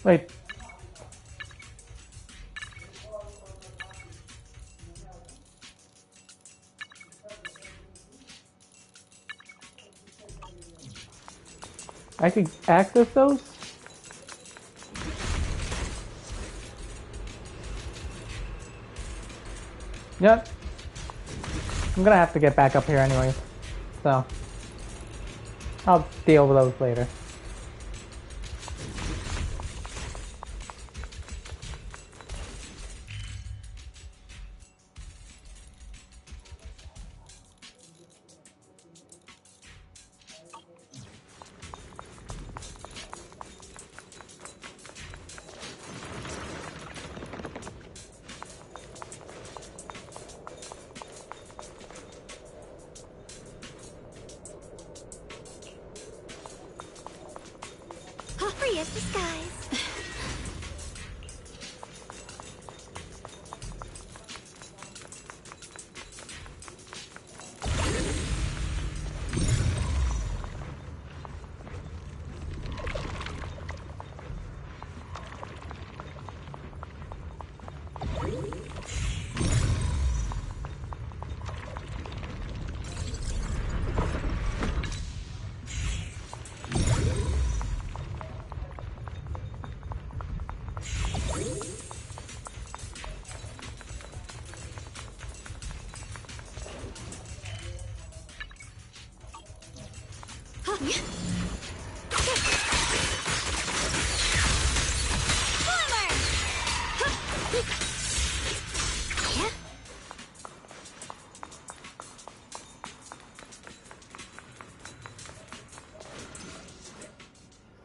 Speaker 1: Wait. I could access those? Yep. I'm gonna have to get back up here anyways. So I'll deal with those later.
Speaker 3: All free as the skies.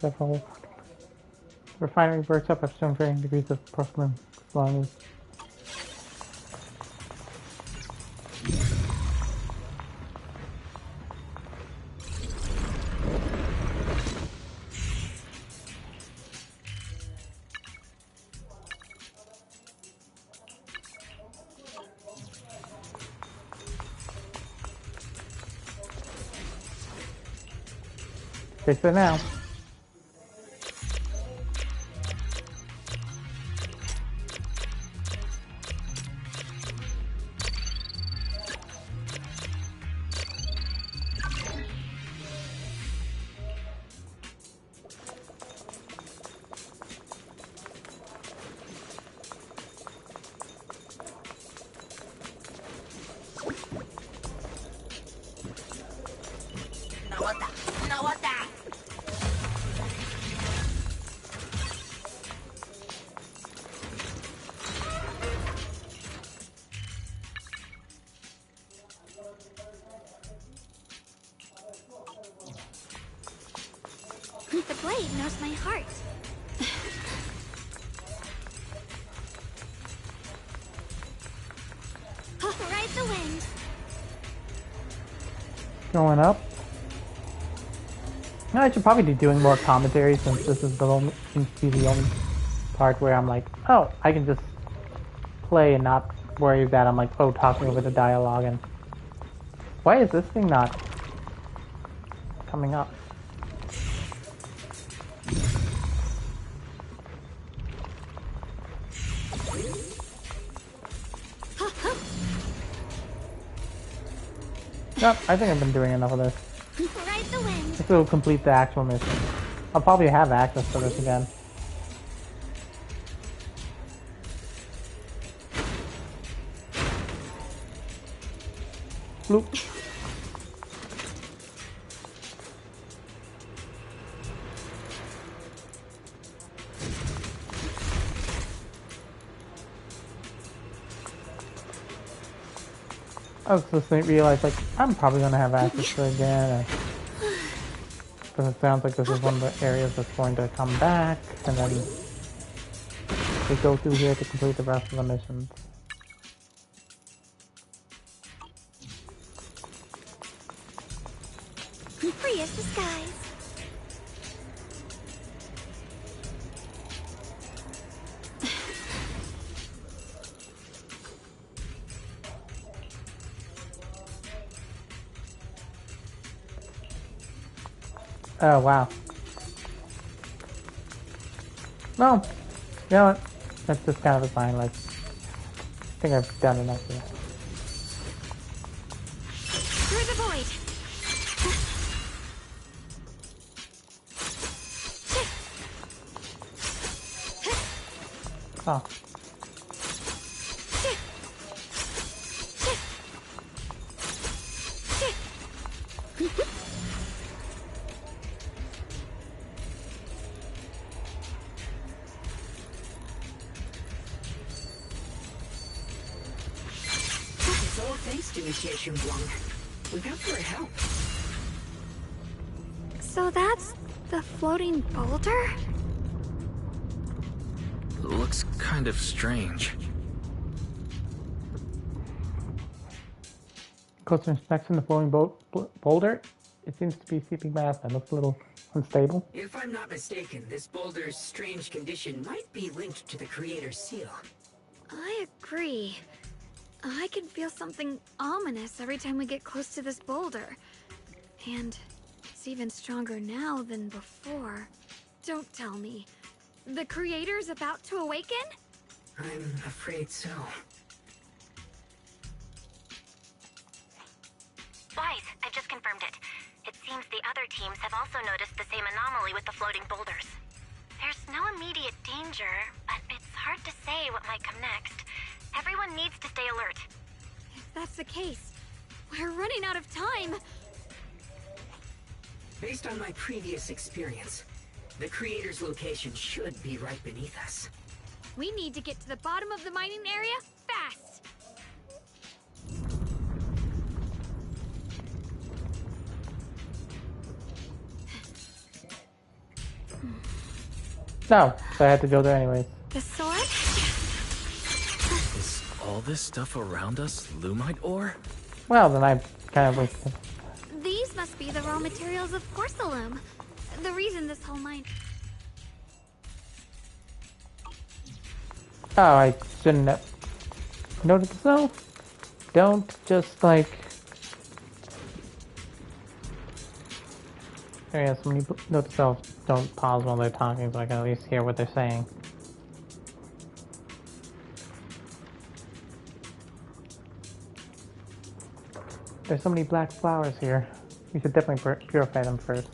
Speaker 1: Several refinery works up at some varying degrees of performance as long as fix it now.
Speaker 3: The blade knows my heart. Ride the wind.
Speaker 1: Going up. No, I should probably be doing more commentary since this is the only, seems to be the only part where I'm like, oh, I can just play and not worry that I'm like, oh, talking over the dialogue. And why is this thing not coming up? Nope, I think I've been doing enough of this.
Speaker 3: Ride the wind.
Speaker 1: This will complete the actual mission. I'll probably have access to this again. Bloop. I was just realized, like, I'm probably gonna have access to it again, because it sounds like this is one of the areas that's going to come back, and then we go through here to complete the rest of the missions.
Speaker 3: Free as the skies.
Speaker 1: Oh, wow. No. You know what? That's just kind of a sign, like, I think I've done enough here.
Speaker 3: Through the void.
Speaker 1: Oh.
Speaker 4: It's all thanks to Initiation Blanc. Without your help.
Speaker 3: So that's the floating boulder?
Speaker 5: Looks kind of strange.
Speaker 1: Closer inspection, the floating boulder. It seems to be seeping past. It looks a little unstable.
Speaker 4: If I'm not mistaken, this boulder's strange condition might be linked to the Creator's seal.
Speaker 3: I agree. I can feel something ominous every time we get close to this boulder. And it's even stronger now than before. Don't tell me. The Creator's about to awaken?
Speaker 4: I'm afraid so.
Speaker 7: Wise, I've just confirmed it. It seems the other teams have also noticed the same anomaly with the floating boulders. There's no immediate danger, but it's hard to say what might come next. Everyone needs to stay alert.
Speaker 3: If that's the case, we're running out of time.
Speaker 4: Based on my previous experience, the creator's location should be right beneath us.
Speaker 3: We need to get to the bottom of the mining area fast.
Speaker 1: No, so I had to go there anyways.
Speaker 3: The sword?
Speaker 5: Is all this stuff around us Lumite ore?
Speaker 1: Well, then I kind of wasted.
Speaker 3: These must be the raw materials of Porcelain. The reason this whole mine...
Speaker 1: Oh, I shouldn't have noticed the snow. Don't just like... Oh yeah, somebody note to self, don't pause while they're talking so I can at least hear what they're saying. There's so many black flowers here. We should definitely purify them first.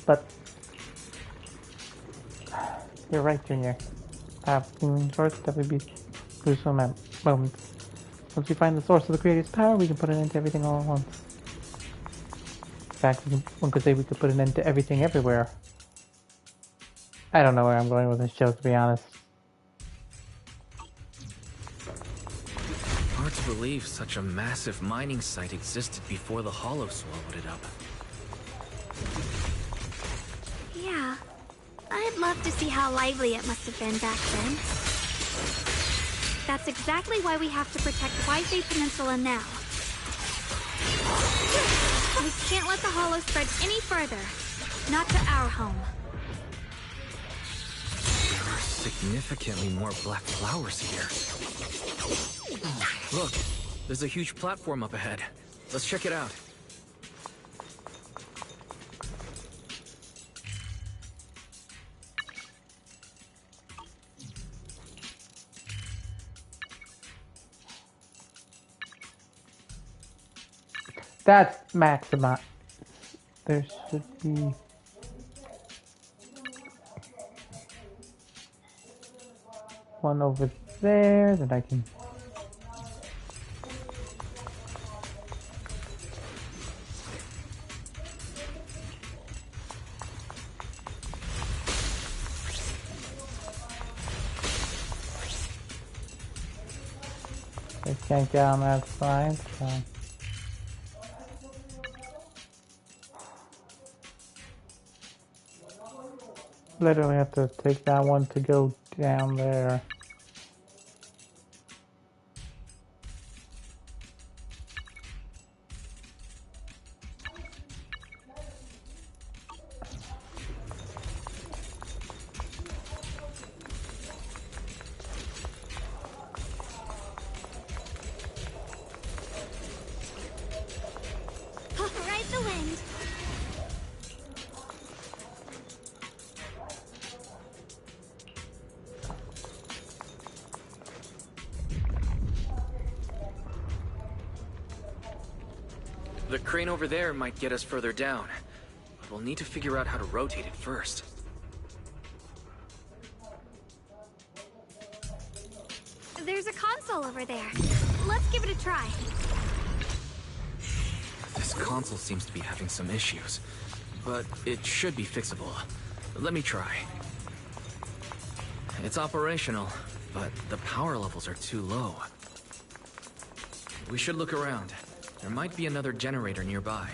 Speaker 1: But... You're right, Junior. Healing source definitely be gruesome at moments. Once we find the source of the creator's power, we can put an end to everything all at once. In fact, one could say we could put an end to everything everywhere. I don't know where I'm going with this joke, to be honest.
Speaker 5: Hard to believe such a massive mining site existed before the Hollow swallowed it up.
Speaker 3: Yeah. I'd love to see how lively it must have been back then. That's exactly why we have to protect White Peninsula now. We can't let the Hollow spread any further. Not to our home.
Speaker 5: There are significantly more black flowers here. Look, there's a huge platform up ahead. Let's check it out.
Speaker 1: That's Maxima. There should be... one over there that I can... I can't get on that side, so... Literally have to take that one to go down there.
Speaker 3: Ride the wind.
Speaker 5: The crane over there might get us further down, but we'll need to figure out how to rotate it first.
Speaker 3: There's a console over there. Let's give it a try.
Speaker 5: This console seems to be having some issues, but it should be fixable. Let me try. It's operational, but the power levels are too low. We should look around. There might be another generator nearby.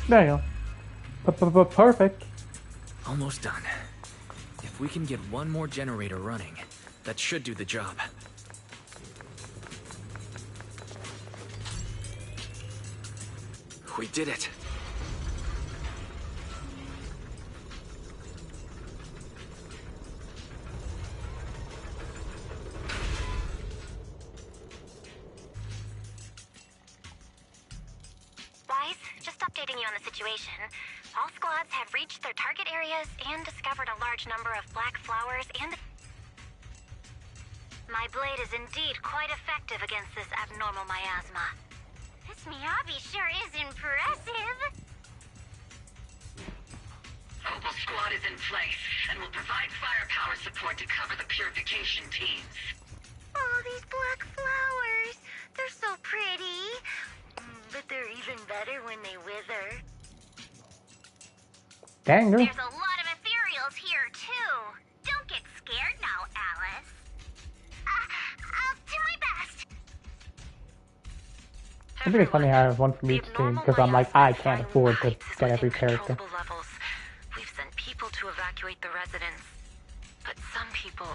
Speaker 1: There you go. Perfect.
Speaker 5: Almost done. If we can get one more generator running, that should do the job. We did it.
Speaker 7: Wise, just updating you on the situation. All squads have reached their target areas and discovered a large number of black flowers and... My blade is indeed quite effective against this abnormal miasma. This Miyabi sure is impressive.
Speaker 11: in place and will provide firepower support to cover the purification teams.
Speaker 6: Oh, these black flowers. They're so pretty. But they're even better when they wither.
Speaker 1: Dang, girl.
Speaker 6: There's a lot of ethereals here, too. Don't get scared now, Alice. I'll do my best.
Speaker 1: I think it's funny how I have one from each team, because I'm like, I can't afford to get every character.
Speaker 11: Levels. We've sent people to evacuate the residents. But some people,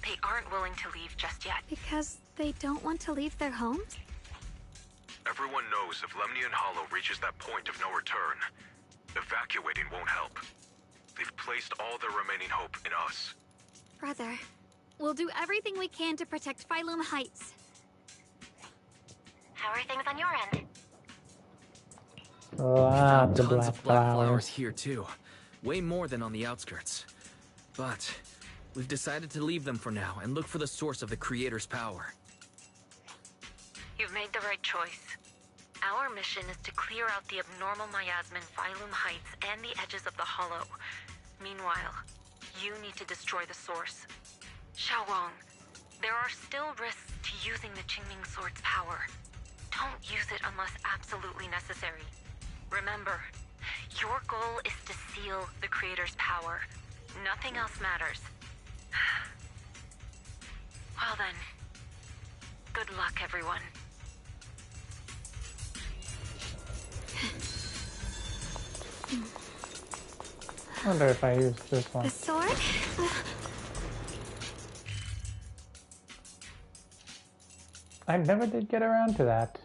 Speaker 11: they aren't willing to leave just yet.
Speaker 3: Because they don't want to leave their homes?
Speaker 2: Everyone knows if Lemnian Hollow reaches that point of no return, evacuating won't help. They've placed all their remaining hope in us.
Speaker 3: Brother, we'll do everything we can to protect Phylum Heights.
Speaker 7: How are things on your end?
Speaker 1: Lots of
Speaker 5: Tons
Speaker 1: black
Speaker 5: of black flowers
Speaker 1: flowers.
Speaker 5: here too. Way more than on the outskirts. But we've decided to leave them for now and look for the source of the creator's power.
Speaker 11: You've made the right choice. Our mission is to clear out the abnormal miasma in Phylum Heights and the edges of the Hollow. Meanwhile, you need to destroy the source. Xiaowang, there are still risks to using the Qingming Sword's power. Don't use it unless absolutely necessary. Remember, your goal is to seal the Creator's power. Nothing else matters. Well then, good luck, everyone.
Speaker 1: I wonder if I use this one.
Speaker 3: The sword?
Speaker 1: I never did get around to that.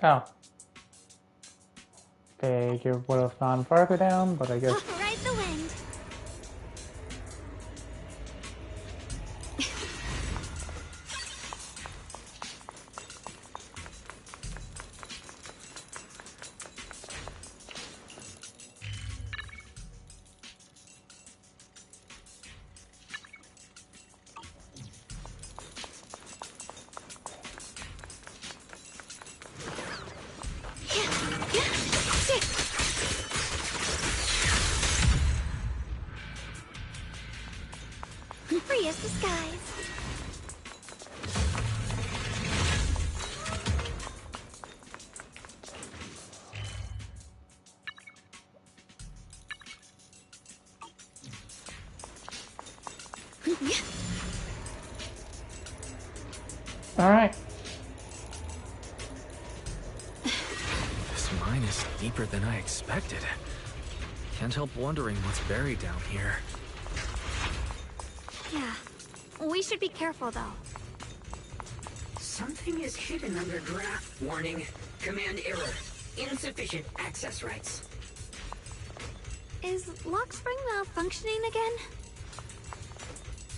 Speaker 1: Oh. Figure would have gone farther down, but I guess.
Speaker 3: Ride the wind. Free as the skies.
Speaker 1: All right.
Speaker 5: This mine is deeper than I expected. Can't help wondering what's buried down here.
Speaker 3: Yeah. We should be careful, though.
Speaker 11: Something is hidden underground. Warning. Command error. Insufficient access rights.
Speaker 3: Is Lockspring malfunctioning again?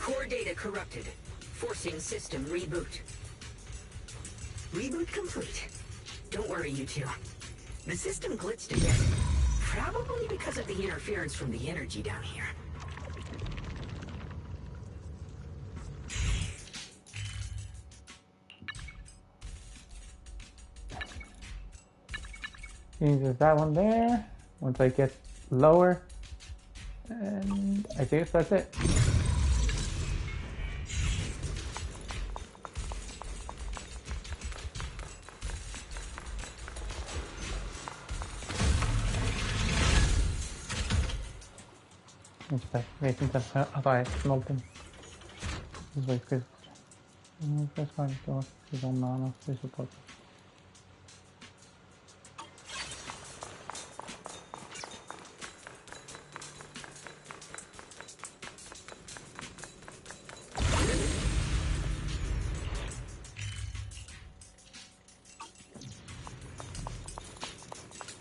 Speaker 11: Core data corrupted. Forcing system reboot. Reboot complete. Don't worry, you two. The system glitched a bit. Probably because of the interference from the energy down here.
Speaker 1: Uses that one there. Once I get lower, and I guess that's it. Wait, since I thought I smoked him. Wait, because first one is on nano. This is what.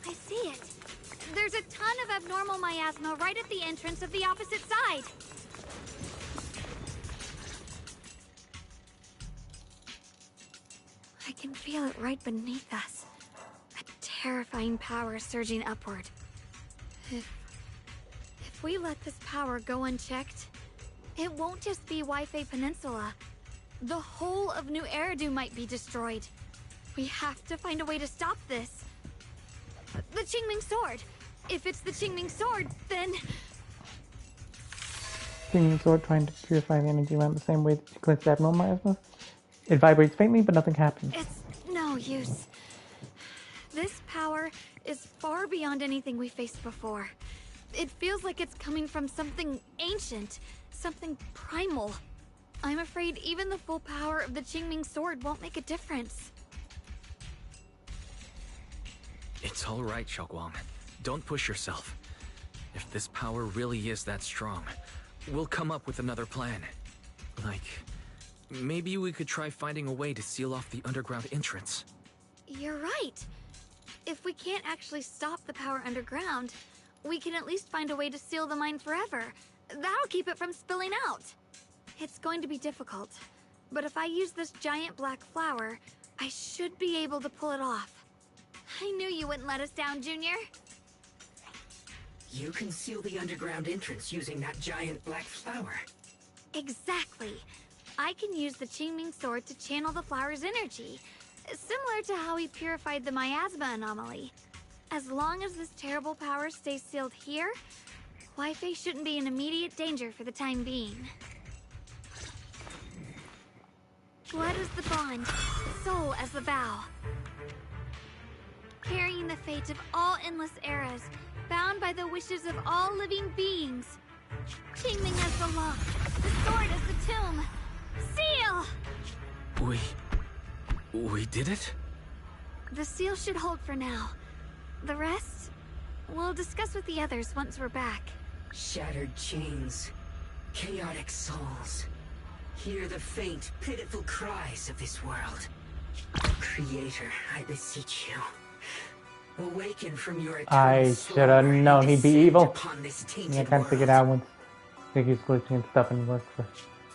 Speaker 3: I see it. There's a abnormal miasma right at the entrance of the opposite side. I can feel it right beneath us. A terrifying power surging upward. If we let this power go unchecked, it won't just be Wi-Fi Peninsula. The whole of New Eridu might be destroyed. We have to find a way to stop this. The Qingming Sword. If it's the Qingming Sword, then...
Speaker 1: Qingming Sword trying to purify the energy around the same way that she cleansed abnormal miasma. It vibrates faintly, but nothing happens.
Speaker 3: It's no use. This power is far beyond anything we faced before. It feels like it's coming from something ancient, something primal. I'm afraid even the full power of the Qingming Sword won't make a difference.
Speaker 5: It's all right, Xiaoguang. Don't push yourself. If this power really is that strong, we'll come up with another plan. Like, maybe we could try finding a way to seal off the underground entrance.
Speaker 3: You're right. If we can't actually stop the power underground, we can at least find a way to seal the mine forever. That'll keep it from spilling out. It's going to be difficult, but if I use this giant black flower, I should be able to pull it off. I knew you wouldn't let us down, Junior.
Speaker 4: You can seal the underground entrance using that giant black flower.
Speaker 3: Exactly. I can use the Qingming Sword to channel the flower's energy, similar to how we purified the miasma anomaly. As long as this terrible power stays sealed here, Wi-Fi shouldn't be in immediate danger for the time being. Blood is the bond, soul as the vow. Carrying the fate of all endless eras, bound by the wishes of all living beings. Qingming as the lock, the sword as the tomb. Seal!
Speaker 5: We did it?
Speaker 3: The seal should hold for now. The rest, we'll discuss with the others once we're back.
Speaker 4: Shattered chains, chaotic souls. Hear the faint, pitiful cries of this world. Creator, I beseech you. Awaken from your eternal
Speaker 1: I should have known he'd be evil.
Speaker 4: I
Speaker 1: can't figure it out once he keeps glitching and stuff and works for.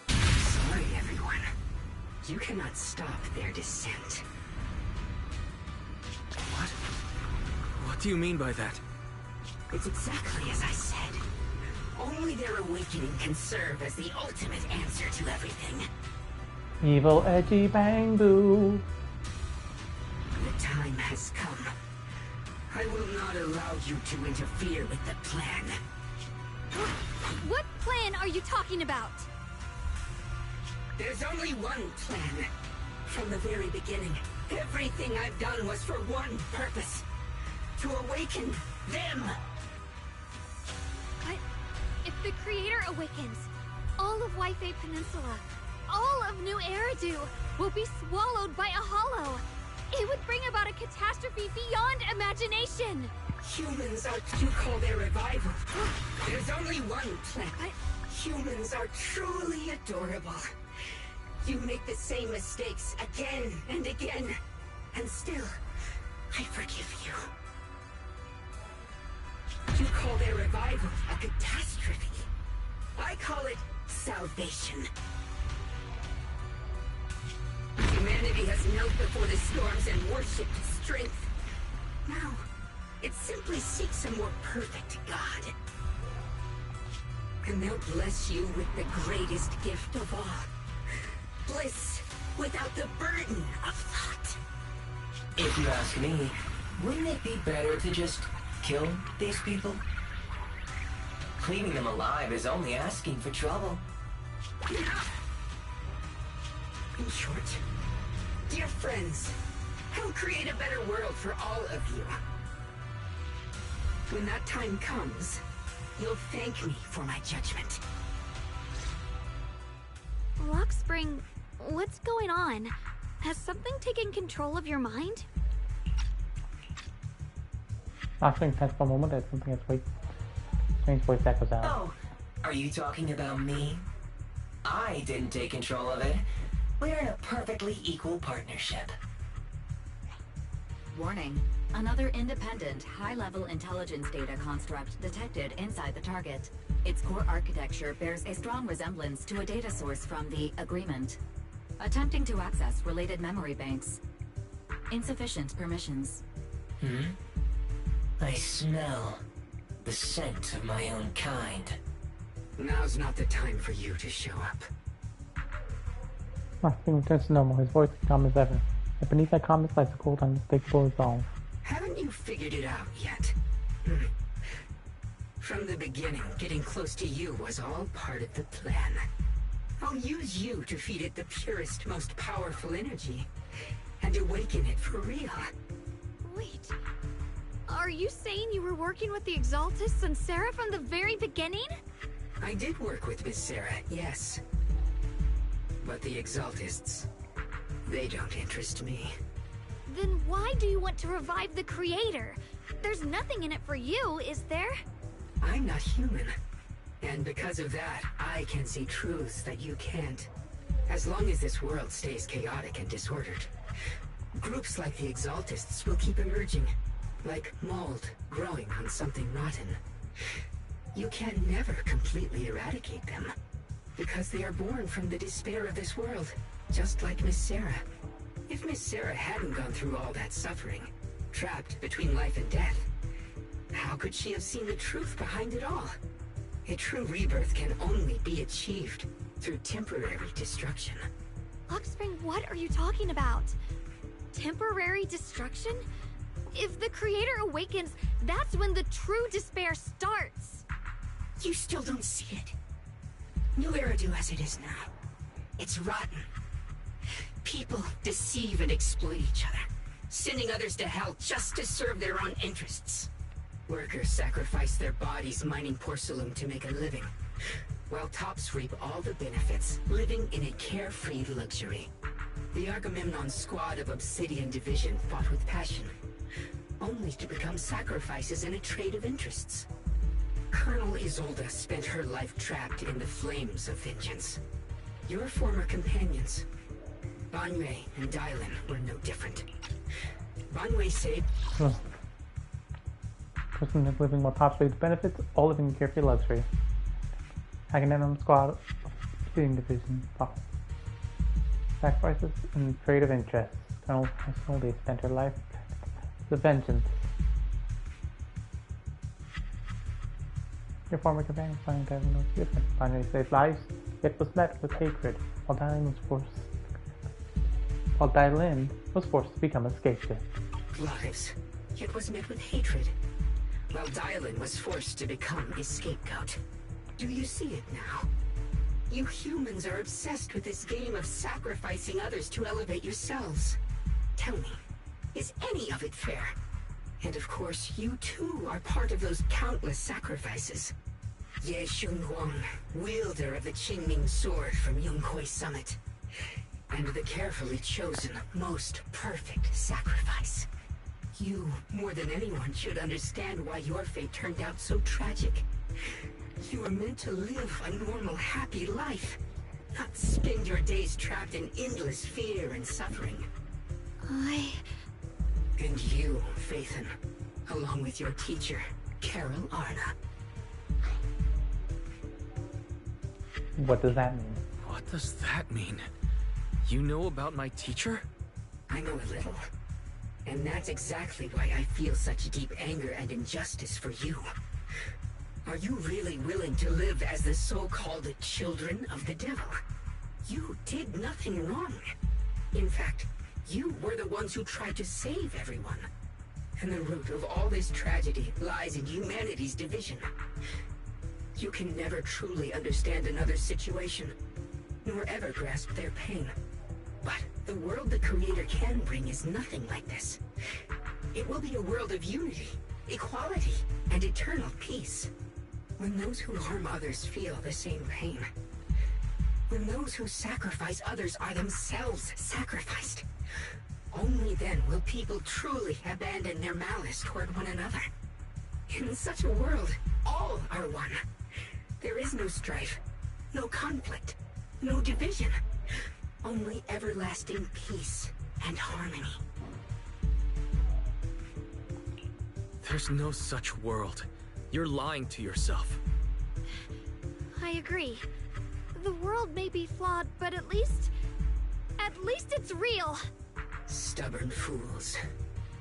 Speaker 4: Sorry, everyone. You cannot stop their descent.
Speaker 5: What do you mean by that?
Speaker 4: It's exactly as I said. Only their awakening can serve as the ultimate answer to everything.
Speaker 1: Evil edgy bang boo.
Speaker 4: The time has come. I will not allow you to interfere with the plan.
Speaker 3: What plan are you talking about?
Speaker 4: There's only one plan. From the very beginning, everything I've done was for one purpose. To awaken them.
Speaker 3: But if the Creator awakens, all of Wi-Fi Peninsula, all of New Eridu will be swallowed by a hollow. It would bring about a catastrophe beyond imagination.
Speaker 4: Humans are to call their revival. There's only one plan. Humans are truly adorable. You make the same mistakes again and again, and still, I forgive you. You call their revival a catastrophe. I call it salvation. Humanity has knelt before the storms and worshipped strength. Now, it simply seeks a more perfect God. And they'll bless you with the greatest gift of all. Bliss without the burden of thought.
Speaker 19: If you ask me, wouldn't it be better to just kill these people? Leaving them alive is only asking for trouble.
Speaker 4: In short, dear friends, I'll create a better world for all of you. When that time comes, you'll thank me for my judgment.
Speaker 3: Lockspring, what's going on? Has something taken control of your mind?
Speaker 1: Lockspring tense for a moment as something has weight. Strange voice echoes out.
Speaker 19: Oh, are you talking about me? I didn't take control of it. We're in a perfectly equal partnership.
Speaker 11: Warning. Another independent, high-level intelligence data construct detected inside the target. Its core architecture bears a strong resemblance to a data source from the Agreement. Attempting to access related memory banks. Insufficient permissions.
Speaker 19: I smell the scent of my own kind.
Speaker 4: Now's not the time for you to show up.
Speaker 1: Nothing returns to normal, his voice as calm as ever. And beneath that calmness lies a cold, unmistakable resolve.
Speaker 4: Haven't you figured it out yet? From the beginning, getting close to you was all part of the plan. I'll use you to feed it the purest, most powerful energy. And awaken it for real.
Speaker 3: Wait. Are you saying you were working with the Exaltists and Sarah from the very beginning?
Speaker 4: I did work with Miss Sarah, yes. But the Exaltists, they don't interest me.
Speaker 3: Then why do you want to revive the Creator? There's nothing in it for you, is there?
Speaker 4: I'm not human. And because of that, I can see truths that you can't. As long as this world stays chaotic and disordered, groups like the Exaltists will keep emerging, like mold growing on something rotten. You can never completely eradicate them, because they are born from the despair of this world, just like Miss Sarah. If Miss Sarah hadn't gone through all that suffering, trapped between life and death, how could she have seen the truth behind it all? A true rebirth can only be achieved through temporary destruction.
Speaker 3: Oxspring, what are you talking about? Temporary destruction? If the Creator awakens, that's when the true despair starts.
Speaker 4: You still don't see it. New Eridu as it is now. It's rotten. People deceive and exploit each other, sending others to hell just to serve their own interests. Workers sacrifice their bodies mining porcelain to make a living, while tops reap all the benefits, living in a carefree luxury. The Agamemnon squad of Obsidian Division fought with passion, only to become sacrifices in a trade of interests. Colonel Isolde spent her life trapped in the flames of vengeance. Your former companions, Banwei and Dylan, were no different. Banwei saved...
Speaker 1: Person is living while tops reap the benefits, all living in carefree luxury. Agamemnon squad of Obsidian Division fought. Sacrifices and trade of interests. Colonel Isolde spent her life the vengeance. Your former companion finding Dylan was different. Finally saved lives, yet was met with hatred, while Dylan was forced to become a scapegoat.
Speaker 4: Lives, yet was met with hatred, while Dylan was forced to become a scapegoat. Do you see it now? You humans are obsessed with this game of sacrificing others to elevate yourselves. Tell me, is any of it fair? And of course, you too are part of those countless sacrifices. Ye Shunhuang, wielder of the Qingming sword from Yonghui Summit. And the carefully chosen, most perfect sacrifice. You, more than anyone, should understand why your fate turned out so tragic. You were meant to live a normal, happy life, not spend your days trapped in endless fear and suffering. And you, Phaethon, along with your teacher, Carol Arna.
Speaker 1: What does that mean?
Speaker 5: What does that mean? You know about my teacher?
Speaker 4: I know a little. And that's exactly why I feel such deep anger and injustice for you. Are you really willing to live as the so-called children of the devil? You did nothing wrong. In fact, you were the ones who tried to save everyone. And the root of all this tragedy lies in humanity's division. You can never truly understand another's situation, nor ever grasp their pain. But the world the Creator can bring is nothing like this. It will be a world of unity, equality, and eternal peace. When those who harm others feel the same pain. When those who sacrifice others are themselves sacrificed. Only then will people truly abandon their malice toward one another. In such a world, all are one. There is no strife, no conflict, no division. Only everlasting peace and harmony.
Speaker 5: There's no such world. You're lying to yourself.
Speaker 3: I agree. The world may be flawed, but at least it's real.
Speaker 19: Stubborn fools.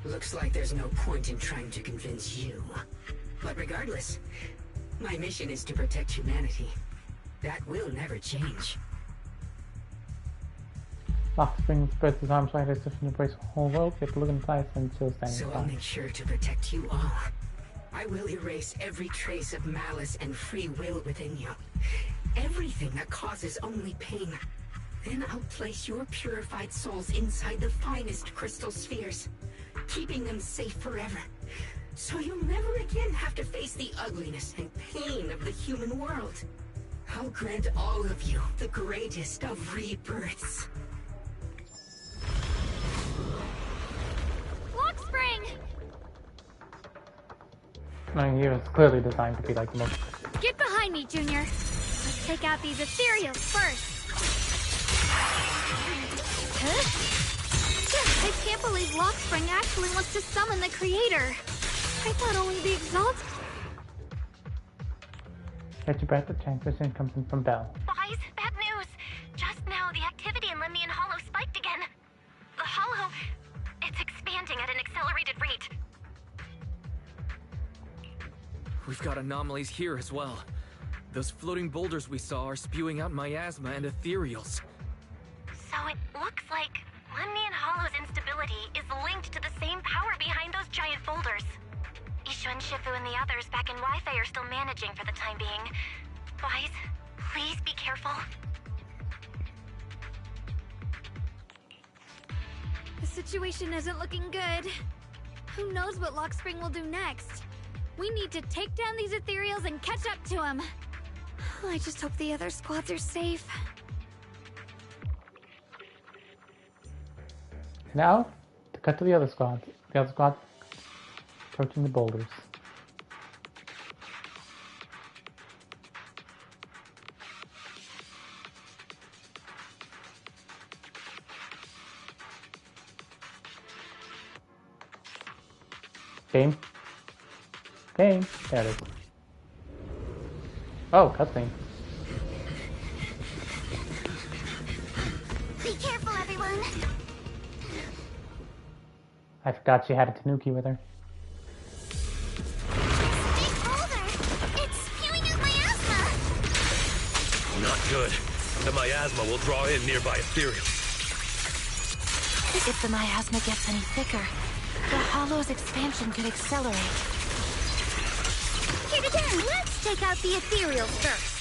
Speaker 19: Looks like there's no point in trying to convince you. But regardless, my mission is to protect humanity. That will never change.
Speaker 1: Offspring spreads his arms wide as if to embrace the whole world, yet look inside and still standing
Speaker 19: So I'll make sure to protect you all. I will erase every trace of malice and free will within you. Everything that causes only pain. Then I'll place your purified souls inside the finest crystal spheres, keeping them safe forever. So you'll never again have to face the ugliness and pain of the human world. I'll grant all of you the greatest of rebirths.
Speaker 3: Lockspring!
Speaker 1: I mean, he was clearly designed to be like the most...
Speaker 3: Get behind me, Junior. Let's take out these ethereals first. Huh? I can't believe Lockspring actually wants to summon the creator. I thought only the Exalted...
Speaker 1: Catch your breath, the transmission comes in from Bell.
Speaker 7: Boys, bad news. Just now, the activity in Lemnian Hollow spiked again. The Hollow... it's expanding at an accelerated rate.
Speaker 5: We've got anomalies here as well. Those floating boulders we saw are spewing out miasma and ethereals.
Speaker 7: So it looks like Lemnian Hollow's instability is linked to the same power behind those giant boulders. Ishun, Shifu, and the others back in Wi-Fi are still managing for the time being. Boys, please be careful.
Speaker 3: The situation isn't looking good. Who knows what Lockspring will do next? We need to take down these ethereals and catch up to him. I just hope the other squads are safe.
Speaker 1: Now, to cut to the other squad. The other squad approaching the boulders. Game. Game. There it is. Oh, cutscene.
Speaker 6: Be careful, everyone.
Speaker 1: I forgot she had a tanuki with her.
Speaker 6: Big boulder! It's spewing out miasma!
Speaker 20: Not good. The miasma will draw in nearby ethereals.
Speaker 21: If the miasma gets any thicker, the Hollow's expansion could accelerate.
Speaker 6: Here again, let's take out the ethereals first.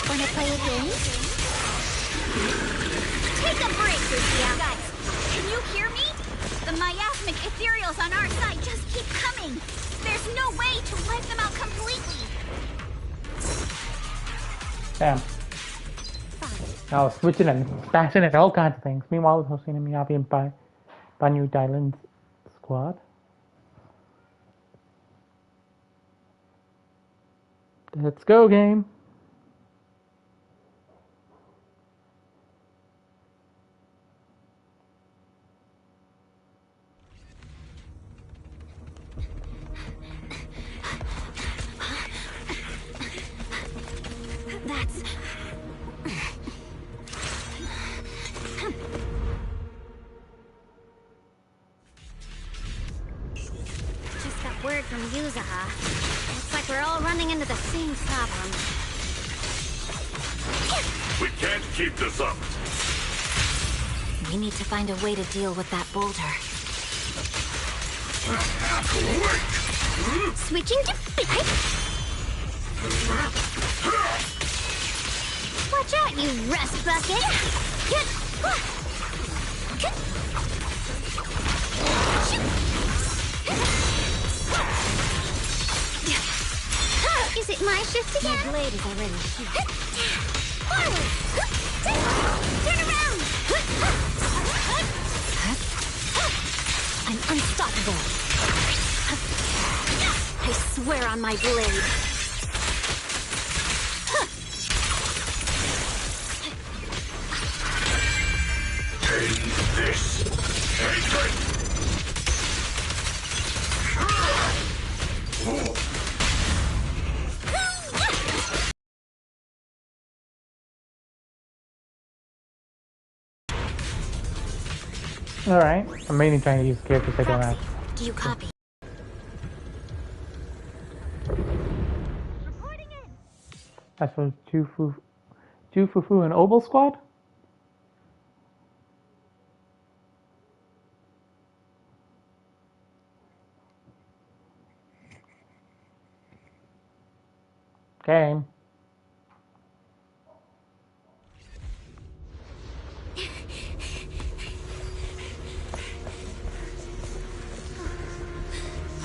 Speaker 6: Wanna play a game? Take a break, Lucia. Guys, can you hear me? The miasmic ethereals on our side just keep coming. There's no way to wipe them out completely.
Speaker 1: Damn. Now switching and stashing at all kinds of things. Meanwhile, we're hosting Miyabi and Banyu Dylan's squad. Let's go, game.
Speaker 6: That's... Just got word from Yuzaha. Looks like we're all running into the same problem.
Speaker 20: We can't keep this up.
Speaker 21: We need to find a way to deal with that boulder.
Speaker 6: Switching to... Watch out, you rust bucket! Is it my shift again?
Speaker 21: My blade is already sheathed.
Speaker 6: Forward! Turn around!
Speaker 21: trouble. I swear on my blade.
Speaker 12: Take this. Take it.
Speaker 1: Alright, I'm mainly trying to use characters I don't have.
Speaker 21: Do you copy?
Speaker 1: I suppose Jufufu and Obel Squad? Game.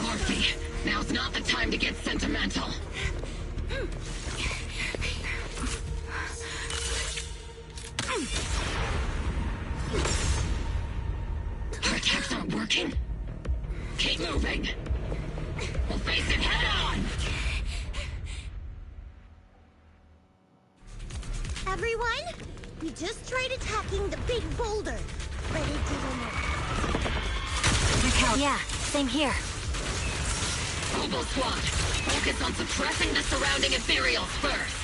Speaker 19: Orphe, now's not the time to get sentimental. Our attacks aren't working. Keep moving. We'll face it head on.
Speaker 6: Everyone, we just tried attacking the big boulder, but it didn't work.
Speaker 21: Yeah, same here.
Speaker 19: Obel Squad, focus on suppressing the surrounding ethereals first.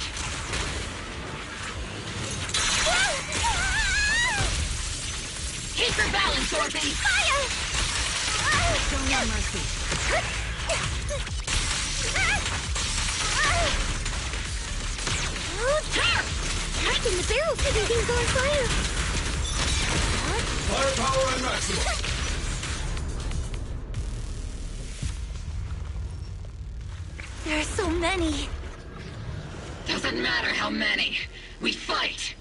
Speaker 19: Keep your balance, Orphe!
Speaker 6: Fire!
Speaker 21: Show no mercy.
Speaker 6: Cracking the barrel setting things on fire!
Speaker 12: Firepower and maximum!
Speaker 6: There are so many!
Speaker 19: Doesn't matter how many. We fight!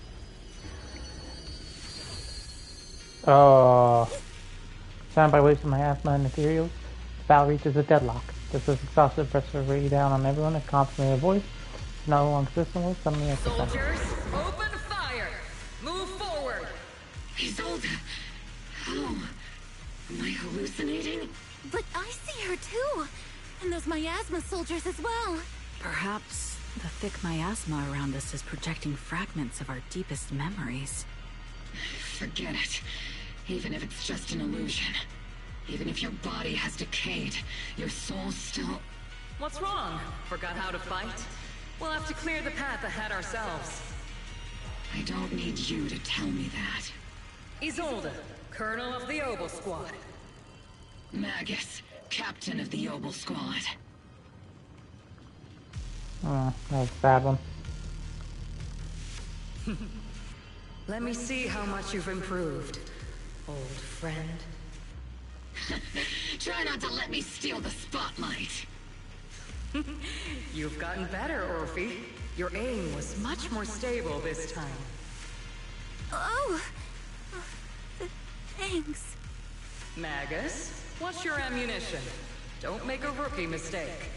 Speaker 1: Oh. Sound by wasting my asthma and ethereals. The battle reaches a deadlock. Just as exhausted pressure rain down on everyone, a constantly voice. No longer consistent with suddenly I
Speaker 4: Soldiers, open fire! Move forward!
Speaker 19: Isolde! How? Am I hallucinating?
Speaker 21: But I see her too! And those miasma soldiers as well!
Speaker 11: Perhaps the thick miasma around us is projecting fragments of our deepest memories.
Speaker 19: Forget it. Even if it's just an illusion. Even if your body has decayed, your soul still...
Speaker 4: What's wrong? Forgot how to fight? We'll have to clear the path ahead ourselves.
Speaker 19: I don't need you to tell me that.
Speaker 4: Isolde, Colonel of the Obel Squad.
Speaker 19: Magus, Captain of the Obel Squad.
Speaker 1: Oh, that was a bad one.
Speaker 4: Let me see how much you've improved, old friend.
Speaker 19: Try not to let me steal the spotlight.
Speaker 4: You've gotten better, Orphe. Your aim was much more stable this time.
Speaker 21: Oh! Thanks.
Speaker 4: Magus, what's your ammunition? Don't make a rookie mistake.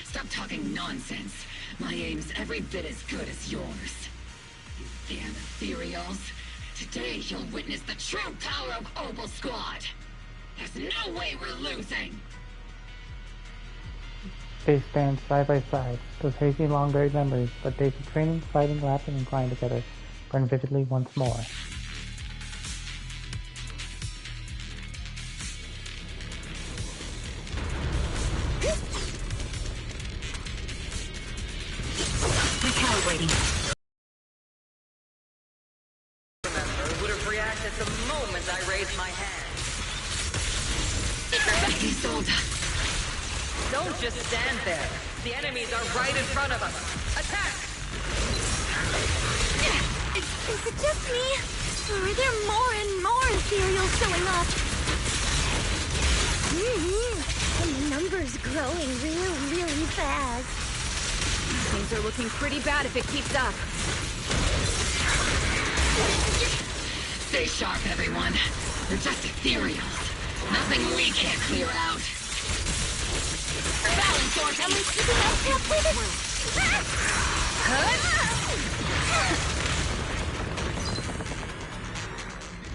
Speaker 19: Stop talking nonsense. My aim's every bit as good as yours. You damn ethereals. Today you'll witness the true power of Obel Squad. There's no way we're losing.
Speaker 1: They stand side by side, those hazy long buried memories, but days of training, fighting, laughing, and crying together burn vividly once more.
Speaker 21: Recalibrating.
Speaker 4: Remember, would have reacted the moment I raised my hand.
Speaker 19: Isolde.
Speaker 4: Don't just stand there. The enemies are right in front of us. Attack!
Speaker 21: Is it just me? Or are there more and more ethereals showing up?
Speaker 6: And the number's growing really fast.
Speaker 21: Things are looking pretty bad if it keeps up.
Speaker 19: Stay sharp, everyone. They're just ethereals. Nothing we can't clear out. Balance, Orphe!
Speaker 6: Am I keeping up, Captain?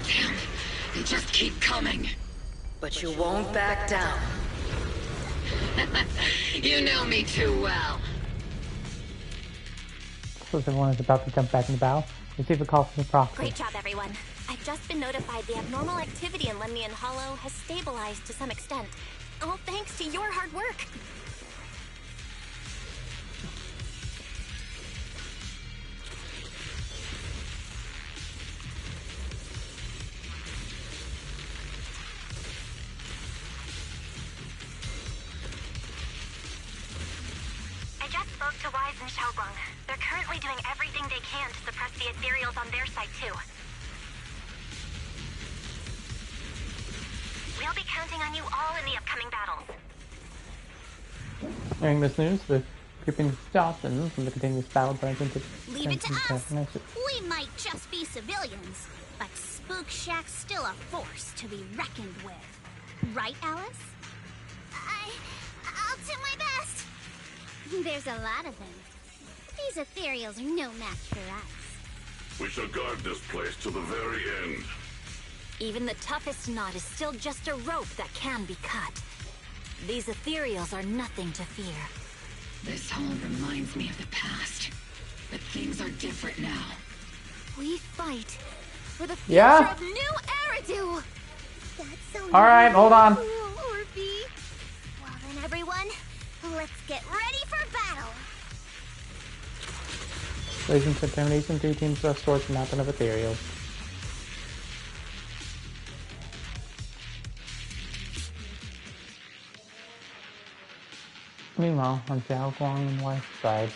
Speaker 19: Damn, they just keep coming.
Speaker 11: But you won't back down. You know me too well.
Speaker 1: So everyone is about to jump back in the battle. Receive a call from the proxy.
Speaker 6: Great job, everyone. I've just been notified the abnormal activity in Lemnian Hollow has stabilized to some extent. All thanks to your hard work.
Speaker 7: I just spoke to Wise and Xiaoguang. They're currently doing everything they can to suppress the ethereals on their side, too. We'll be counting on you all in the upcoming battles.
Speaker 1: Hearing this news, the grouping stopped and from the continuous battle burns into
Speaker 6: Leave it to us. We might just be civilians, but Spook Shack's still a force to be reckoned with. Right, Alice? I'll do my best. There's a lot of them. These ethereals are no match for us.
Speaker 12: We shall guard this place to the very end.
Speaker 21: Even the toughest knot is still just a rope that can be cut. These ethereals are nothing to fear.
Speaker 11: This hall reminds me of the past. But things are different now.
Speaker 6: We fight for the future
Speaker 1: Yeah?
Speaker 6: of New Eridu! That's so
Speaker 1: Alright, hold on.
Speaker 6: cool, Orphe. Well then, everyone, let's get ready for battle!
Speaker 1: Raising determination, 3 teams rest towards the mountain of ethereals. Meanwhile, on Xiaoguang and West side.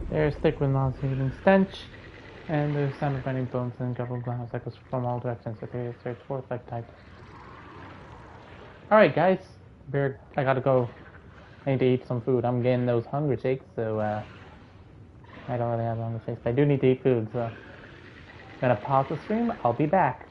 Speaker 1: There's thick with nauseating stench, and there's sound of running bones and double glass echoes from all directions. Okay, search for like type. Alright guys, I gotta go. I need to eat some food. I'm getting those hunger shakes, so I don't really have hunger shakes, but I do need to eat food, so I'm gonna pause the stream. I'll be back.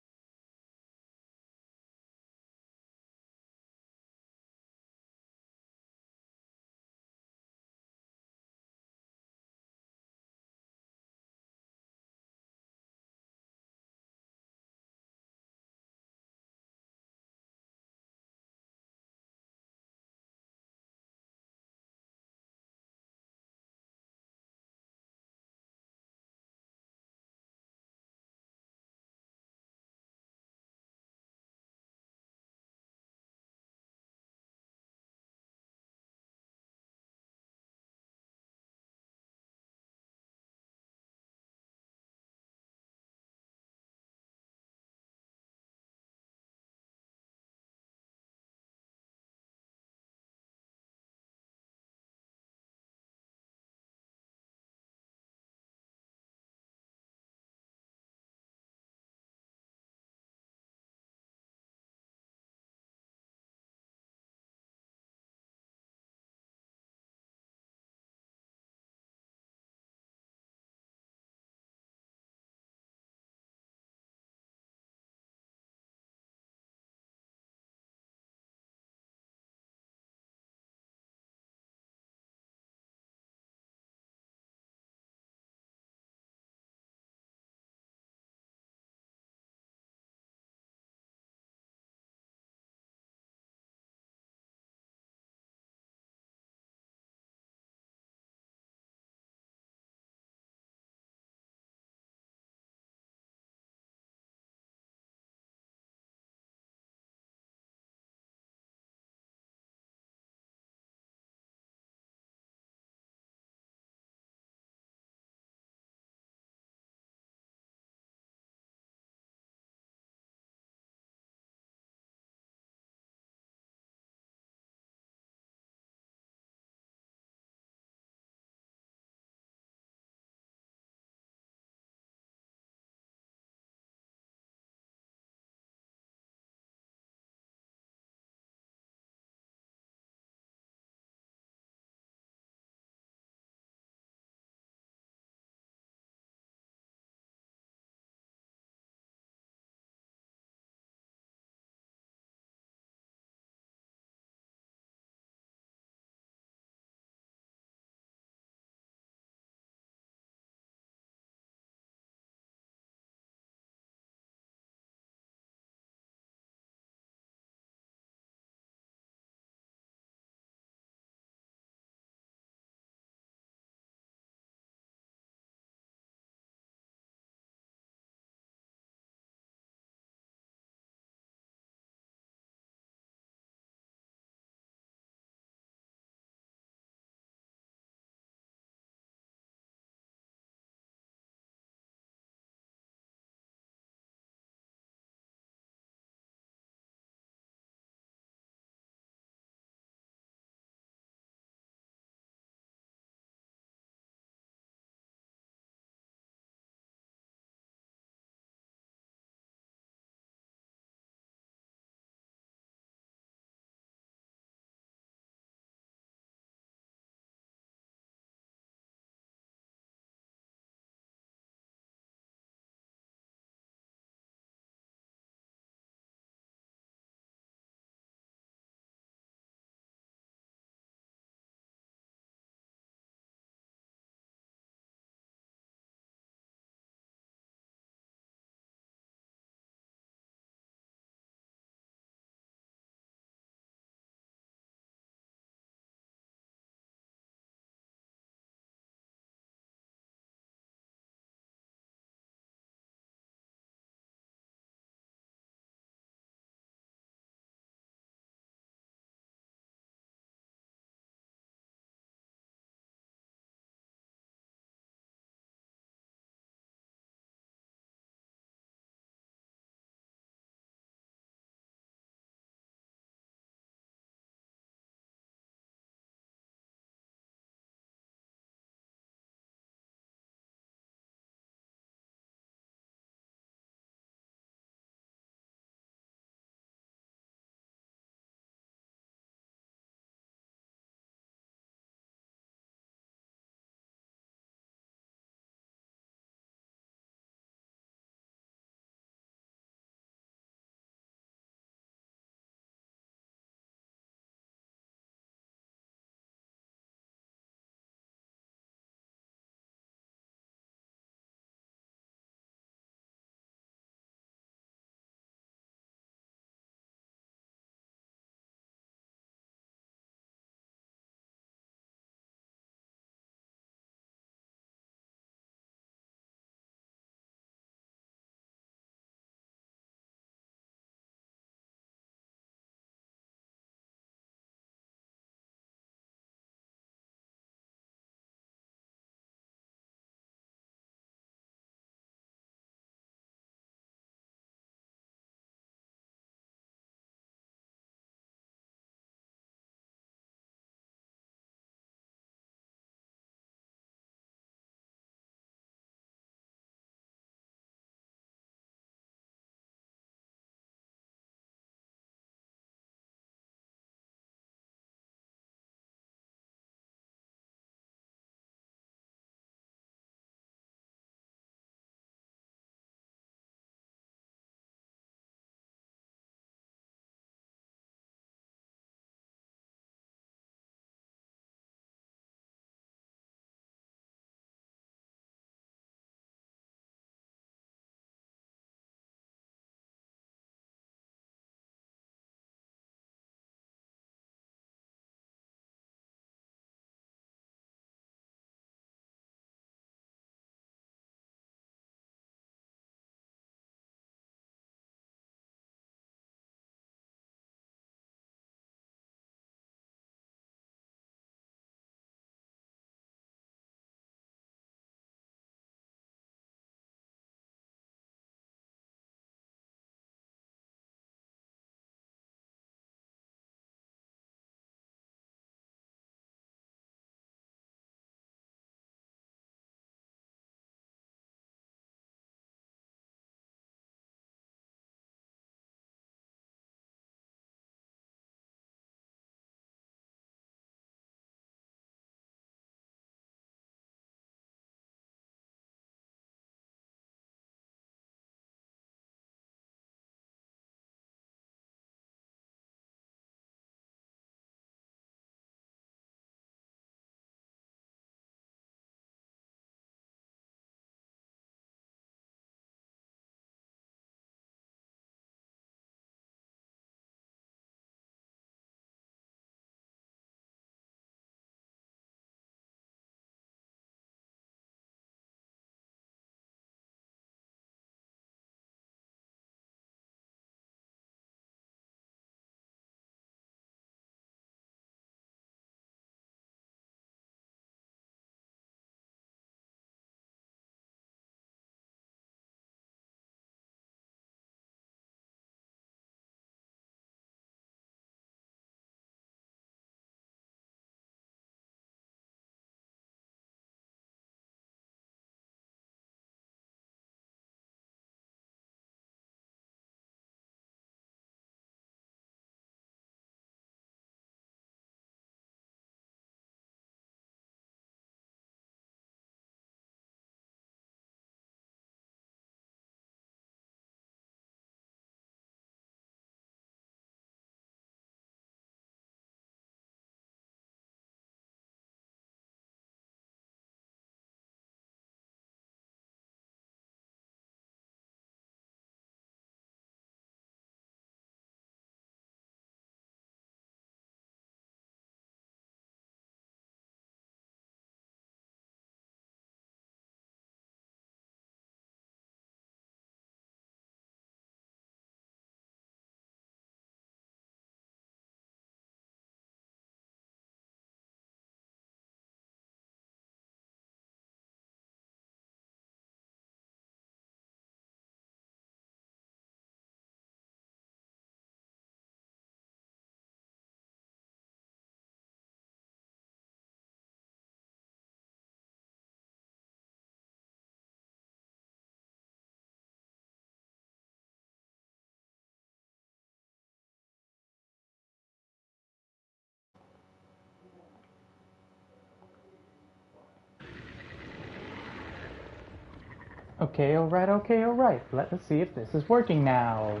Speaker 1: Okay, alright. Let us see if this is working now.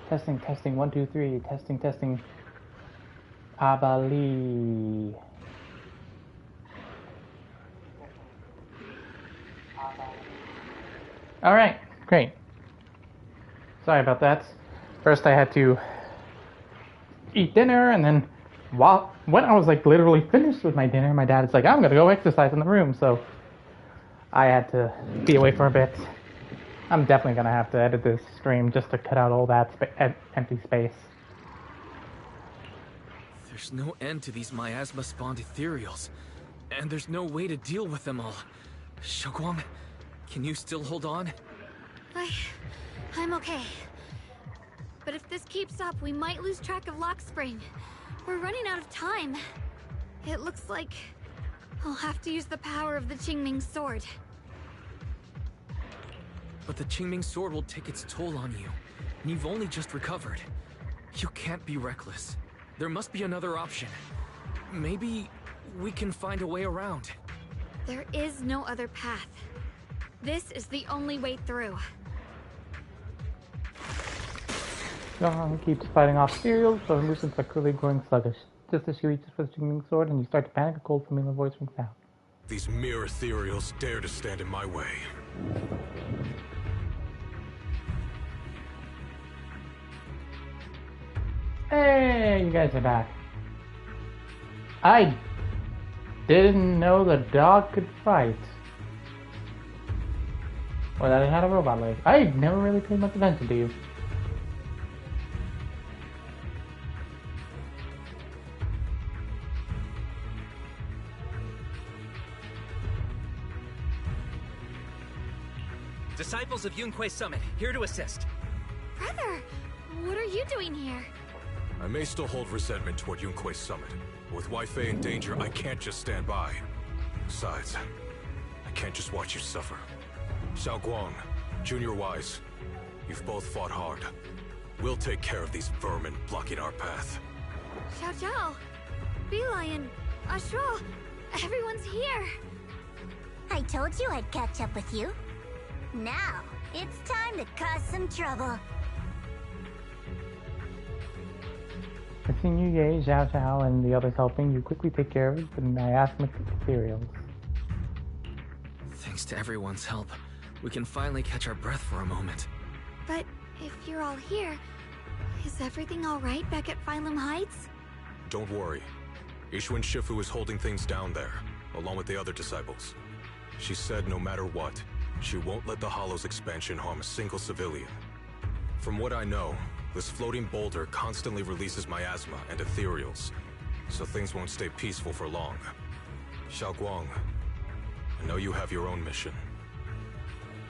Speaker 1: Testing, 1, 2, 3. Testing. Abali. Alright, great. Sorry about that. First I had to eat dinner, and then when I was like literally finished with my dinner, my dad's like, I'm gonna go exercise in the room, so I had to be away for a bit. I'm definitely gonna have to edit this stream just to cut out all that empty space.
Speaker 5: There's no end to these miasma-spawned ethereals, and there's no way to deal with them all. Xiaoguang, can you still hold on?
Speaker 3: I'm okay. But if this keeps up, we might lose track of Lock Spring. We're running out of time. It looks like I'll have to use the power of the Qingming sword.
Speaker 5: But the Qingming sword will take its toll on you, and you've only just recovered. You can't be reckless. There must be another option. Maybe we can find a way around.
Speaker 3: There is no other path. This is the only way through.
Speaker 1: Xiaoguang keeps fighting off ethereals, so her movements are clearly growing sluggish. Just as she reaches for the Qingming sword and you start to panic, a cold familiar voice rings out.
Speaker 2: These mere ethereals dare to stand in my way.
Speaker 1: Hey, you guys are back. I didn't know the dog could fight. Or that it had a robot leg. I never really paid much attention to you.
Speaker 9: Disciples of Yunque Summit, here to assist.
Speaker 3: Brother, what are you doing here?
Speaker 2: I may still hold resentment toward Yunque's summit, but with Wei Fei in danger, I can't just stand by. Besides, I can't just watch you suffer. Xiaoguang, Junior Wise, you've both fought hard. We'll take care of these vermin blocking our path.
Speaker 3: Xiao Zhao, Beelion, Ashra, everyone's here.
Speaker 6: I told you I'd catch up with you. Now, it's time to cause some trouble.
Speaker 1: Seeing you, Ye, Zhao Zhao, and the others helping, you quickly take care of the miasmic ethereals.
Speaker 5: Thanks to everyone's help, we can finally catch our breath for a moment.
Speaker 3: But if you're all here, is everything alright back at Phylum Heights?
Speaker 2: Don't worry. Ishun Shifu is holding things down there, along with the other disciples. She said no matter what, she won't let the Hollow's expansion harm a single civilian. From what I know, this floating boulder constantly releases miasma and ethereals, so things won't stay peaceful for long. Xiaoguang, I know you have your own mission.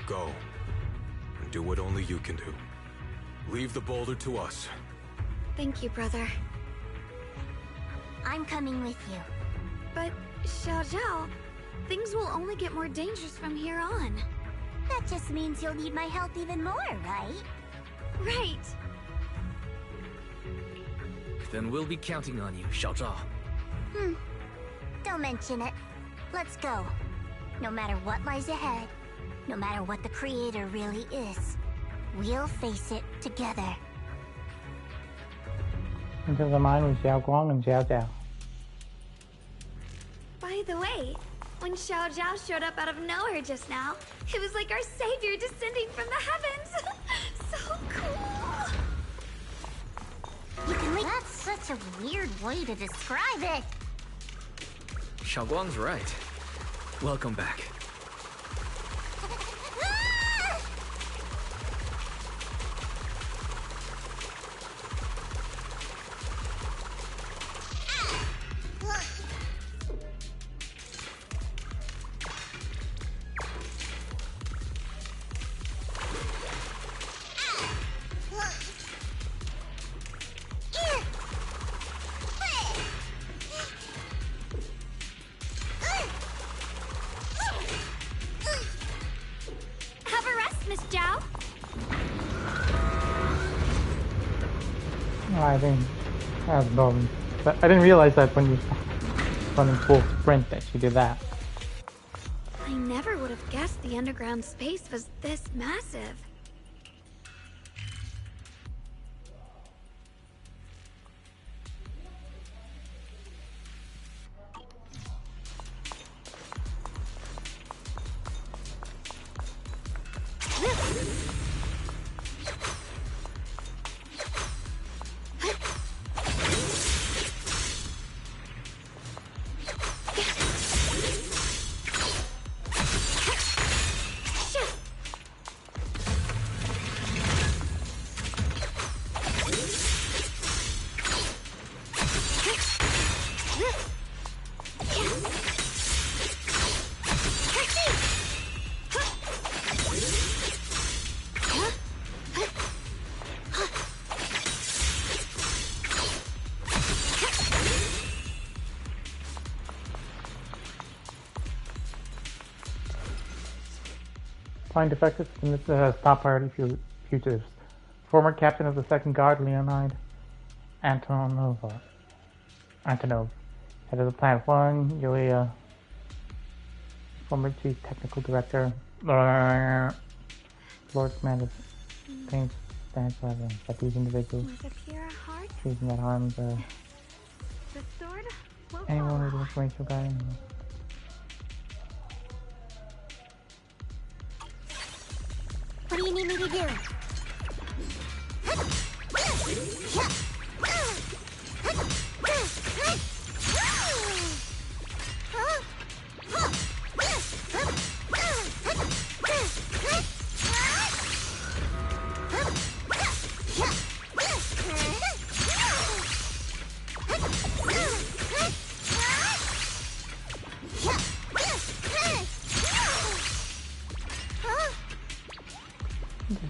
Speaker 2: Go, and do what only you can do. Leave the boulder to us.
Speaker 3: Thank you, brother.
Speaker 6: I'm coming with you.
Speaker 3: But, Xiao Zhao, things will only get more dangerous from here on.
Speaker 6: That just means you'll need my help even more, right?
Speaker 3: Right.
Speaker 5: Then we'll be counting on you, Xiao Zhao.
Speaker 6: Don't mention it. Let's go. No matter what lies ahead, no matter what the Creator really is, we'll face it together.
Speaker 1: Into the mind with Xiaoguang and Zhao Zhao.
Speaker 3: By the way, when Xiao Zhao showed up out of nowhere just now, it was like our savior descending from the heavens. So cool.
Speaker 6: You can make... That's such a weird way to describe it.
Speaker 5: Xiaoguang's right. Welcome back.
Speaker 3: Have a rest, Miss Zhao.
Speaker 1: Oh, I think that's dumb. But I didn't realize that when you running full sprint that she did that.
Speaker 3: I never would have guessed the underground space was this massive.
Speaker 1: Find defectives and this has top priority fugitives. Former captain of the 2nd Guard, Leonid Antonov. Head of the Plant 1, Yulia. Former chief technical director, Lord Commander. Things stands for evidence that these individuals choosing that harms anyone with information regarding them.
Speaker 6: What do you need me to do?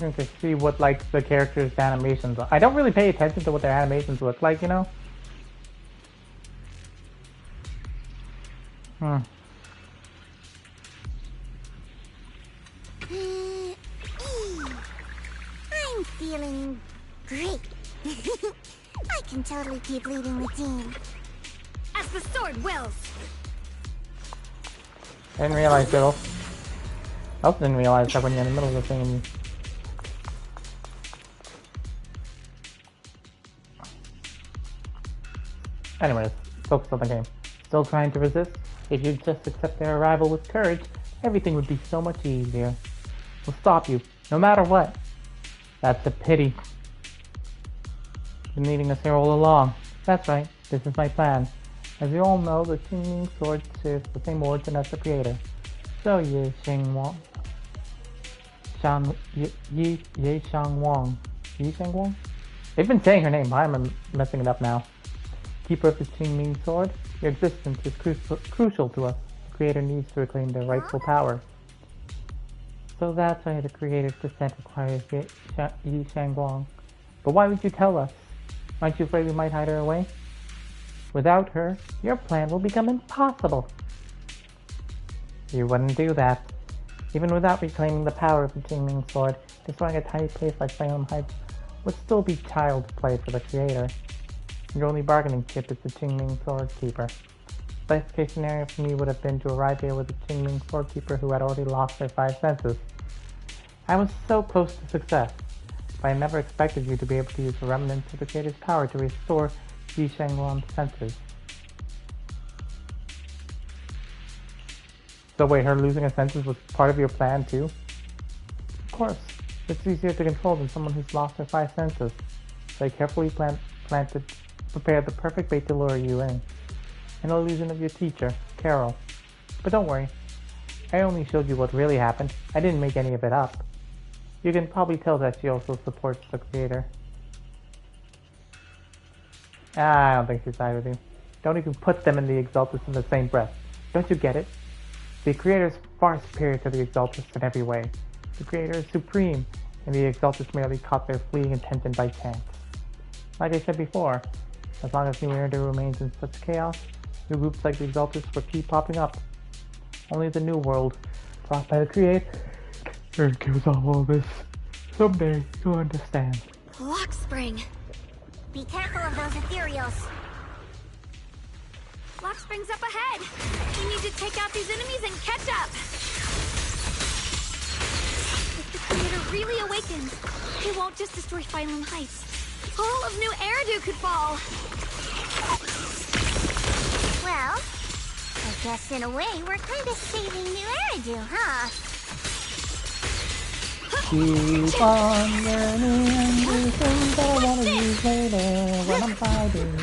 Speaker 1: To see what like the characters' animations are. I don't really pay attention to what their animations look like, you know?
Speaker 6: I'm feeling great. I can totally keep leading the team.
Speaker 3: As the sword wills.
Speaker 1: I didn't realize that. I also didn't realize that when you're in the middle of the thing and you... Anyways, focus on the game. Still trying to resist? If you'd just accept their arrival with courage, everything would be so much easier. We'll stop you, no matter what. That's a pity. Been leading us here all along. That's right, this is my plan. As you all know, the Qingming sword shares the same origin as the creator. So Ye Shangwang. Ye Shangwang? They've been saying her name, why am I messing it up now? Keeper of the Qingming sword, your existence is crucial to us. The creator needs to reclaim their rightful power. So that's why the creator's descent requires Yi Shangwang. But why would you tell us? Aren't you afraid we might hide her away? Without her, your plan will become impossible. You wouldn't do that. Even without reclaiming the power of the Qingming sword, destroying a tiny place like Salem Heights would still be child's play for the creator. Your only bargaining chip is the Qingming sword keeper. Best case scenario for me would have been to arrive here with a Qingming sword keeper who had already lost their 5 senses. I was so close to success, but I never expected you to be able to use the remnants of the creator's power to restore Yi Shangwang's senses. So wait, her losing her senses was part of your plan too? Of course, it's easier to control than someone who's lost their 5 senses. So I carefully prepared the perfect bait to lure you in. An illusion of your teacher, Carol. But don't worry, I only showed you what really happened. I didn't make any of it up. You can probably tell that she also supports the creator. I don't think she's side with you. Don't even put them and the Exaltus in the same breath. Don't you get it? The creator is far superior to the Exaltus in every way. The creator is supreme, and the Exaltus merely caught their fleeting intention by chance. Like I said before, as long as New Erda remains in such chaos, new groups like the Exaltus will keep popping up. Only the new world, brought by the creator, gives all this. Someday you'll understand.
Speaker 3: Lock spring.
Speaker 6: Be careful of those ethereals.
Speaker 3: Lock spring's up ahead. We need to take out these enemies and catch up. The creator really awakens. It won't just destroy Phylum Heights. All of New Eridu could fall.
Speaker 6: Well, I guess in a way we're kind of saving New Eridu, huh?
Speaker 1: Keep on learning and do things that I want to use later when I'm fighting.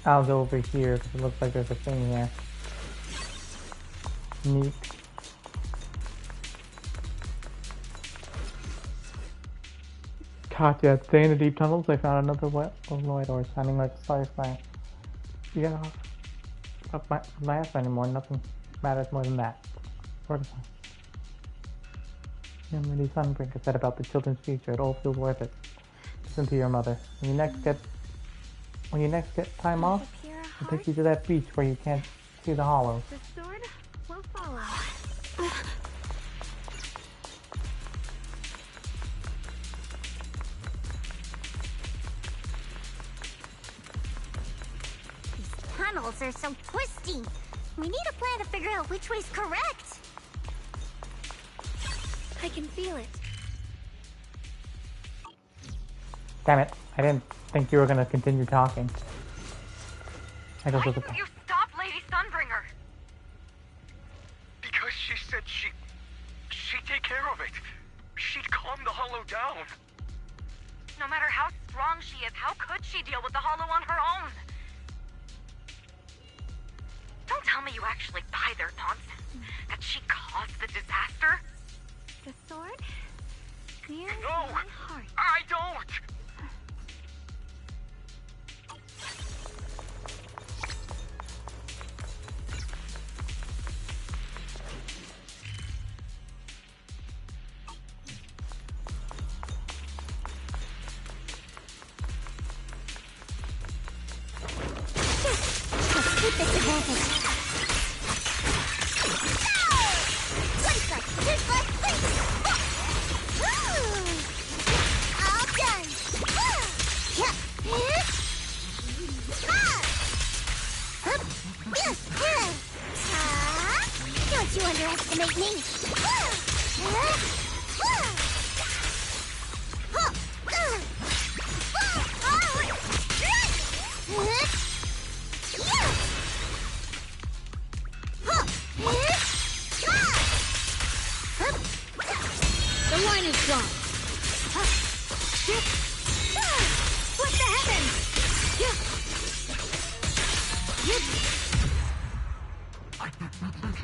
Speaker 1: I'll go over here because it looks like there's a thing here. Neat. God, yeah, stay in the deep tunnels. I found another void or sounding like a firefly. Yeah, not my ass anymore. Nothing matters more than that. Sort of. Lady Sunbreaker said about the children's future. It all feels worth it. Listen to your mother. When you next get time off, I'll take you to that beach where you can't see the hollows.
Speaker 3: The sword will follow.
Speaker 6: These tunnels are so twisty. We need a plan to figure out which way's correct.
Speaker 3: I can feel it.
Speaker 1: Damn it! I didn't think you were gonna continue talking.
Speaker 17: Why didn't you stop Lady Sunbringer?
Speaker 18: Because she said she'd take care of it. She'd calm the hollow down.
Speaker 17: No matter how strong she is, how could she deal with the hollow on her own? Don't tell me you actually buy their nonsense. That she caused the disaster?
Speaker 3: The sword? Near
Speaker 18: no,
Speaker 3: my heart.
Speaker 18: I don't!
Speaker 6: Let's keep this advantage. All done. Don't you underestimate me.
Speaker 3: The line is drawn. What the heavens?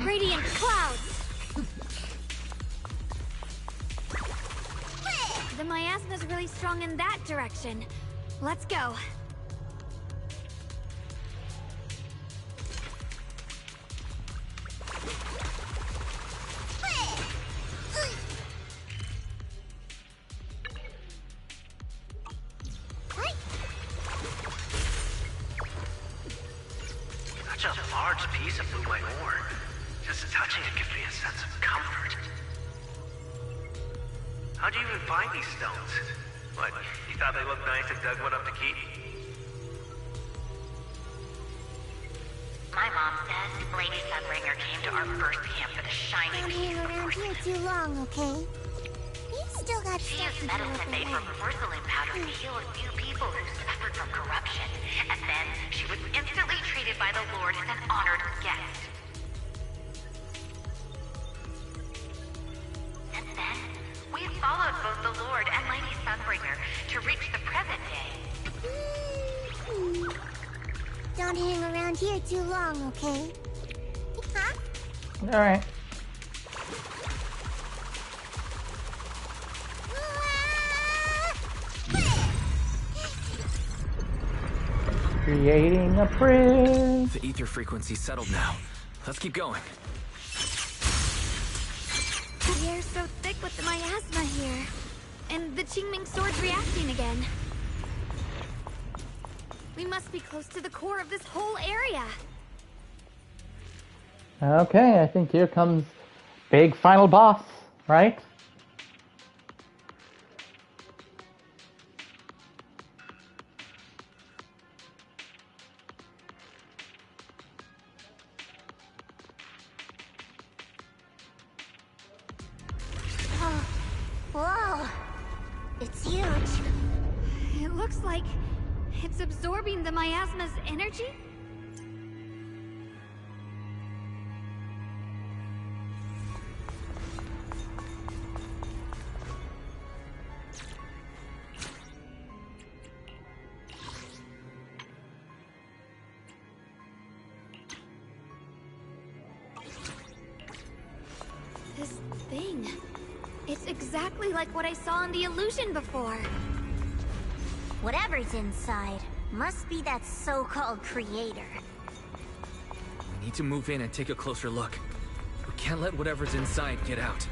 Speaker 3: Radiant clouds. The miasma's really strong in that direction. Let's go.
Speaker 18: Such a large piece of blue white ore. Just touching it gives me a sense of comfort. How'd you even find these stones? What, you thought they looked nice and dug one up to keep?
Speaker 7: My mom says Lady Sunbringer came to our first camp with a shiny
Speaker 6: Don't
Speaker 7: piece
Speaker 6: hang
Speaker 7: of
Speaker 6: around here
Speaker 7: porcelain.
Speaker 6: too long, okay? You've still got
Speaker 7: She
Speaker 6: stuff
Speaker 7: used
Speaker 6: to do
Speaker 7: medicine
Speaker 6: with the
Speaker 7: made from
Speaker 6: way.
Speaker 7: porcelain powder to heal a few people who suffered from corruption. And then she was instantly treated by the Lord as an honored guest. Since then, we've followed both the Lord and Lady Sunbringer to reach the present day.
Speaker 6: Don't hang around here too long, okay? Huh?
Speaker 1: Alright. Creating a bridge.
Speaker 5: The ether frequency's settled now. Let's keep going.
Speaker 3: The air's so thick with the miasma here. And the Qingming sword's reacting again. We must be close to the core of this whole area.
Speaker 1: Okay, I think here comes big final boss, right?
Speaker 3: It's absorbing the miasma's energy? This thing. It's exactly like what I saw in the illusion before.
Speaker 6: Whatever's inside must be that so-called creator.
Speaker 5: We need to move in and take a closer look. We can't let whatever's inside get out.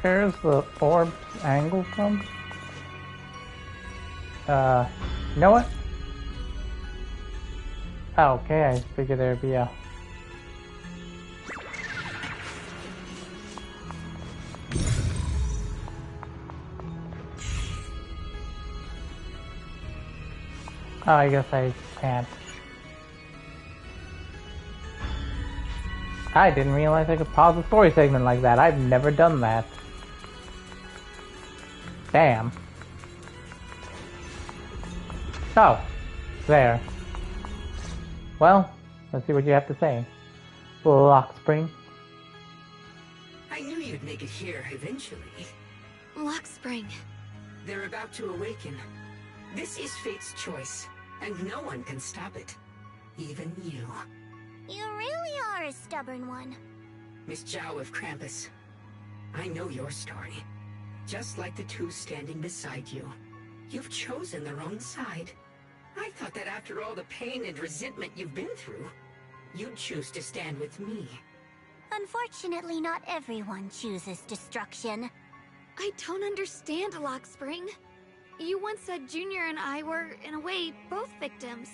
Speaker 1: Where's the orb's angle from? You know what? Oh, okay, I figured there'd be a... Oh, I guess I can't. I didn't realize I could pause a story segment like that. I've never done that. Damn. Oh, there. Well, let's see what you have to say. Lock Spring.
Speaker 19: I knew you'd make it here eventually.
Speaker 3: Lock Spring.
Speaker 19: They're about to awaken. This is fate's choice, and no one can stop it. Even you.
Speaker 6: You really are a stubborn one.
Speaker 19: Miss Zhao of Krampus. I know your story. Just like the two standing beside you. You've chosen the wrong side. I thought that after all the pain and resentment you've been through, you'd choose to stand with me.
Speaker 6: Unfortunately, not everyone chooses destruction.
Speaker 3: I don't understand, Lock Spring. You once said Junior and I were, in a way, both victims,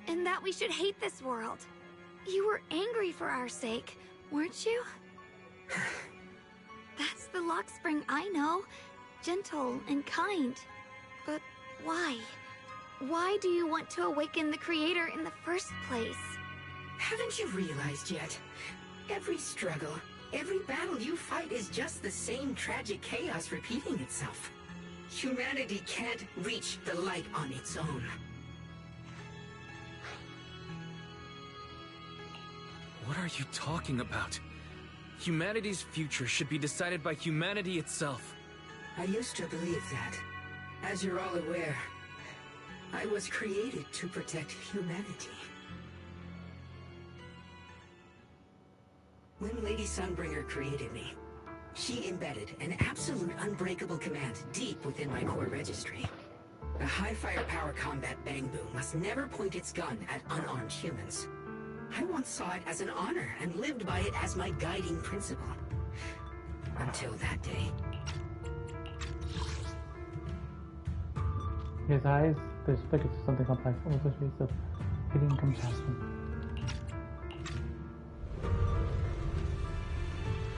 Speaker 3: and that we should hate this world. You were angry for our sake, weren't you? That's the Lock Spring I know. Gentle and kind. But why? Why do you want to awaken the Creator in the first place?
Speaker 19: Haven't you realized yet? Every struggle, every battle you fight is just the same tragic chaos repeating itself. Humanity can't reach the light on its own.
Speaker 5: What are you talking about? Humanity's future should be decided by humanity itself.
Speaker 19: I used to believe that. As you're all aware, I was created to protect humanity. When Lady Sunbringer created me, she embedded an absolute unbreakable command deep within my core registry. A high firepower combat bang boom must never point its gun at unarmed humans. I once saw it as an honor and lived by it as my guiding principle. Until that day.
Speaker 1: His eyes, there's figures of something complex, almost a face of pity and compassion.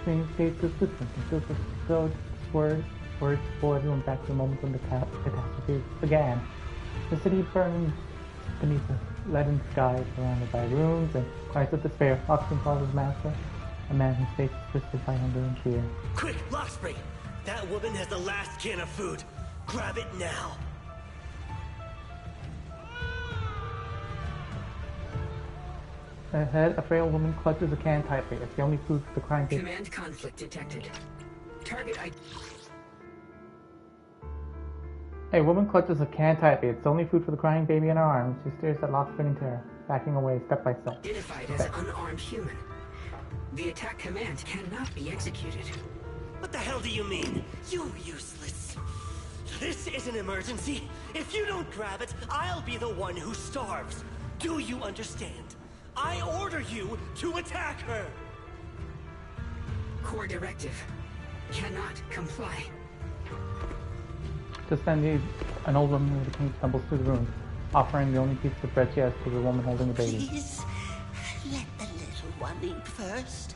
Speaker 1: Strange states of difference until the episode words for everyone back to the moment when the catastrophe began. The city burned beneath a leaden sky, surrounded by ruins and cries of despair. Oxen calls his master, a man whose face is twisted by hunger and fear.
Speaker 13: Quick, Lockspring! That woman has the last can of food. Grab it now.
Speaker 1: Ahead, a frail woman clutches a can tightly. It's the only food for the crying baby.
Speaker 19: Command conflict detected. Target ID.
Speaker 1: A woman clutches a can tightly. It's the only food for the crying baby in her arms. She stares at Lock Spring in terror, backing away step by step.
Speaker 19: Identified as unarmed human. The attack command cannot be executed.
Speaker 13: What the hell do you mean? You useless. This is an emergency. If you don't grab it, I'll be the one who starves. Do you understand? I order you to attack her!
Speaker 19: Core directive. Cannot comply.
Speaker 1: Just then, an old woman with a cane stumbles through the room, offering the only piece of bread she has to the woman holding the baby.
Speaker 8: Please, let the little one eat first.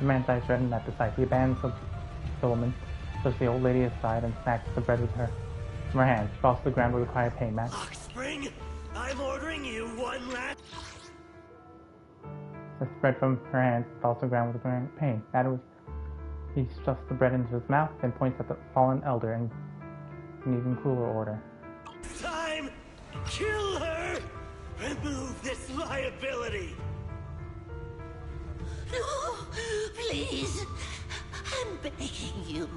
Speaker 1: The man's eyes redden at the sight. He abandons the woman, pushes the old lady aside, and snatches the bread with her from her hands. She falls to the ground with a cry of pain. Matt.
Speaker 13: Spring, I'm ordering you one last.
Speaker 1: The bread from her hands falls to the ground with a cry of pain. Matt was He stuffs the bread into his mouth, then points at the fallen elder in an even cooler order.
Speaker 13: Time! Kill her! Remove this liability!
Speaker 8: No, please. I'm begging you.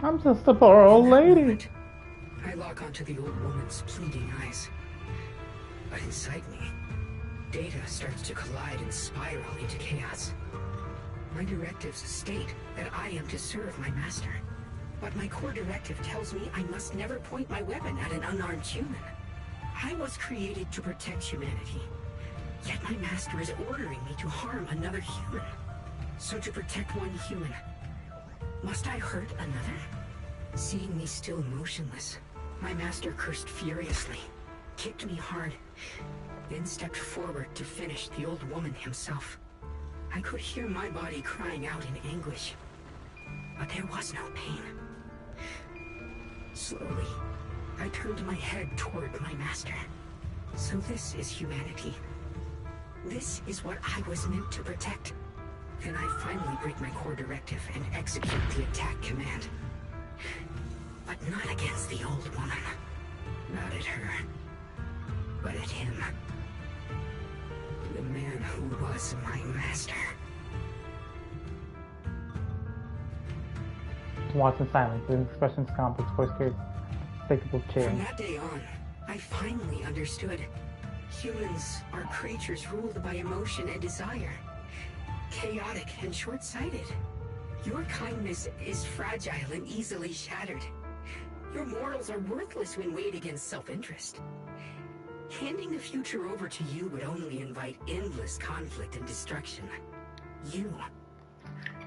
Speaker 1: I'm just a poor old lady.
Speaker 19: I lock onto the old woman's pleading eyes. But inside me, data starts to collide and spiral into chaos. My directives state that I am to serve my master. But my core directive tells me I must never point my weapon at an unarmed human. I was created to protect humanity. Yet my master is ordering me to harm another human. So to protect one human, must I hurt another? Seeing me still motionless, my master cursed furiously, kicked me hard, then stepped forward to finish the old woman himself. I could hear my body crying out in anguish, but there was no pain. Slowly, I turned my head toward my master. So this is humanity. This is what I was meant to protect. Then I finally break my core directive and execute the attack command. But not against the old woman. Not at her. But at him. The man who was my master.
Speaker 1: Watch in silence. His expression's complex, voice carries despicable
Speaker 19: From
Speaker 1: change.
Speaker 19: that day on, I finally understood. Humans are creatures ruled by emotion and desire. Chaotic and short-sighted. Your kindness is fragile and easily shattered. Your morals are worthless when weighed against self-interest. Handing the future over to you would only invite endless conflict and destruction. You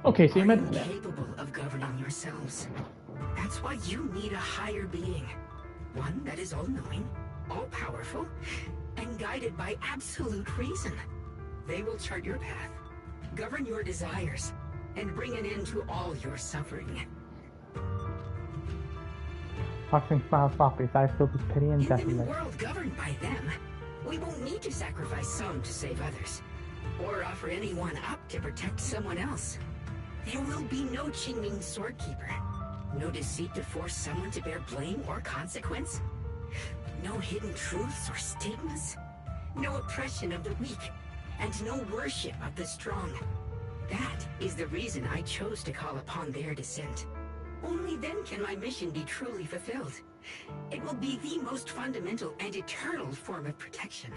Speaker 1: Okay, so you
Speaker 19: are
Speaker 1: met
Speaker 19: incapable of governing yourselves. That's why you need a higher being. One that is all-knowing, all-powerful, and guided by absolute reason. They will chart your path, govern your desires, and bring an end to all your suffering.
Speaker 1: Boxing smiles softly, his eyes filled with pity and
Speaker 19: In the new
Speaker 1: definiteness.
Speaker 19: world governed by them, we won't need to sacrifice some to save others, or offer anyone up to protect someone else. There will be no Qingming Swordkeeper, no deceit to force someone to bear blame or consequence, no hidden truths or stigmas, no oppression of the weak, and no worship of the strong. That is the reason I chose to call upon their descent. Only then can my mission be truly fulfilled. It will be the most fundamental and eternal form of protection.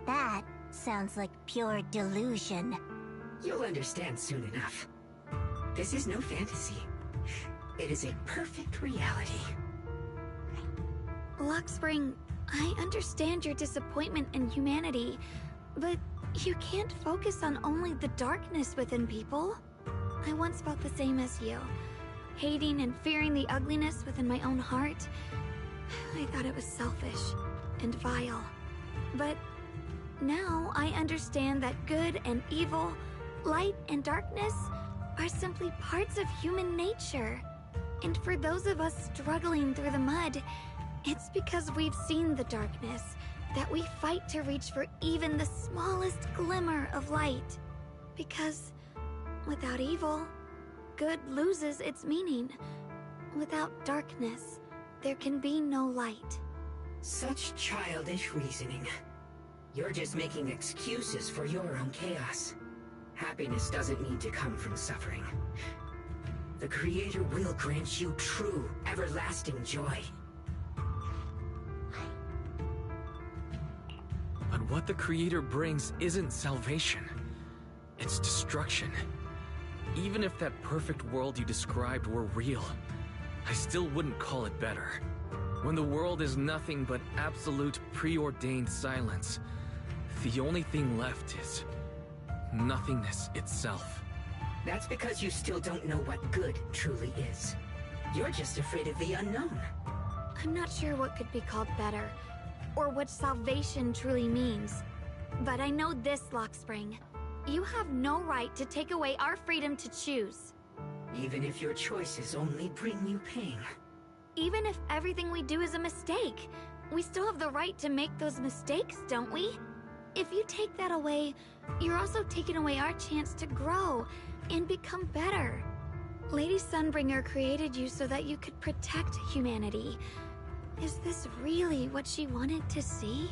Speaker 6: That sounds like pure delusion.
Speaker 19: You'll understand soon enough. This is no fantasy. It is a perfect reality.
Speaker 3: Luxspring, I understand your disappointment in humanity, but you can't focus on only the darkness within people. I once felt the same as you, hating and fearing the ugliness within my own heart. I thought it was selfish and vile. But now I understand that good and evil, light and darkness are simply parts of human nature. And for those of us struggling through the mud, it's because we've seen the darkness that we fight to reach for even the smallest glimmer of light. Because without evil, good loses its meaning. Without darkness, there can be no light.
Speaker 19: Such childish reasoning. You're just making excuses for your own chaos. Happiness doesn't need to come from suffering. The Creator will grant you true, everlasting joy.
Speaker 5: But what the Creator brings isn't salvation. It's destruction. Even if that perfect world you described were real, I still wouldn't call it better. When the world is nothing but absolute preordained silence, the only thing left is nothingness itself.
Speaker 19: That's because you still don't know what good truly is. You're just afraid of the unknown.
Speaker 3: I'm not sure what could be called better, or what salvation truly means. But I know this, Luxspring. You have no right to take away our freedom to choose.
Speaker 19: Even if your choices only bring you pain.
Speaker 3: Even if everything we do is a mistake, we still have the right to make those mistakes, don't we? if you take that away, you're also taking away our chance to grow and become better. Lady Sunbringer created you so that you could protect humanity. Is this really what she wanted to see?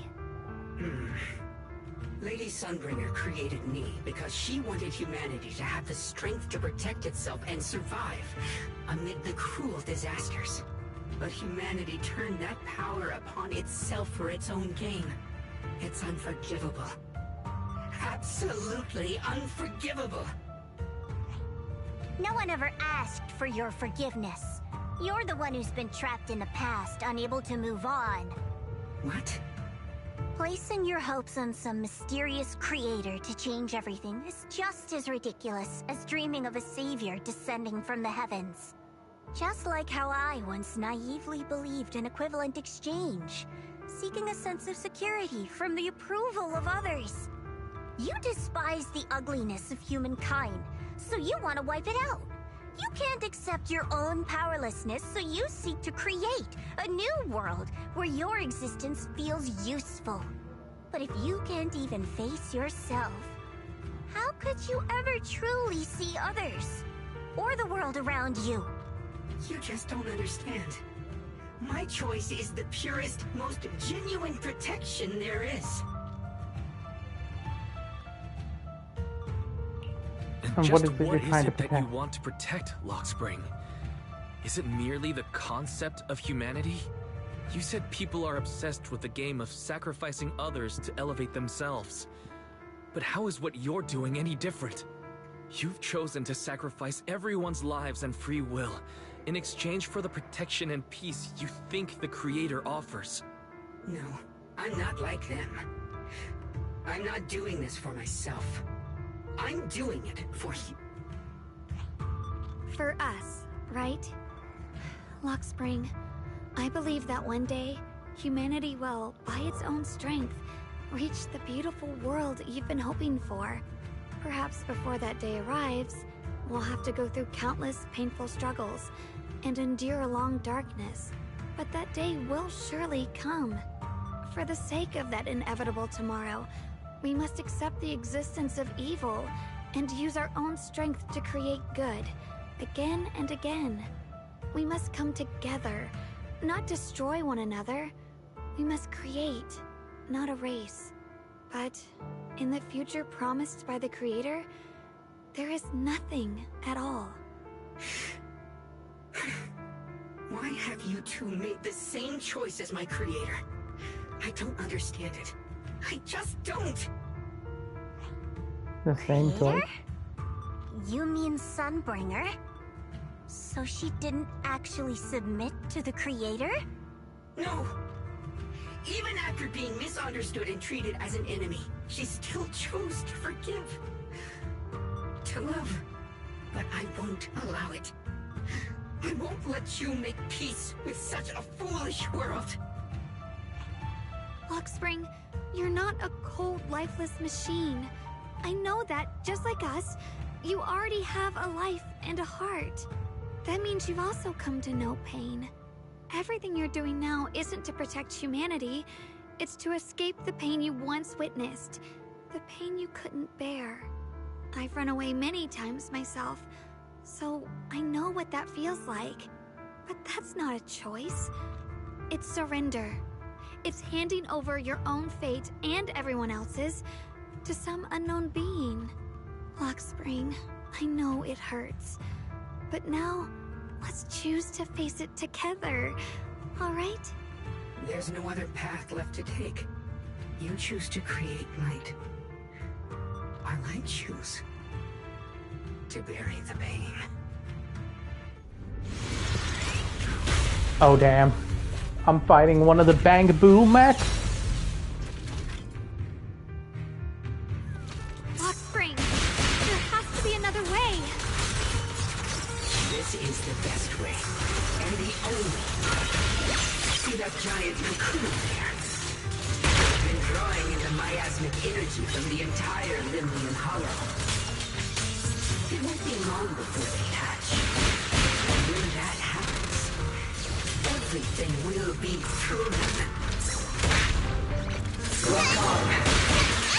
Speaker 19: Lady Sunbringer created me because she wanted humanity to have the strength to protect itself and survive amid the cruel disasters. But humanity turned that power upon itself for its own gain. It's unforgivable. Absolutely unforgivable.
Speaker 6: No one ever asked for your forgiveness. You're the one who's been trapped in the past, unable to move on.
Speaker 19: What?
Speaker 6: Placing your hopes on some mysterious creator to change everything is just as ridiculous as dreaming of a savior descending from the heavens. Just like how I once naively believed in equivalent exchange, seeking a sense of security from the approval of others. You despise the ugliness of humankind, so you want to wipe it out. You can't accept your own powerlessness, so you seek to create a new world where your existence feels useful. But if you can't even face yourself, how could you ever truly see others? Or the world around you?
Speaker 19: You just don't understand. My choice is the purest, most genuine protection there is.
Speaker 5: And
Speaker 1: And
Speaker 5: just
Speaker 1: what is it
Speaker 5: what
Speaker 1: you're
Speaker 5: is
Speaker 1: trying to
Speaker 5: it that you
Speaker 1: protect?
Speaker 5: want to protect, Lockspring? Is it merely the concept of humanity? You said people are obsessed with the game of sacrificing others to elevate themselves. But how is what you're doing any different? You've chosen to sacrifice everyone's lives and free will in exchange for the protection and peace you think the Creator offers.
Speaker 19: No, I'm not like them. I'm not doing this for myself. I'm doing it for you.
Speaker 3: For us, right? Lockspring, I believe that one day, humanity will, by its own strength, reach the beautiful world you've been hoping for. Perhaps before that day arrives, we'll have to go through countless painful struggles and endure a long darkness. But that day will surely come. For the sake of that inevitable tomorrow, we must accept the existence of evil and use our own strength to create good, again and again. We must come together, not destroy one another. We must create, not erase. But in the future promised by the Creator, there is nothing at all.
Speaker 19: Why have you two made the same choice as my Creator? I don't understand it. I just don't.
Speaker 1: The same choice.
Speaker 6: You mean Sunbringer? So she didn't actually submit to the Creator?
Speaker 19: No. Even after being misunderstood and treated as an enemy, she still chose to forgive. To love. But I won't allow it. I won't let you make peace with such a foolish world.
Speaker 3: Lockspring, you're not a cold, lifeless machine. I know that, just like us, you already have a life and a heart. That means you've also come to know pain. Everything you're doing now isn't to protect humanity. It's to escape the pain you once witnessed. The pain you couldn't bear. I've run away many times myself, so I know what that feels like. But that's not a choice. It's surrender. It's handing over your own fate and everyone else's to some unknown being. Lockspring, I know it hurts. But now, let's choose to face it together, all right?
Speaker 19: There's no other path left to take. You choose to create light, while I choose to bury the pain.
Speaker 1: Oh damn. I'm fighting one of the Bang-Boo mechs?
Speaker 3: Lockspring, there has to be another way.
Speaker 19: This is the best way, and the only way. See that giant cocoon there? I've been drawing in the miasmic energy from the entire Limnian Hollow. It won't be long before they hatch. And when that happens, everything will be proven. Lock on.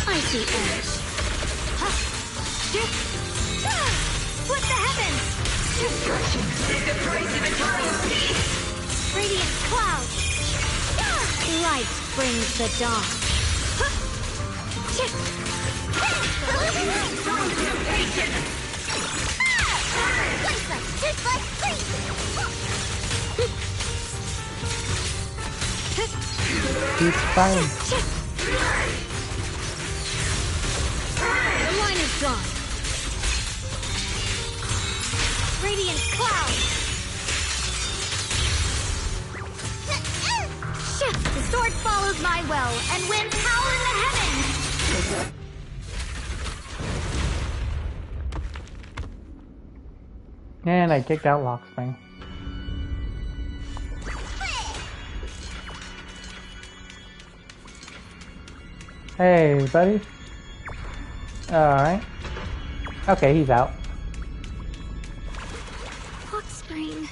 Speaker 3: I see edge. Split the heavens!
Speaker 8: Destruction is the price of eternal peace!
Speaker 3: Radiant cloud! Light brings the dawn.
Speaker 1: He's fine.
Speaker 3: The line is gone. Radiant cloud. The sword follows my will and wins power in the heavens.
Speaker 1: And I kicked out Lockspring. Hey, buddy. Alright. Okay, he's out.
Speaker 3: Lockspring.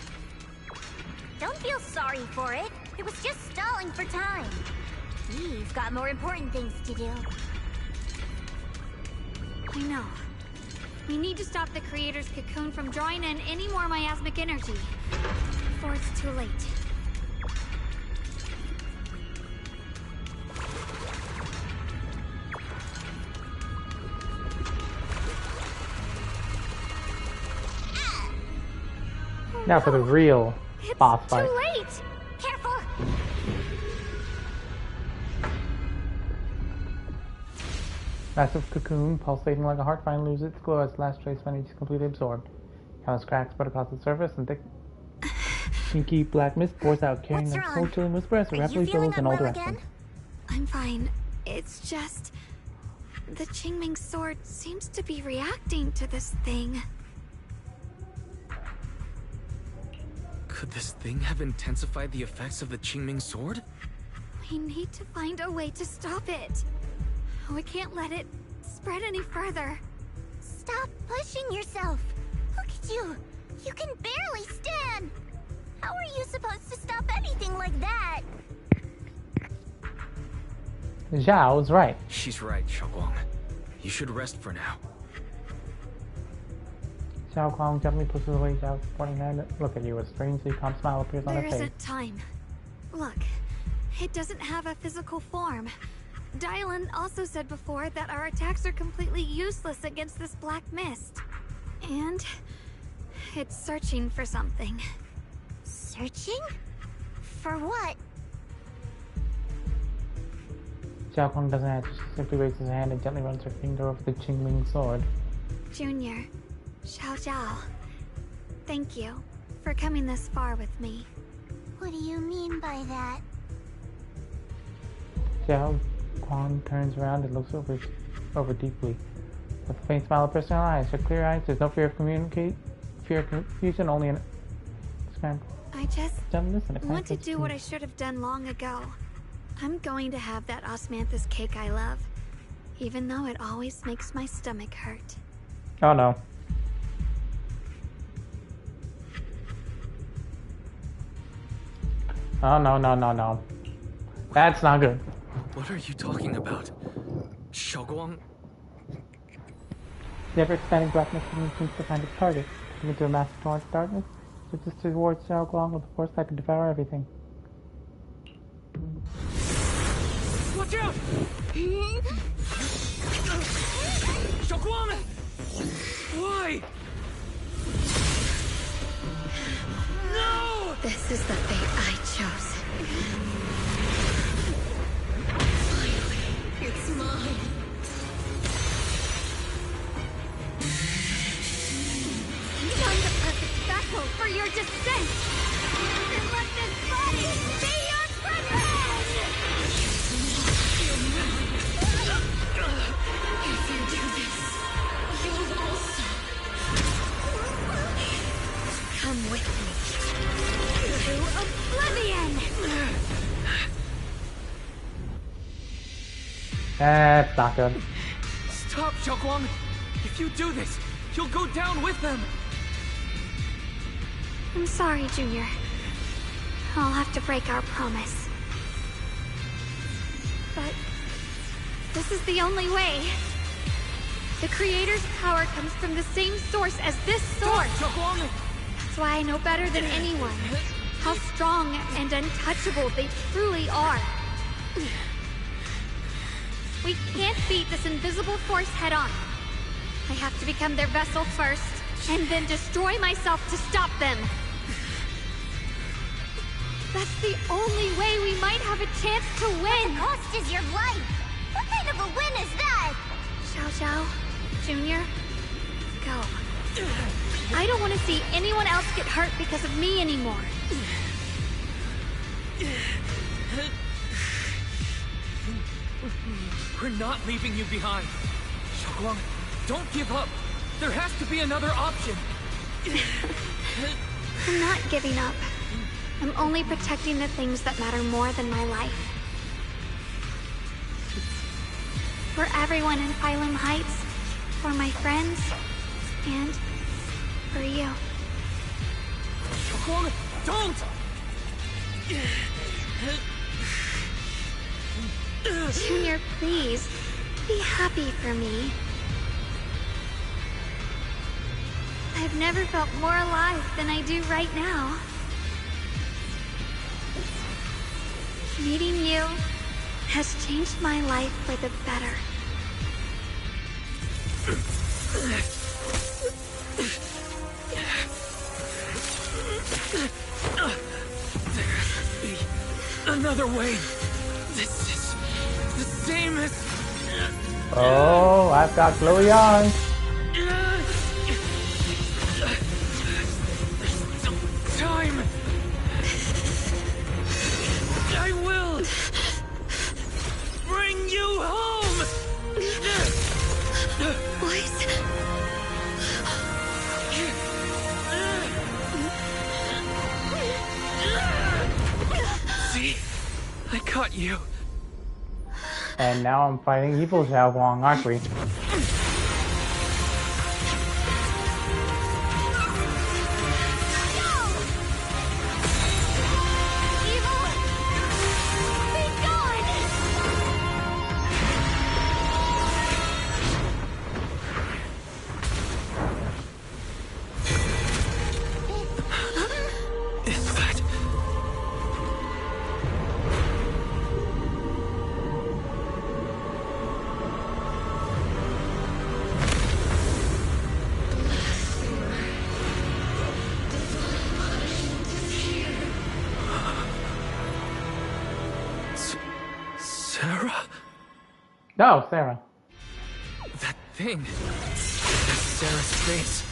Speaker 6: Don't feel sorry for it. It was just stalling for time. We've got more important things to do.
Speaker 3: I know. We need to stop the creator's cocoon from drawing in any more miasmic energy before it's too late.
Speaker 1: Now for the real boss fight.
Speaker 3: Too late!
Speaker 6: Careful!
Speaker 1: Massive cocoon, pulsating like a heart, finally loses its glow as the last trace of energy is completely absorbed. Countless cracks spread across the surface, and thick, inky black mist pours out, carrying a cold, chilling whisper as it rapidly billows in all directions.
Speaker 3: I'm fine. It's just... the Qingming sword seems to be reacting to this thing.
Speaker 5: Could this thing have intensified the effects of the Qingming sword?
Speaker 3: We need to find a way to stop it. We can't let it spread any further.
Speaker 6: Stop pushing yourself. Look at you. You can barely stand. How are you supposed to stop anything like that?
Speaker 1: Zhao's right.
Speaker 5: She's right, Xiaoguang. You should rest for now.
Speaker 1: Xiao Guang gently pushes away Zhao's pointing hand. Look at you, a strangely calm smile appears on her
Speaker 3: There
Speaker 1: face.
Speaker 3: isn't time. Look, it doesn't have a physical form. Dylan also said before that our attacks are completely useless against this black mist. And it's searching for something.
Speaker 6: Searching? For what?
Speaker 1: Xiao Guang doesn't answer. She simply raises her hand and gently runs her finger over the Qingming sword.
Speaker 3: Junior, Xiao Zhao, thank you for coming this far with me.
Speaker 6: What do you mean by that?
Speaker 1: Xiao Guang turns around and looks over deeply. With a faint smile appears in her eyes. Her clear eyes, there's no fear of confusion, only an scramble.
Speaker 3: I just
Speaker 1: Listen,
Speaker 3: want to do what I should have done long ago. I'm going to have that osmanthus cake I love, even though it always makes my stomach hurt.
Speaker 1: Oh no. Oh no. That's not good.
Speaker 5: What are you talking about? Xiaoguang?
Speaker 1: The ever-expanding blackness seems to find its target. Turning into a massive torrent of darkness, switches towards Xiao Guang with a force that can devour everything.
Speaker 9: Watch out! Xiaoguang! Why? No!
Speaker 3: This is the fate I chose.
Speaker 8: It's mine.
Speaker 3: I'm the perfect vessel for your descent! And let this body be your prison!
Speaker 8: If you do this, you'll also
Speaker 3: Come with me. To oblivion!
Speaker 1: That's not good.
Speaker 9: Stop, Xiaoguang! If you do this, you'll go down with them!
Speaker 3: I'm sorry, Junior. I'll have to break our promise. But this is the only way. The Creator's power comes from the same source as this sword. That's why I know better than anyone how strong and untouchable they truly are. We can't beat this invisible force head-on. I have to become their vessel first, and then destroy myself to stop them. That's the only way we might have a chance to win.
Speaker 6: The cost is your life. What kind of a win is that?
Speaker 3: Xiao Xiao, Junior, go. I don't want to see anyone else get hurt because of me anymore.
Speaker 9: We're not leaving you behind. Xiaoguang, don't give up. There has to be another option.
Speaker 3: I'm not giving up. I'm only protecting the things that matter more than my life. For everyone in Phylum Heights, for my friends, and for you.
Speaker 9: Xiaoguang, don't!
Speaker 3: Junior, please, be happy for me. I've never felt more alive than I do right now. Meeting you has changed my life for the better.
Speaker 9: Another way. This is the same as...
Speaker 1: Oh, I've got glowy eyes.
Speaker 9: Time. I will bring you home.
Speaker 3: Boys.
Speaker 9: See? I caught you.
Speaker 1: And now I'm fighting evil Xiaoguang, aren't we? No, Sarah.
Speaker 9: That thing. That's Sarah's face.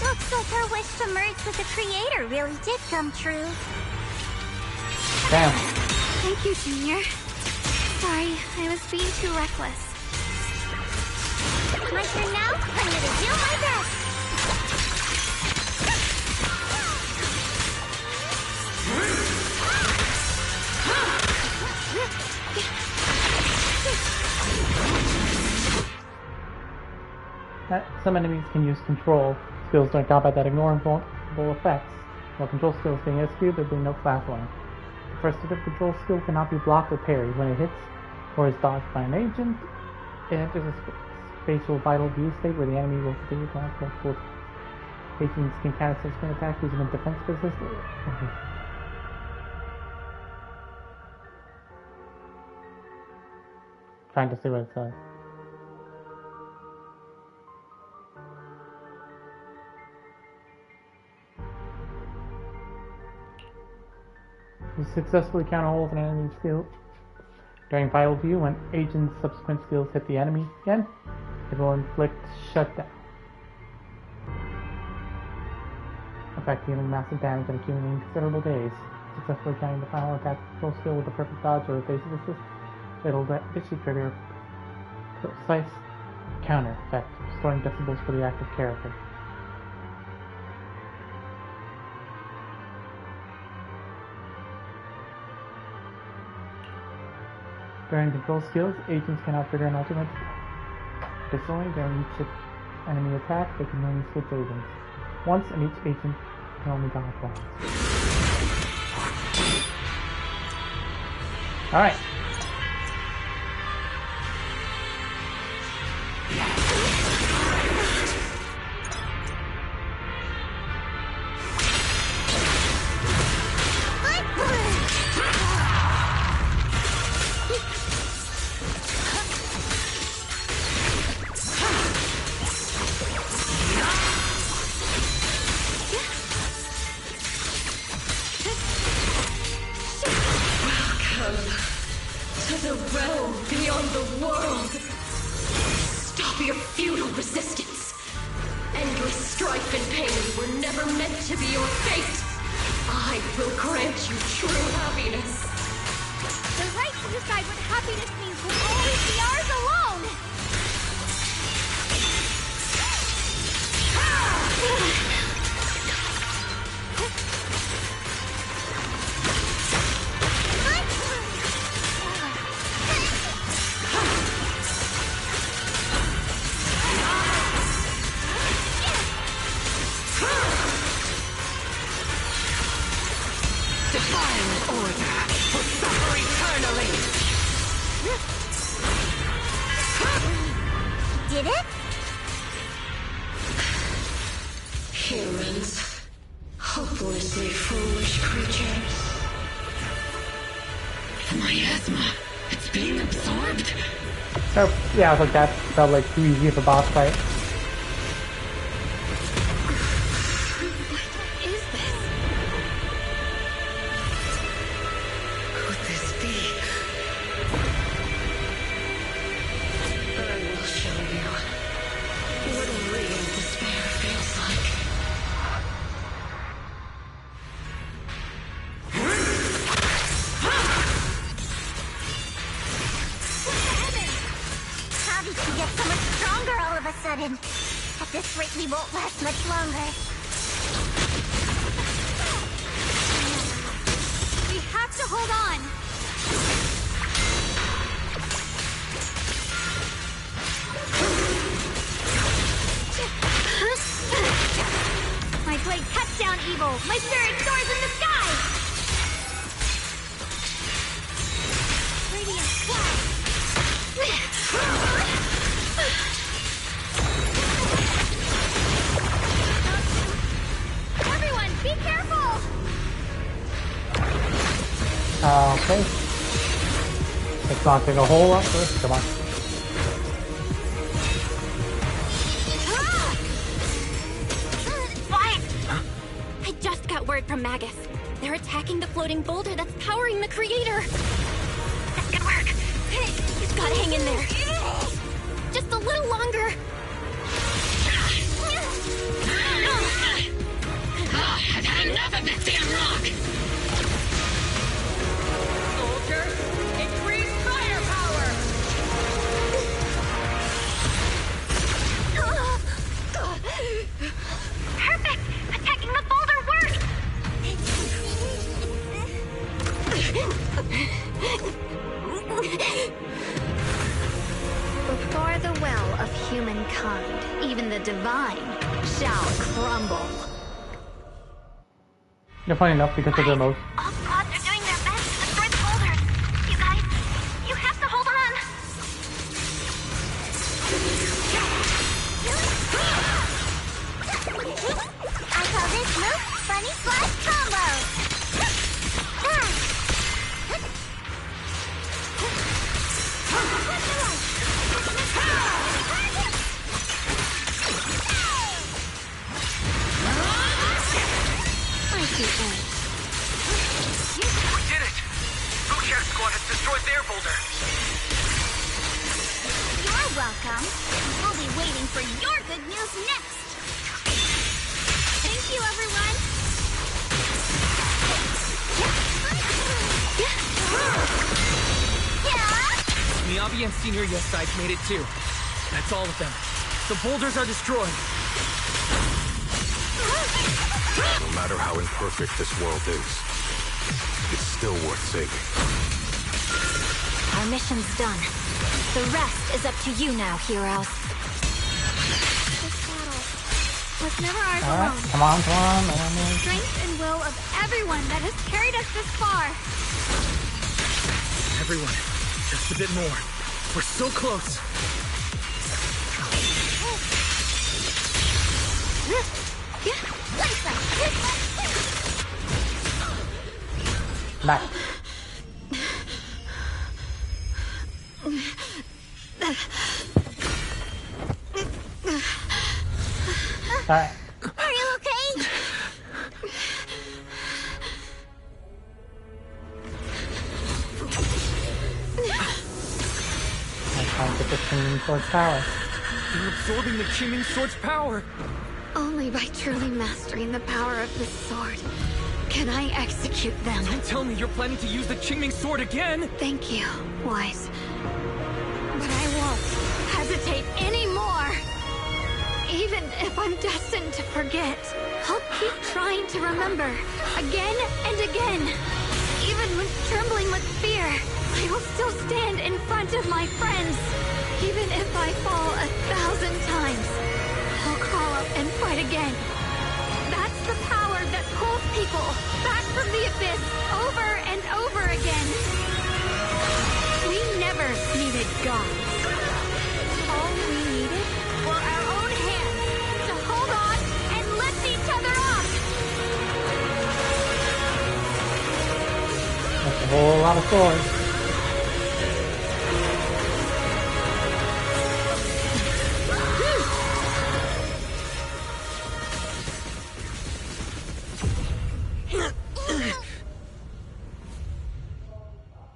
Speaker 6: Looks like her wish to merge with the Creator really did come true.
Speaker 1: Damn.
Speaker 3: Thank you, Junior. Sorry, I was being too reckless.
Speaker 6: My turn now? I'm gonna do my best.
Speaker 1: Some enemies can use control skills during combat that ignore invulnerable effects. While control skills being executed, there will be no flash-warning. The first hit of control skill cannot be blocked or parried. When it hits or is dodged by an agent, it enters a spatial vital view state where the enemy will continue to launch multiple agents can counter subsequent attacks using a defense business. Trying to see what it says. You successfully counter all of an enemy's skill during vital view. When agent's subsequent skills hit the enemy again, it will inflict shutdown. Effect dealing massive damage and accumulating considerable days. Successfully counting the final attack control skill with a perfect dodge or evasive assist, it'll issue trigger precise counter effect, restoring decibels for the active character. During control skills, agents cannot trigger an ultimate. Additionally, during each enemy attack, they can only switch agents once, and each agent can only dodge once. Alright.
Speaker 8: realm beyond the world. Stop your futile resistance. Endless strife and pain were never meant to be your fate. I will grant you true happiness.
Speaker 3: The right to decide what happiness means will always be ours alone!
Speaker 8: Divine order will suffer eternally.
Speaker 6: Did it?
Speaker 8: Humans. Hopelessly foolish creatures. The miasma. It's being absorbed.
Speaker 1: So, yeah, I was like, that felt like too easy of a boss fight.
Speaker 8: Could this be? I will show you what real despair feels like.
Speaker 6: How did she get so much stronger all of a sudden? At this rate, we won't last much longer.
Speaker 3: We have to hold on! My blade cuts down evil! My spirit soars in the sky! Radiant flash! Everyone, be careful!
Speaker 1: Okay. Let's not take a whole lot first. Come on.
Speaker 21: What? I just got word from Magus. They're attacking the floating boulder that's powering the creator. This could work. You've got to hang in there. Just a little longer.
Speaker 8: I've had enough of this damn rock!
Speaker 15: Soldiers, increase firepower!
Speaker 7: Perfect! Attacking the boulder worked!
Speaker 3: Before the well of humankind, even the divine shall crumble.
Speaker 1: They're funny enough because of their most.
Speaker 7: All squads are doing their best to destroy the boulders. You guys, you have to hold on.
Speaker 6: I call this move Funny Slash Combo!
Speaker 18: We did it! Bootcamp Squad has destroyed their boulder.
Speaker 3: You're welcome. We'll be waiting for your good news next. Thank you, everyone.
Speaker 9: Miyabi and Senior Yes Sides made it too. That's all of them. The boulders are destroyed.
Speaker 2: No matter how imperfect this world is, it's still worth saving.
Speaker 21: Our mission's done. The rest is up to you now, heroes.
Speaker 3: This battle was never ours
Speaker 1: Alright,
Speaker 3: alone.
Speaker 1: come on, come on.
Speaker 3: Strength and will of everyone that has carried us this far.
Speaker 9: Everyone, just a bit more. We're so close.
Speaker 1: Nice. Alright.
Speaker 6: Are you okay?
Speaker 1: with the Qingming Sword's power.
Speaker 9: You're absorbing the Qingming Sword's power!
Speaker 3: Only by truly mastering the power of this sword can I execute them.
Speaker 9: Don't tell me you're planning to use the Qingming Sword again!
Speaker 3: Thank you, Wise. But I won't hesitate anymore! Even if I'm destined to forget, I'll keep trying to remember, again and again. Even when trembling with fear, I will still stand in front of my friends. Even if I fall 1,000 times, I'll crawl up and fight again. That's the power that pulls people back from the abyss over and over again. We never needed gods. All we needed were our own hands to hold on and lift each other up.
Speaker 1: That's a whole lot of swords.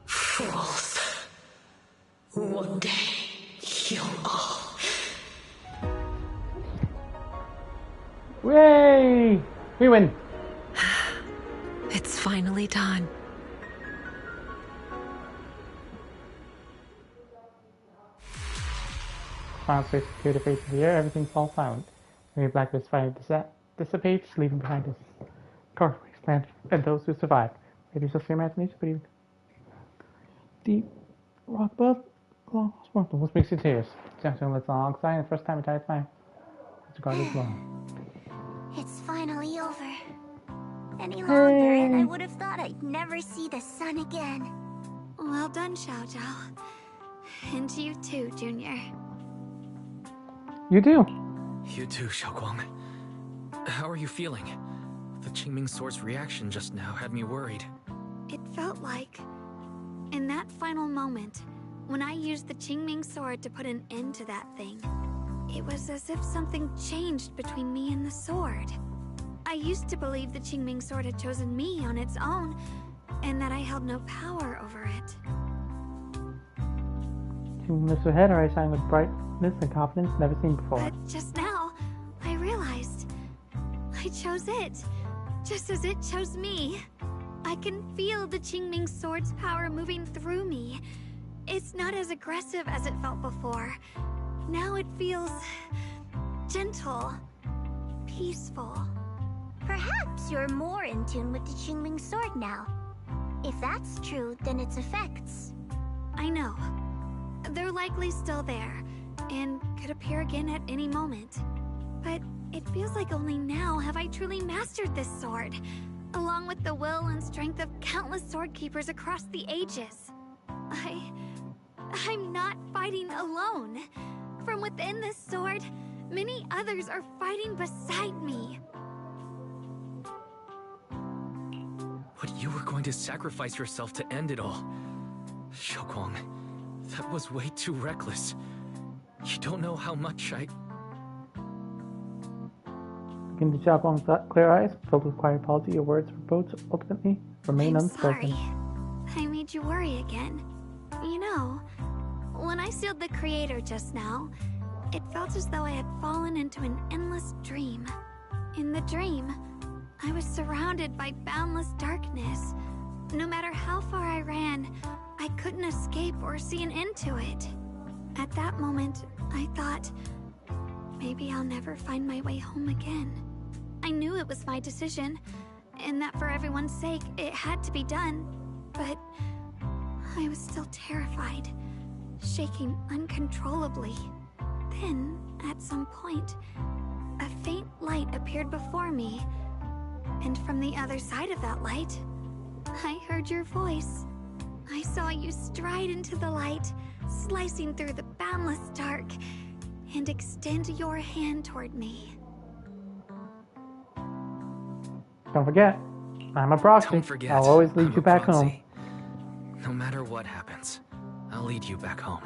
Speaker 8: Fools. One day, you'll all...
Speaker 1: Yay! We win!
Speaker 14: It's finally done.
Speaker 1: Final space secure the face of the air, everything falls silent. Maybe Blackbeard's fire dissipates, leaving behind us car wasteland and those who survive. Maybe it's just your imagination, but even deep rock above, long sparkle. What makes you tears? Jackson lets long sigh, and the first time it died fine. It's regarded as long.
Speaker 6: It's finally over. Any longer, and I would have thought I'd never see the sun again.
Speaker 3: Well done, Xiao Zhao. And to you too, Junior.
Speaker 1: You do.
Speaker 5: You too, Xiaoguang. How are you feeling? The Qingming Sword's reaction just now had me worried.
Speaker 3: It felt like, in that final moment, when I used the Qingming Sword to put an end to that thing, it was as if something changed between me and the sword. I used to believe the Qingming Sword had chosen me on its own, and that I held no power over it.
Speaker 1: Qingming lifts her head, her eyes shine with brightness and confidence never seen before.
Speaker 3: But just now, I realized I chose it, just as it chose me. I can feel the Qingming Sword's power moving through me. It's not as aggressive as it felt before. Now it feels gentle, peaceful.
Speaker 6: Perhaps you're more in tune with the Qingming Sword now. If that's true, then its effects...
Speaker 3: I know. They're likely still there, and could appear again at any moment. But it feels like only now have I truly mastered this sword, along with the will and strength of countless sword keepers across the ages. I'm not fighting alone. From within this sword, many others are fighting beside me.
Speaker 5: But you were going to sacrifice yourself to end it all. Xiaoguang, that was way too reckless. You don't know how much I...
Speaker 1: Looking into Xiaoguang's clear eyes, filled with quiet apology, your words for both ultimately remain unspoken.
Speaker 3: Sorry. I made you worry again. You know, when I sealed the Creator just now, it felt as though I had fallen into an endless dream. In the dream, I was surrounded by boundless darkness. No matter how far I ran, I couldn't escape or see an end to it. At that moment, I thought, maybe I'll never find my way home again. I knew it was my decision, and that for everyone's sake, it had to be done. But I was still terrified, shaking uncontrollably. Then, at some point, a faint light appeared before me. And from the other side of that light, I heard your voice. I saw you stride into the light, slicing through the boundless dark, and extend your hand toward me.
Speaker 1: Don't forget, I'm a proxy.
Speaker 5: Don't forget,
Speaker 1: I'll always lead
Speaker 5: I'm
Speaker 1: you
Speaker 5: a
Speaker 1: back
Speaker 5: proxy.
Speaker 1: home.
Speaker 5: No matter what happens, I'll lead you back home.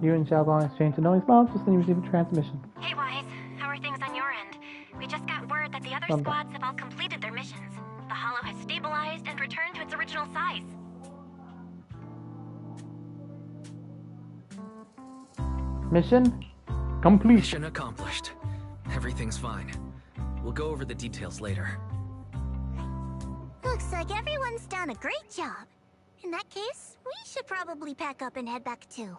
Speaker 1: You and Xiaoguang exchange a knowing smile just then you receive a transmission.
Speaker 7: Hey, Wise. How are things on your end? We just got word that the other squads have all completed their missions. The Hollow has stabilized and returned to its original size.
Speaker 1: Mission complete.
Speaker 5: Mission accomplished. Everything's fine. We'll go over the details later.
Speaker 6: Looks like everyone's done a great job. In that case, we should probably pack up and head back too.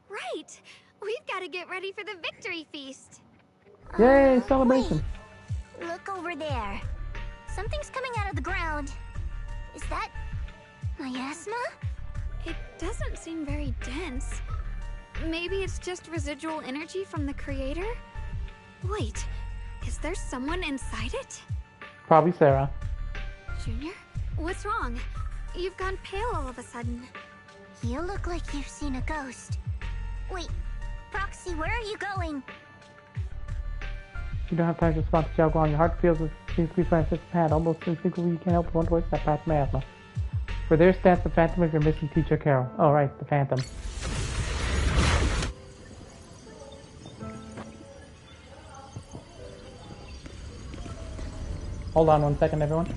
Speaker 3: Right! We've got to get ready for the victory feast.
Speaker 1: Yay, celebration.
Speaker 6: Wait. Look over there. Something's coming out of the ground. Is that miasma?
Speaker 3: It doesn't seem very dense. Maybe it's just residual energy from the creator? Wait, is there someone inside it?
Speaker 1: Probably Sarah.
Speaker 3: Junior? What's wrong? You've gone pale all of a sudden.
Speaker 6: You look like you've seen a ghost. Wait, Proxy, where are you going?
Speaker 1: You don't have time to respond to Xiao Guang. Your heart feels as seems to be trying to set the path. Almost instinctively, you can't help but want to waste that past miasma. For there stands the phantom of your missing teacher, Carol. Oh, right, the phantom. Hold on 1 second, everyone.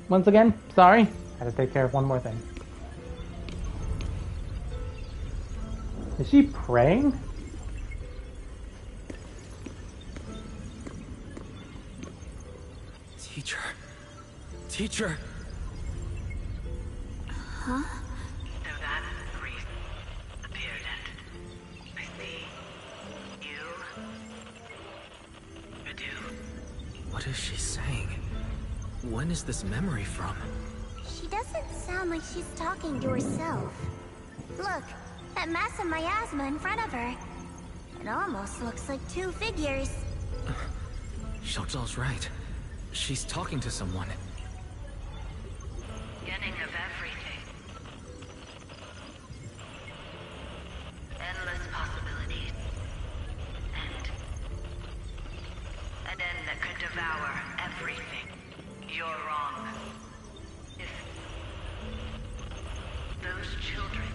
Speaker 1: Once again, sorry. Had to take care of one more thing. Is she praying?
Speaker 5: Teacher. Teacher.
Speaker 3: Huh?
Speaker 16: So that priest appeared and I see you. Radu.
Speaker 5: What is she saying? When is this memory from?
Speaker 6: She doesn't sound like she's talking to herself. Look, that massive miasma in front of her. It almost looks like two figures.
Speaker 5: Xiao Zhao's right. She's talking to someone.
Speaker 16: Beginning of everything. Endless possibilities. An end that could devour everything. You're wrong. If those children,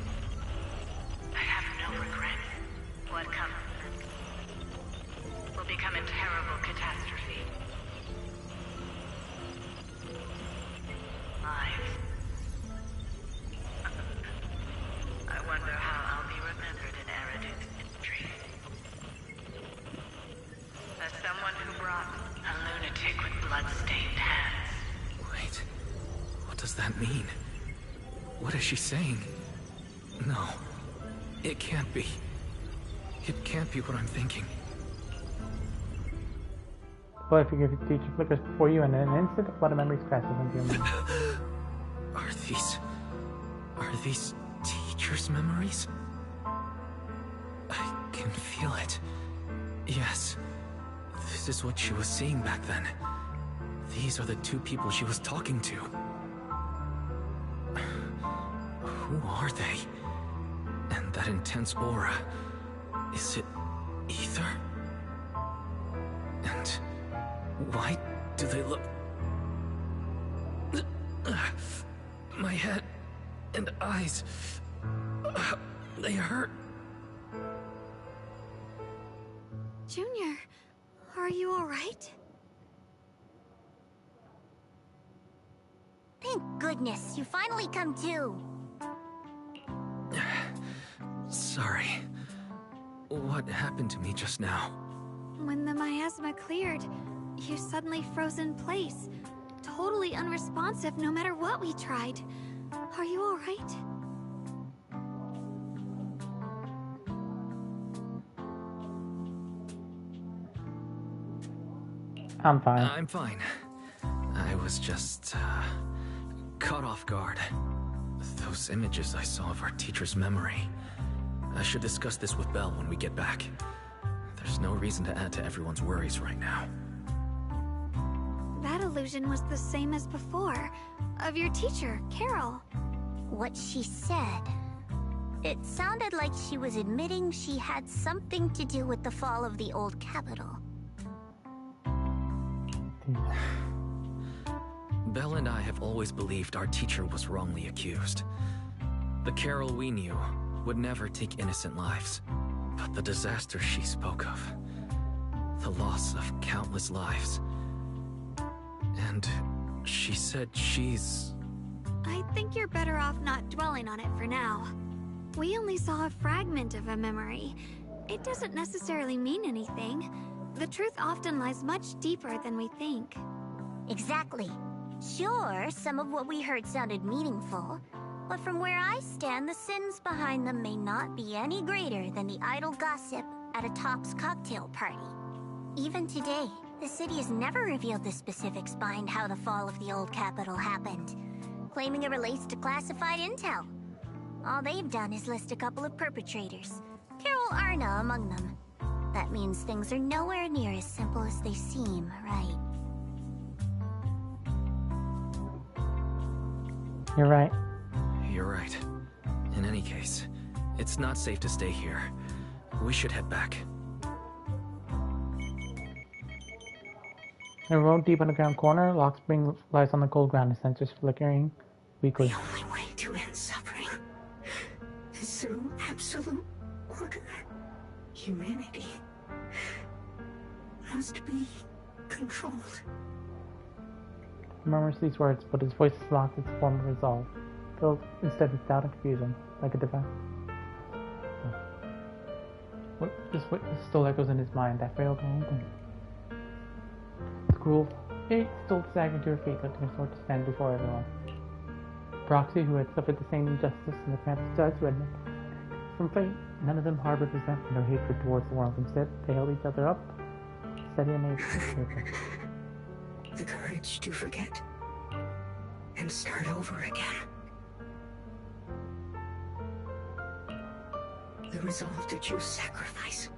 Speaker 16: I have no regrets. What comes will become a terrible catastrophe. Lives. I wonder how I'll be remembered in Eridu's history. As someone who brought a lunatic with blood-stained hands.
Speaker 5: Wait. What does that mean? What is she saying? No. It can't be. It can't be what I'm thinking.
Speaker 1: Well, if you give your teacher flickers before you, and in an instant, a flood of memories crashes into your mind.
Speaker 5: Are Are these teachers' memories? I can feel it. Yes. This is what she was seeing back then. These are the two people she was talking to. Who are they? And that intense aura. Is it ether? And why do they look... My head and eyes... they hurt.
Speaker 3: Junior, are you alright?
Speaker 6: Thank goodness, you finally come to.
Speaker 5: Sorry. What happened to me just now?
Speaker 3: When the miasma cleared, you suddenly froze in place. Totally unresponsive no matter what we tried. Are you alright?
Speaker 1: I'm fine.
Speaker 5: I'm fine. I was just, caught off guard. Those images I saw of our teacher's memory. I should discuss this with Belle when we get back. There's no reason to add to everyone's worries right now.
Speaker 3: That illusion was the same as before. Of your teacher, Carol.
Speaker 6: What she said... It sounded like she was admitting she had something to do with the fall of the old capital.
Speaker 5: Belle and I have always believed our teacher was wrongly accused. The Carol we knew would never take innocent lives. But the disaster she spoke of, the loss of countless lives, and she said she's...
Speaker 3: I think you're better off not dwelling on it for now. We only saw a fragment of a memory. It doesn't necessarily mean anything. The truth often lies much deeper than we think.
Speaker 6: Exactly. Sure, some of what we heard sounded meaningful, but from where I stand, the sins behind them may not be any greater than the idle gossip at a Top's cocktail party. Even today, the city has never revealed the specifics behind how the fall of the old capital happened, claiming it relates to classified intel. All they've done is list a couple of perpetrators, Carol Arna among them. That means things are nowhere near as simple as they seem, right?
Speaker 1: You're right.
Speaker 5: You're right. In any case, it's not safe to stay here. We should head back.
Speaker 1: In a road deep underground corner, Lock Spring lies on the cold ground, his sensors flickering weakly.
Speaker 19: The only way to end suffering is through absolute order. Humanity must be controlled.
Speaker 1: He murmurs these words, but his voice has lost its form of resolve, filled instead with doubt and confusion, like a divine. This still echoes in his mind, that frail old thing. It's cruel. Fate still sagging to her feet, lifting her sword to stand before everyone. Proxy, who had suffered the same injustice, and the Krampus judge who had from fate, none of them harbored resentment or hatred towards the world. Instead, they held each other up, steady and able to serve them.
Speaker 19: The courage to forget and start over again. The resolve to choose sacrifice,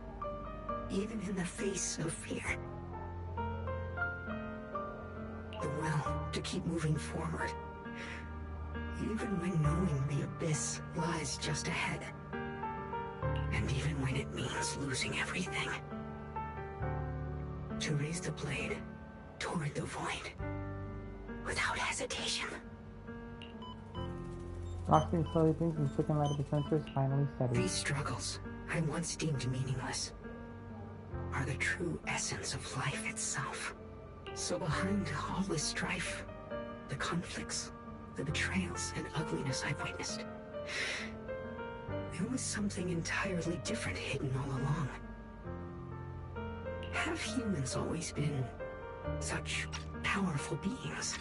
Speaker 19: even in the face of fear. The will to keep moving forward, even when knowing the abyss lies just ahead. And even when it means losing everything. To raise the blade toward the void, without hesitation.
Speaker 1: Lockspring slowly thinks and the flickering light of his sensors finally steady.
Speaker 19: These struggles, I once deemed meaningless, are the true essence of life itself. So behind all the strife, the conflicts, the betrayals and ugliness I've witnessed, there was something entirely different hidden all along. Have humans always been such powerful beings?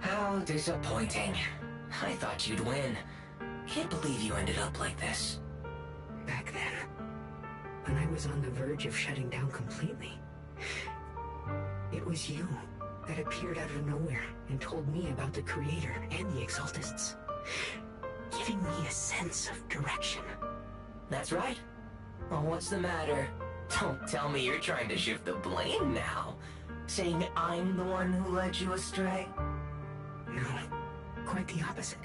Speaker 10: How disappointing. I thought you'd win. Can't believe you ended up like this.
Speaker 19: Back then, when I was on the verge of shutting down completely, it was you that appeared out of nowhere and told me about the Creator and the Exaltists, giving me a sense of direction.
Speaker 10: That's right. Oh, what's the matter? Don't tell me you're trying to shift the blame now. Saying I'm the one who led you astray?
Speaker 19: No, quite the opposite.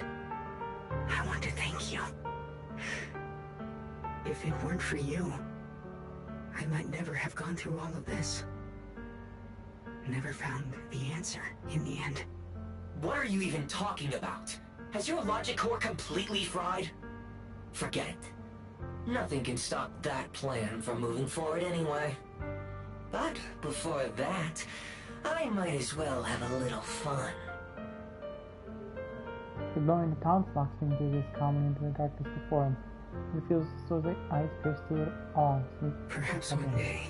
Speaker 19: I want to thank you. If it weren't for you, I might never have gone through all of this. Never found the answer in the end.
Speaker 10: What are you even talking about? Has your logic core completely fried? Forget it. Nothing can stop that plan from moving forward anyway. But before that, I might as well have a little fun.
Speaker 1: The blowing the towns knocks things as calmly into the darkness before him. It feels so as the eyes pierce through it all.
Speaker 19: Perhaps one day,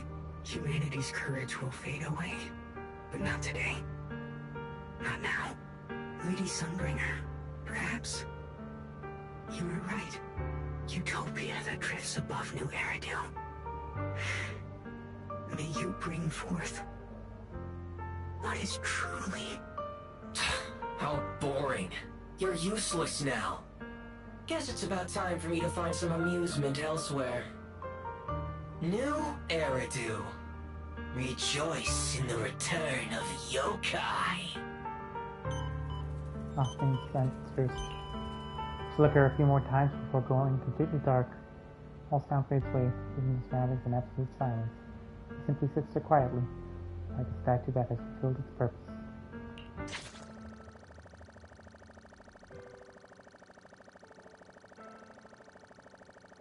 Speaker 19: humanity's courage will fade away. But not today. Not now. Lady Sunbringer, perhaps. You were right. Utopia that drifts above New Eridu. May you bring forth what is truly...
Speaker 10: How boring. You're useless now. Guess it's about time for me to find some amusement elsewhere. New Eridu. Rejoice in the return of yokai.
Speaker 1: Things transfers. Flicker a few more times before going completely dark. All sound fades away, leaving the surroundings in absolute silence. It simply sits there quietly, like a statue that has fulfilled its purpose.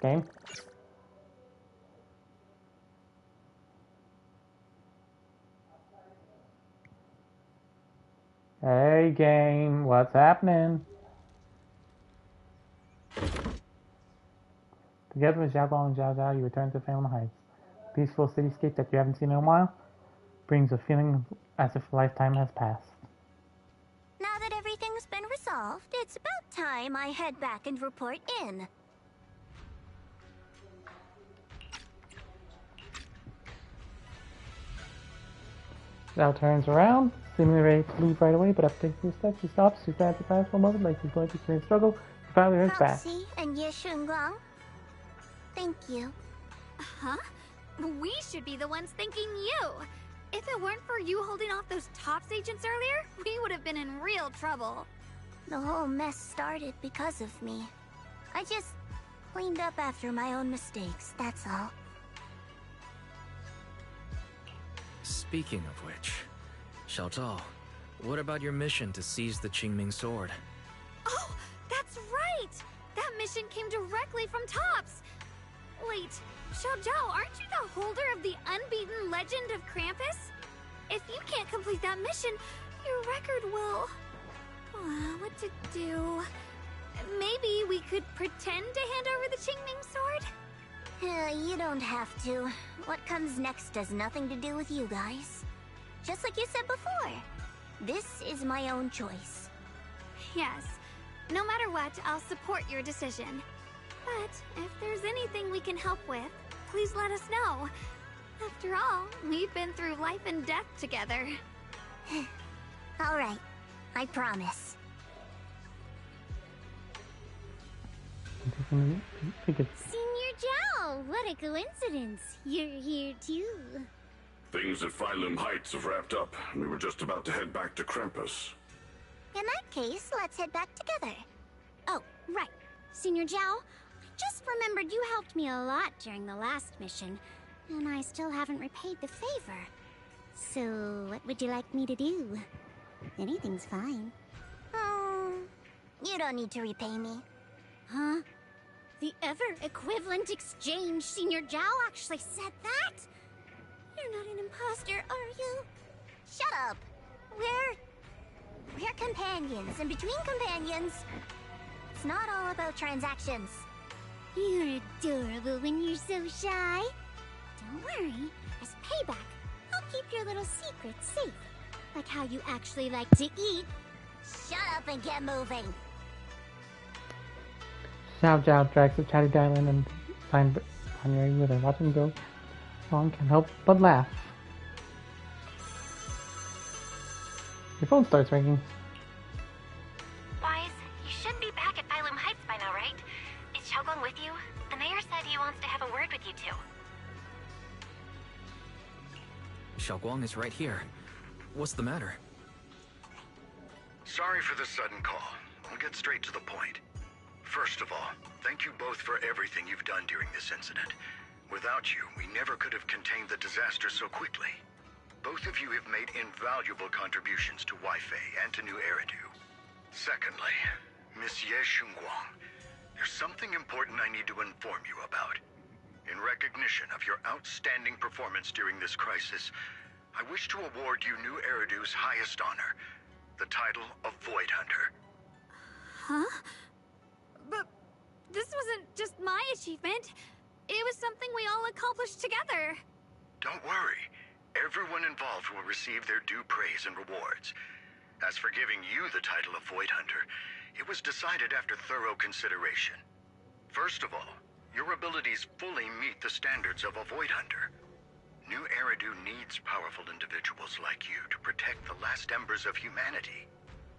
Speaker 1: Game? Hey game, what's happening? Together with Xiaoguang and Zhao Zhao, you return to Phantom Heights. Peaceful cityscape that you haven't seen in a while brings a feeling as if a lifetime has passed.
Speaker 6: Now that everything's been resolved, it's about time I head back and report in.
Speaker 1: Zhao turns around, seemingly ready to leave right away, but after taking a few steps, she stops, she stands at times for a moment like she's going to experience struggle, and finally heads back.
Speaker 6: Proxy and Ye Shunguang, thank you.
Speaker 3: Huh? We should be the ones thanking you. If it weren't for you holding off those TOPS agents earlier, we would have been in real trouble.
Speaker 6: The whole mess started because of me. I just cleaned up after my own mistakes, that's all.
Speaker 5: Speaking of which, Xiao Zhao, what about your mission to seize the Qingming sword?
Speaker 3: Oh, that's right! That mission came directly from TOPS! Wait, Xiao Zhao, aren't you the holder of the unbeaten legend of Krampus? If you can't complete that mission, your record will... what to do? Maybe we could pretend to hand over the Qingming sword?
Speaker 6: You don't have to. What comes next has nothing to do with you guys. Just like you said before, this is my own choice.
Speaker 3: Yes. No matter what, I'll support your decision. But if there's anything we can help with, please let us know. After all, we've been through life and death together.
Speaker 6: All right. I promise.
Speaker 21: Senior Zhao, what a coincidence. You're here too.
Speaker 12: Things at Phylum Heights have wrapped up, and we were just about to head back to Krampus.
Speaker 6: In that case, let's head back together.
Speaker 21: Oh, right. Senior Zhao, I just remembered you helped me a lot during the last mission, and I still haven't repaid the favor. So, what would you like me to do? Anything's fine.
Speaker 6: You don't need to repay me.
Speaker 21: Huh? The ever-equivalent exchange, Senior Zhao actually said that? You're not an imposter, are you?
Speaker 6: Shut up! We're companions, and between companions, it's not all about transactions.
Speaker 21: You're adorable when you're so shy. Don't worry, as payback, I'll keep your little secrets safe. Like how you actually like to eat.
Speaker 6: Shut up and get moving.
Speaker 1: Xiao Zhao drags the chatty dial in and find Pioneering with her. Watching go on can help but laugh. Your phone starts ringing.
Speaker 7: Wise, you should be back at Phylum Heights by now, right? Is Xiaogong with you? The mayor said he wants to have a word with you two.
Speaker 5: Xiaoguang is right here. What's the matter?
Speaker 18: Sorry for the sudden call. I'll get straight to the point. First of all, thank you both for everything you've done during this incident. Without you, we never could have contained the disaster so quickly. Both of you have made invaluable contributions to Weifei and to New Eridu. Secondly, Miss Ye Shunguang, there's something important I need to inform you about. In recognition of your outstanding performance during this crisis, I wish to award you New Eridu's highest honor, the title of Void Hunter.
Speaker 3: Huh? But this wasn't just my achievement. It was something we all accomplished together.
Speaker 18: Don't worry. Everyone involved will receive their due praise and rewards. As for giving you the title of Void Hunter, it was decided after thorough consideration. First of all, your abilities fully meet the standards of a Void Hunter. New Eridu needs powerful individuals like you to protect the last embers of humanity.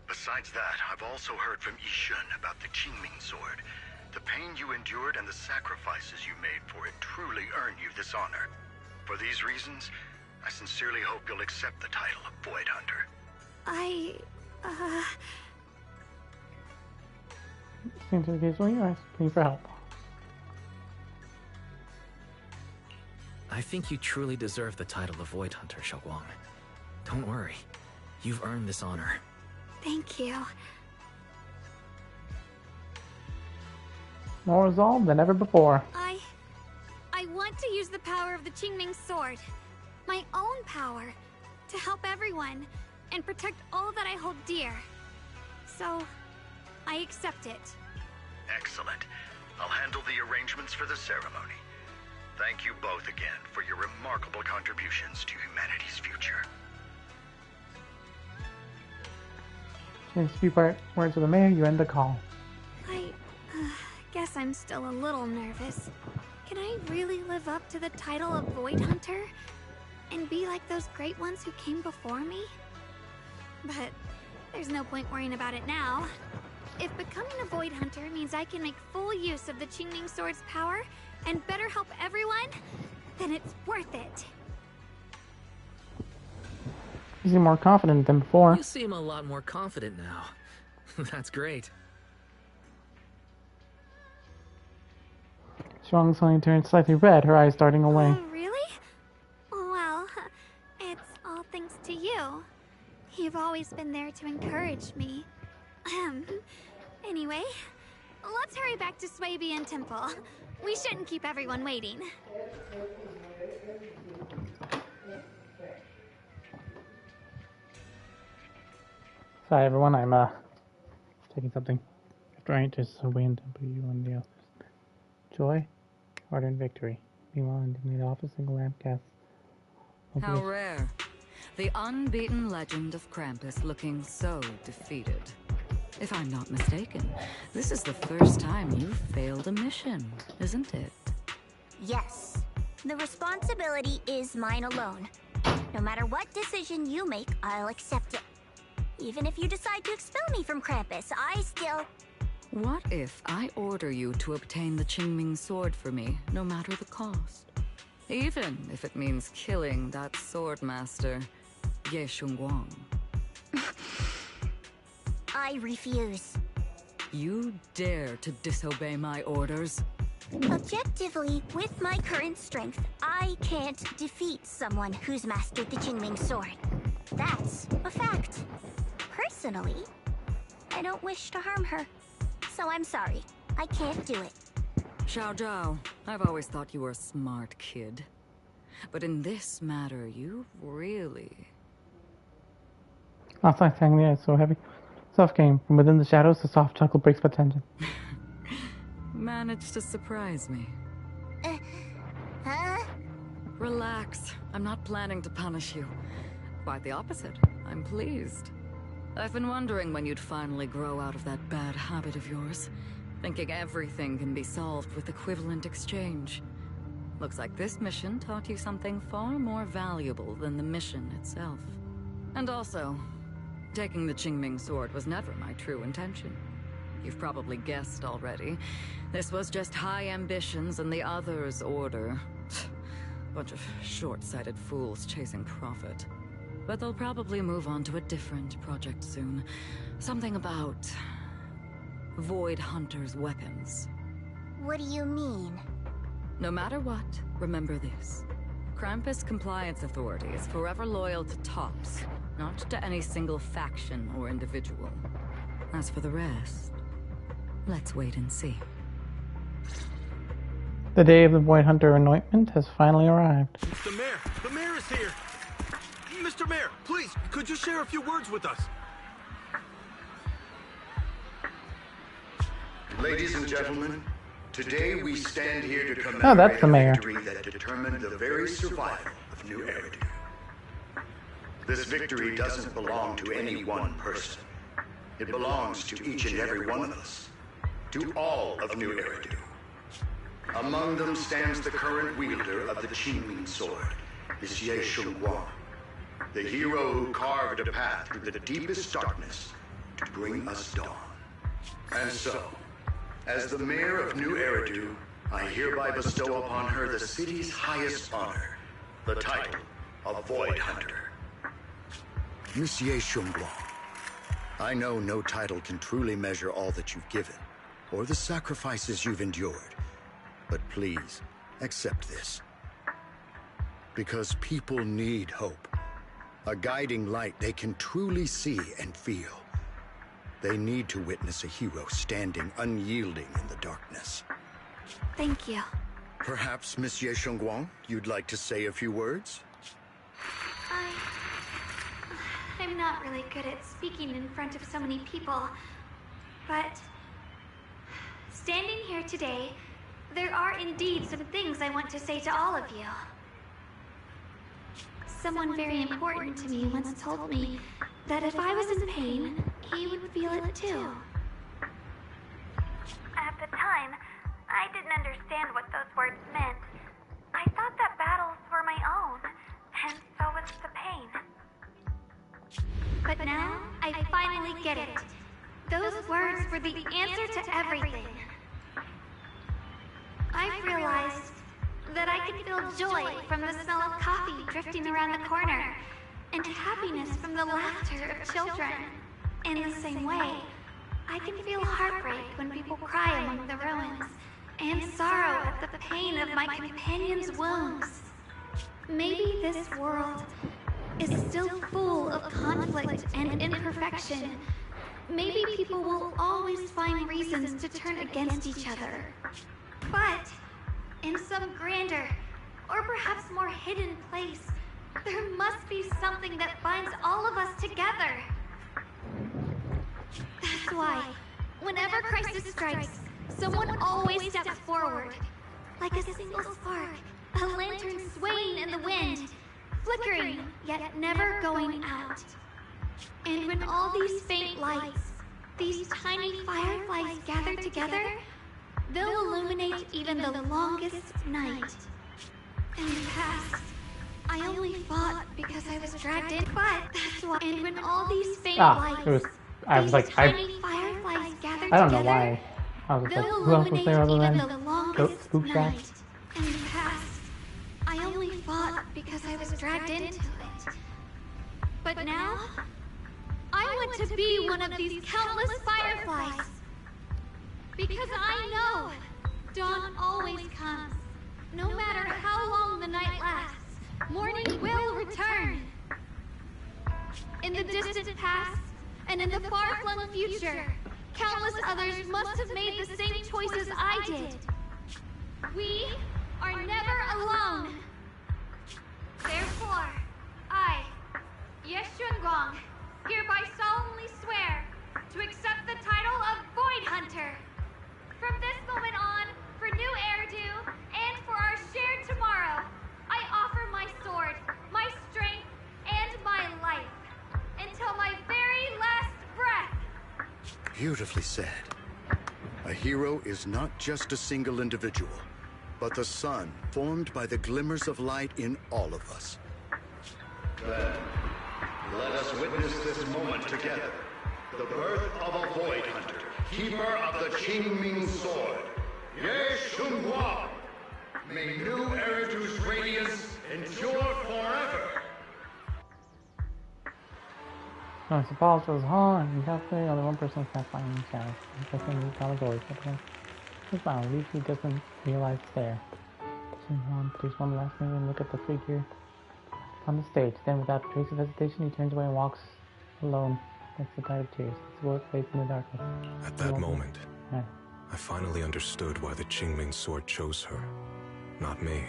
Speaker 18: Besides that, I've also heard from Yishun about the Qingming Sword. The pain you endured and the sacrifices you made for it truly earned you this honor. For these reasons, I sincerely hope you'll accept the title of Void Hunter.
Speaker 1: Seems to be occasionally asking for help.
Speaker 5: I think you truly deserve the title of Void Hunter, Xiaoguang. Don't worry. You've earned this honor.
Speaker 3: Thank you.
Speaker 1: More resolved than ever before.
Speaker 3: I want to use the power of the Qingming Sword. My own power. To help everyone. And protect all that I hold dear. So, I accept it.
Speaker 18: Excellent. I'll handle the arrangements for the ceremony. Thank you both again for your remarkable contributions to humanity's future.
Speaker 1: Change a few words with the mayor, you end the call.
Speaker 3: I guess I'm still a little nervous. Can I really live up to the title of Void Hunter? And be like those great ones who came before me? But there's no point worrying about it now. If becoming a Void Hunter means I can make full use of the Qingming Sword's power and better help everyone, then it's worth it.
Speaker 1: You seem more confident than before.
Speaker 5: You seem a lot more confident now. That's great.
Speaker 1: Strong suddenly turned slightly red, her eyes darting away.
Speaker 3: Oh, really? Well, it's all thanks to you. You've always been there to encourage me. Anyway, let's hurry back to Swabian Temple. We shouldn't keep everyone waiting.
Speaker 1: Sorry everyone, I'm taking something. After I enter Swabian Temple, you and the others. Joy, order, and victory. Meanwhile, in the office, single lamp casts.
Speaker 11: How rare. The unbeaten legend of Krampus looking so defeated. If I'm not mistaken, this is the first time you've failed a mission, isn't it?
Speaker 6: Yes. The responsibility is mine alone. No matter what decision you make, I'll accept it. Even if you decide to expel me from Krampus, I still...
Speaker 11: What if I order you to obtain the Qingming Sword for me, no matter the cost? Even if it means killing that sword master, Ye Shunguang.
Speaker 6: I refuse.
Speaker 11: You dare to disobey my orders?
Speaker 6: Objectively, with my current strength, I can't defeat someone who's mastered the Qingming Sword. That's a fact. Personally, I don't wish to harm her. So I'm sorry. I can't do it.
Speaker 11: Xiao Zhao, I've always thought you were a smart kid. But in this matter, you really...
Speaker 1: Last night, sang the ice so heavy. Soft came. From within the shadows, the soft chuckle breaks my tension.
Speaker 11: Managed to surprise me.
Speaker 6: Huh?
Speaker 11: Relax. I'm not planning to punish you. Quite the opposite. I'm pleased. I've been wondering when you'd finally grow out of that bad habit of yours. Thinking everything can be solved with equivalent exchange. Looks like this mission taught you something far more valuable than the mission itself. And also, Taking the Qingming sword was never my true intention. You've probably guessed already. This was just high ambitions and the others' order. Bunch of short-sighted fools chasing profit. But they'll probably move on to a different project soon. Something about Void Hunter's weapons.
Speaker 6: What do you mean?
Speaker 11: No matter what, remember this. Krampus Compliance Authority is forever loyal to TOPS, not to any single faction or individual. As for the rest, let's wait and see.
Speaker 1: The day of the Void Hunter anointment has finally arrived.
Speaker 12: The mayor! The mayor is here! Mr. Mayor, please, could you share a few words with us?
Speaker 18: Ladies and gentlemen, today we stand here to commemorate
Speaker 1: Oh, that's the mayor.
Speaker 18: a victory that determined the very survival of New Eridu. This victory doesn't belong to any one person. It belongs to each and every one of us. To all of New Eridu. Among them stands the current wielder of the Qingming sword, Monsieur Shunguang, the hero who carved a path through the deepest darkness to bring us dawn. And so, as the mayor of New Eridu, I hereby bestow upon her the city's highest honor, the title of Void Hunter. Monsieur Shunguang, I know no title can truly measure all that you've given, or the sacrifices you've endured. But please, accept this. Because people need hope. A guiding light they can truly see and feel. They need to witness a hero standing unyielding in the darkness.
Speaker 3: Thank you.
Speaker 18: Perhaps, Monsieur Shunguang, you'd like to say a few words?
Speaker 3: I'm not really good at speaking in front of so many people, but standing here today, there are indeed some things I want to say to all of you. Someone very important to me once told me that if I was in pain, he would feel it too.
Speaker 7: At the time, I didn't understand what those words meant. I thought that battles were my own, and so was the pain.
Speaker 3: But now, I finally get it. Those words were the answer to everything. I've realized that I can feel joy from the smell of coffee drifting around the corner, and happiness from the laughter of children. In the same way, I can feel heartbreak when people cry among the ruins, and sorrow at the pain of my companion's wounds. Maybe this world is still full of conflict and imperfection. Maybe people will always find reasons to turn against each other. But in some grander, or perhaps more hidden place, there must be something that binds all of us together. That's why, whenever crisis strikes, someone always steps forward. Like a single spark, a lantern swaying in the wind, flickering, yet never going out. And when all these faint lights, these tiny fireflies gather together, they'll illuminate even the longest night. In the past, I only fought because I was dragged in, but that's why. And when all these faint lights,
Speaker 1: I was like,
Speaker 3: tiny fireflies gather
Speaker 1: I don't know
Speaker 3: together,
Speaker 1: why. I was like,
Speaker 3: they'll
Speaker 1: who else was there other
Speaker 3: illuminate
Speaker 1: than
Speaker 3: even the longest
Speaker 1: Bootstrap?
Speaker 3: night. In the past, I only fought because I was dragged into it. But now, I want to be one of these countless fireflies. Because I know dawn always comes. No matter how long the night lasts, morning will return. In the distant past, and in the far-flung future, countless others must have made the same choices I did. We are never alone. Therefore, I, Ye Shunguang, hereby solemnly swear to accept the title of Void Hunter. From this moment on, for New Eridu, and for our shared tomorrow, I offer my sword, my strength, and my life, until my very last breath.
Speaker 18: Beautifully said. A hero is not just a single individual, but the sun formed by the glimmers of light in all of us.
Speaker 12: Then,
Speaker 18: Let us witness this moment together. The birth of a Void Hunter, keeper of the Qingming Sword. Ye Shunguang! May new Eridu's radiance endure forever!
Speaker 1: No, it's Paul shows Han and definitely only one person can't find him shadow. I think he's category, but it's fine, at least he doesn't realize it's there. Han takes one last minute and look at the figure on the stage. Then without a trace of hesitation, he turns away and walks alone next to the tide of tears. His world fades in the darkness.
Speaker 2: At that moment, I finally understood why the Qingming Sword chose her. Not me,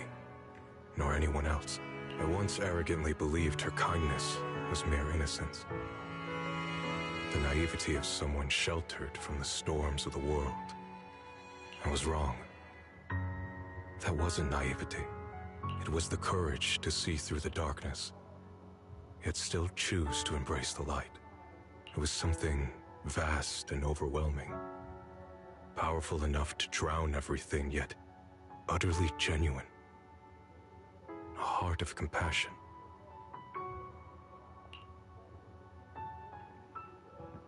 Speaker 2: nor anyone else. I once arrogantly believed her kindness was mere innocence. The naivety of someone sheltered from the storms of the world. I was wrong. That wasn't naivety. It was the courage to see through the darkness, yet still choose to embrace the light. It was something vast and overwhelming. Powerful enough to drown everything, yet utterly genuine. A heart of compassion.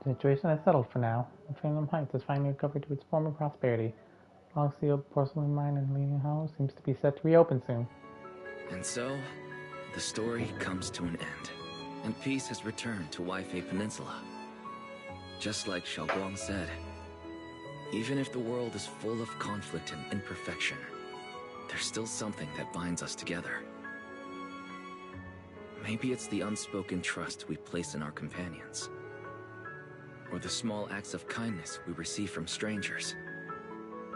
Speaker 1: The situation has settled for now. The Phantom Heights has finally recovered to its former prosperity. Long sealed porcelain mine in Leaning Hollow seems to be set to reopen soon.
Speaker 5: And so, the story comes to an end, and peace has returned to Waifei Peninsula. Just like Xiaoguang said, even if the world is full of conflict and imperfection, there's still something that binds us together. Maybe it's the unspoken trust we place in our companions, or the small acts of kindness we receive from strangers,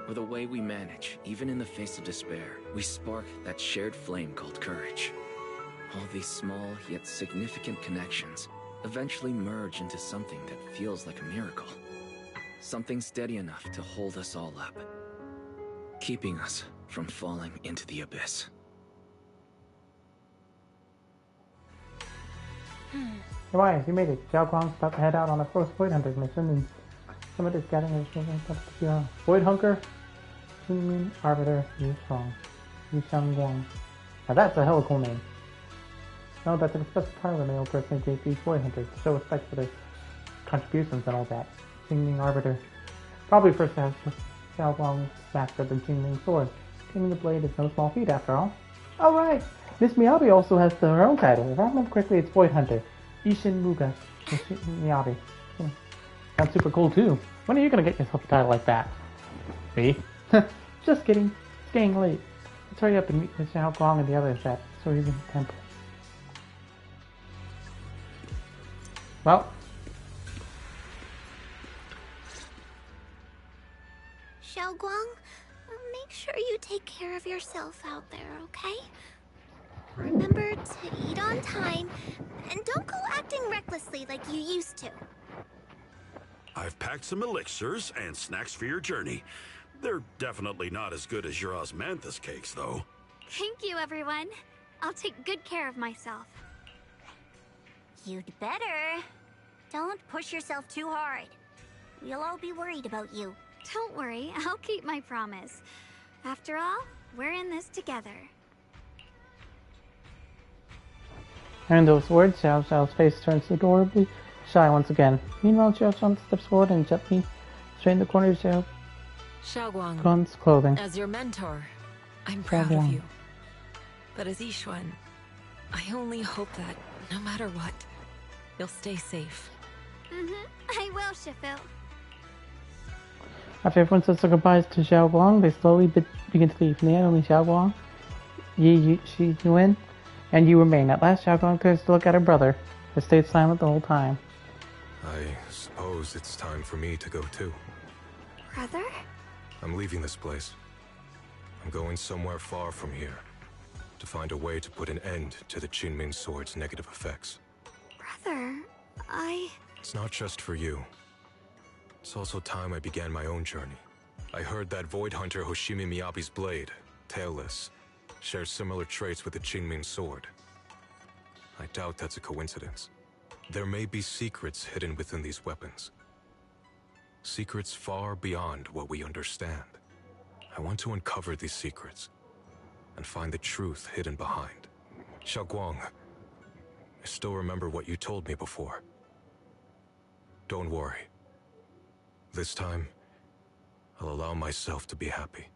Speaker 5: or the way we manage, even in the face of despair, we spark that shared flame called courage. All these small yet significant connections eventually merge into something that feels like a miracle. Something steady enough to hold us all up, keeping us from falling into the abyss.
Speaker 1: Right, you made it. Xiao Guang's about to head out on a first Void Hunter mission, and some of this gathering is Void Hunter, Qingming Arbiter, Yu Shangguang. Now that's a hell of a cool name. No, that's an special part of the male person to these Void Hunters to show respect for their contributions and all that. Qingming Arbiter. Probably first to have Xiao Guang mastered the Qingming Sword. Taming the blade is no small feat after all. Alright! Miss Miyabi also has her own title. If I remember correctly, it's Void Hunter. Ishin Muga. Miyabi. Sounds super cool too. When are you gonna get yourself a title like that? Me? Just kidding. It's getting late. Let's hurry up and meet with Xiao Guang and the others at Soyuzin Temple. Well.
Speaker 6: Xiao Guang, make sure you take care of yourself out there, okay? Remember to eat on time, and don't go acting recklessly like you used to.
Speaker 12: I've packed some elixirs and snacks for your journey. They're definitely not as good as your osmanthus cakes, though.
Speaker 3: Thank you, everyone. I'll take good care of myself.
Speaker 6: You'd better. Don't push yourself too hard. We'll all be worried about you.
Speaker 3: Don't worry, I'll keep my promise. After all, we're in this together.
Speaker 1: Hearing those words, Xiao Xiao's face turns adorably shy once again. Meanwhile, Xiao Xiao steps forward and gently straighten the corner of Xiao Guang's clothing.
Speaker 14: As your mentor, I'm proud of you. But as Yixuan, I only hope that, no matter what, you'll stay safe.
Speaker 3: I will, Shifu.
Speaker 1: After everyone says their goodbyes to Xiao Guang, they slowly begin to leave. In the end, only Xiao Guang, Shi Yuan, and you remain. At last, Xiao Guang turns to look at her brother, who stayed silent the whole time.
Speaker 2: I suppose it's time for me to go too.
Speaker 3: Brother?
Speaker 2: I'm leaving this place. I'm going somewhere far from here, to find a way to put an end to the Qingming Sword's negative effects.
Speaker 3: Brother,
Speaker 2: It's not just for you. It's also time I began my own journey. I heard that Void Hunter Hoshimi Miyabi's blade, Tailless, shares similar traits with the Qingming Sword. I doubt that's a coincidence. There may be secrets hidden within these weapons. Secrets far beyond what we understand. I want to uncover these secrets and find the truth hidden behind. Xiao Guang, I still remember what you told me before. Don't worry. This time, I'll allow myself to be happy.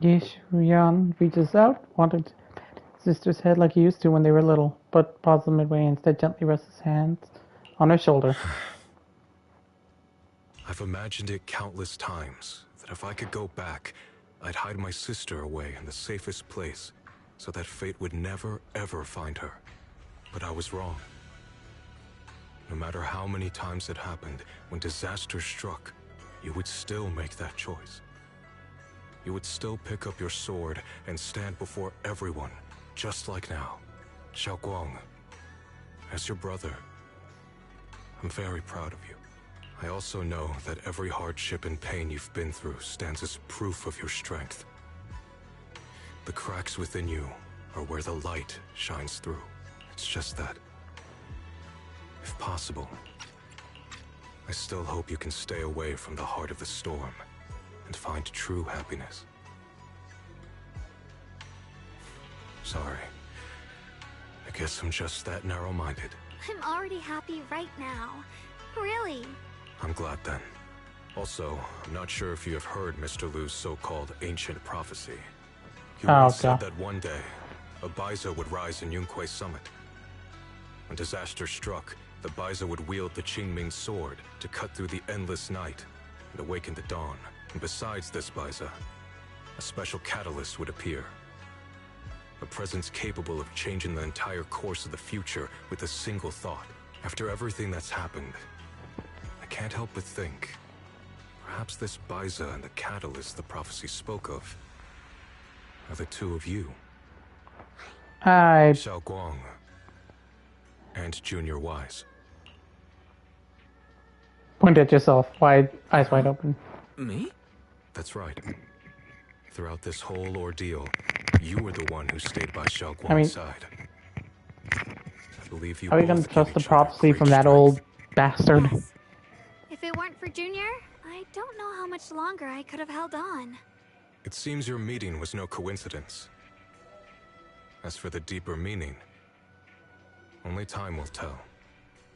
Speaker 1: Yishuyan reaches out, wanting to pat his sister's head like he used to when they were little, but pauses midway and instead gently rests his hands on her shoulder.
Speaker 2: I've imagined it countless times, that if I could go back, I'd hide my sister away in the safest place, so that fate would never, ever find her. But I was wrong. No matter how many times it happened, when disaster struck, you would still make that choice. You would still pick up your sword and stand before everyone, just like now. Xiaoguang, as your brother, I'm very proud of you. I also know that every hardship and pain you've been through stands as proof of your strength. The cracks within you are where the light shines through. It's just that, if possible, I still hope you can stay away from the heart of the storm and find true happiness. Sorry. I guess I'm just that narrow-minded.
Speaker 3: I'm already happy right now. Really.
Speaker 2: I'm glad then. Also, I'm not sure if you have heard Mr. Liu's so-called ancient prophecy. He once said that one day, a Baiza would rise in Yunquei Summit. When disaster struck, the Baiza would wield the Qingming sword to cut through the endless night and awaken the dawn. And besides this Baiza, a special catalyst would appear. A presence capable of changing the entire course of the future with a single thought. After everything that's happened, I can't help but think, perhaps this Baiza and the catalyst the prophecy spoke of are the two of you. Xiaoguang and Junior Wise.
Speaker 1: Point at yourself, eyes wide open.
Speaker 2: Me? That's right. Throughout this whole ordeal, you were the one who stayed by Xiaoguang's side. I believe you.
Speaker 1: Are you going to trust the prophecy from that old bastard?
Speaker 3: Yes. If it weren't for Junior, I don't know how much longer I could have held on.
Speaker 2: It seems your meeting was no coincidence. As for the deeper meaning, only time will tell.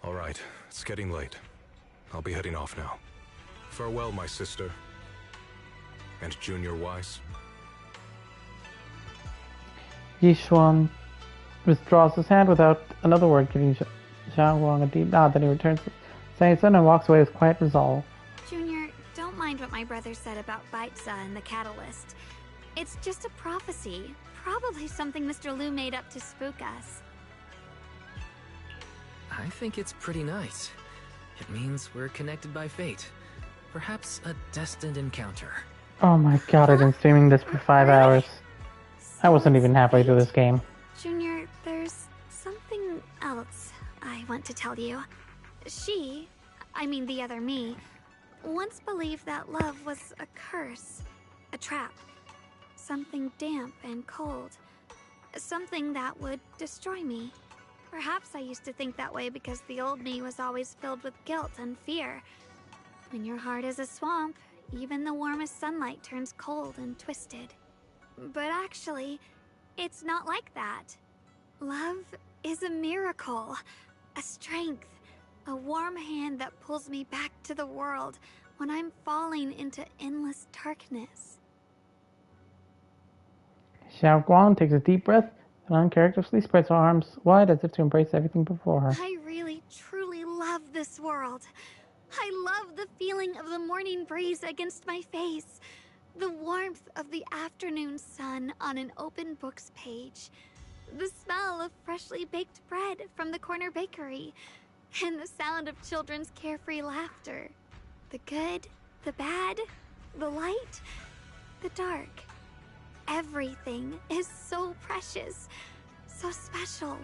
Speaker 2: All right, it's getting late. I'll be heading off now. Farewell, my sister. And Junior Wise.
Speaker 1: Yishuan withdraws his hand without another word, giving Xiaoguang a deep nod. Then he returns to saying so and walks away with quiet resolve.
Speaker 3: Junior, don't mind what my brother said about Baiza and the catalyst. It's just a prophecy. Probably something Mr. Liu made up to spook us.
Speaker 5: I think it's pretty nice. It means we're connected by fate. Perhaps a destined encounter.
Speaker 1: Oh my god, I've been streaming this for 5 hours. I wasn't even halfway through this game.
Speaker 3: Junior, there's something else I want to tell you. I mean the other me, once believed that love was a curse, a trap, something damp and cold, something that would destroy me. Perhaps I used to think that way because the old me was always filled with guilt and fear. When your heart is a swamp, even the warmest sunlight turns cold and twisted. But actually, it's not like that. Love is a miracle, a strength, a warm hand that pulls me back to the world when I'm falling into endless darkness.
Speaker 1: Xiaoguang takes a deep breath and uncharacteristically spreads her arms wide as if to embrace everything before her.
Speaker 3: I really, truly love this world. I love the feeling of the morning breeze against my face, the warmth of the afternoon sun on an open book's page, the smell of freshly baked bread from the corner bakery, and the sound of children's carefree laughter. The good, the bad, the light, the dark. Everything is so precious, so special.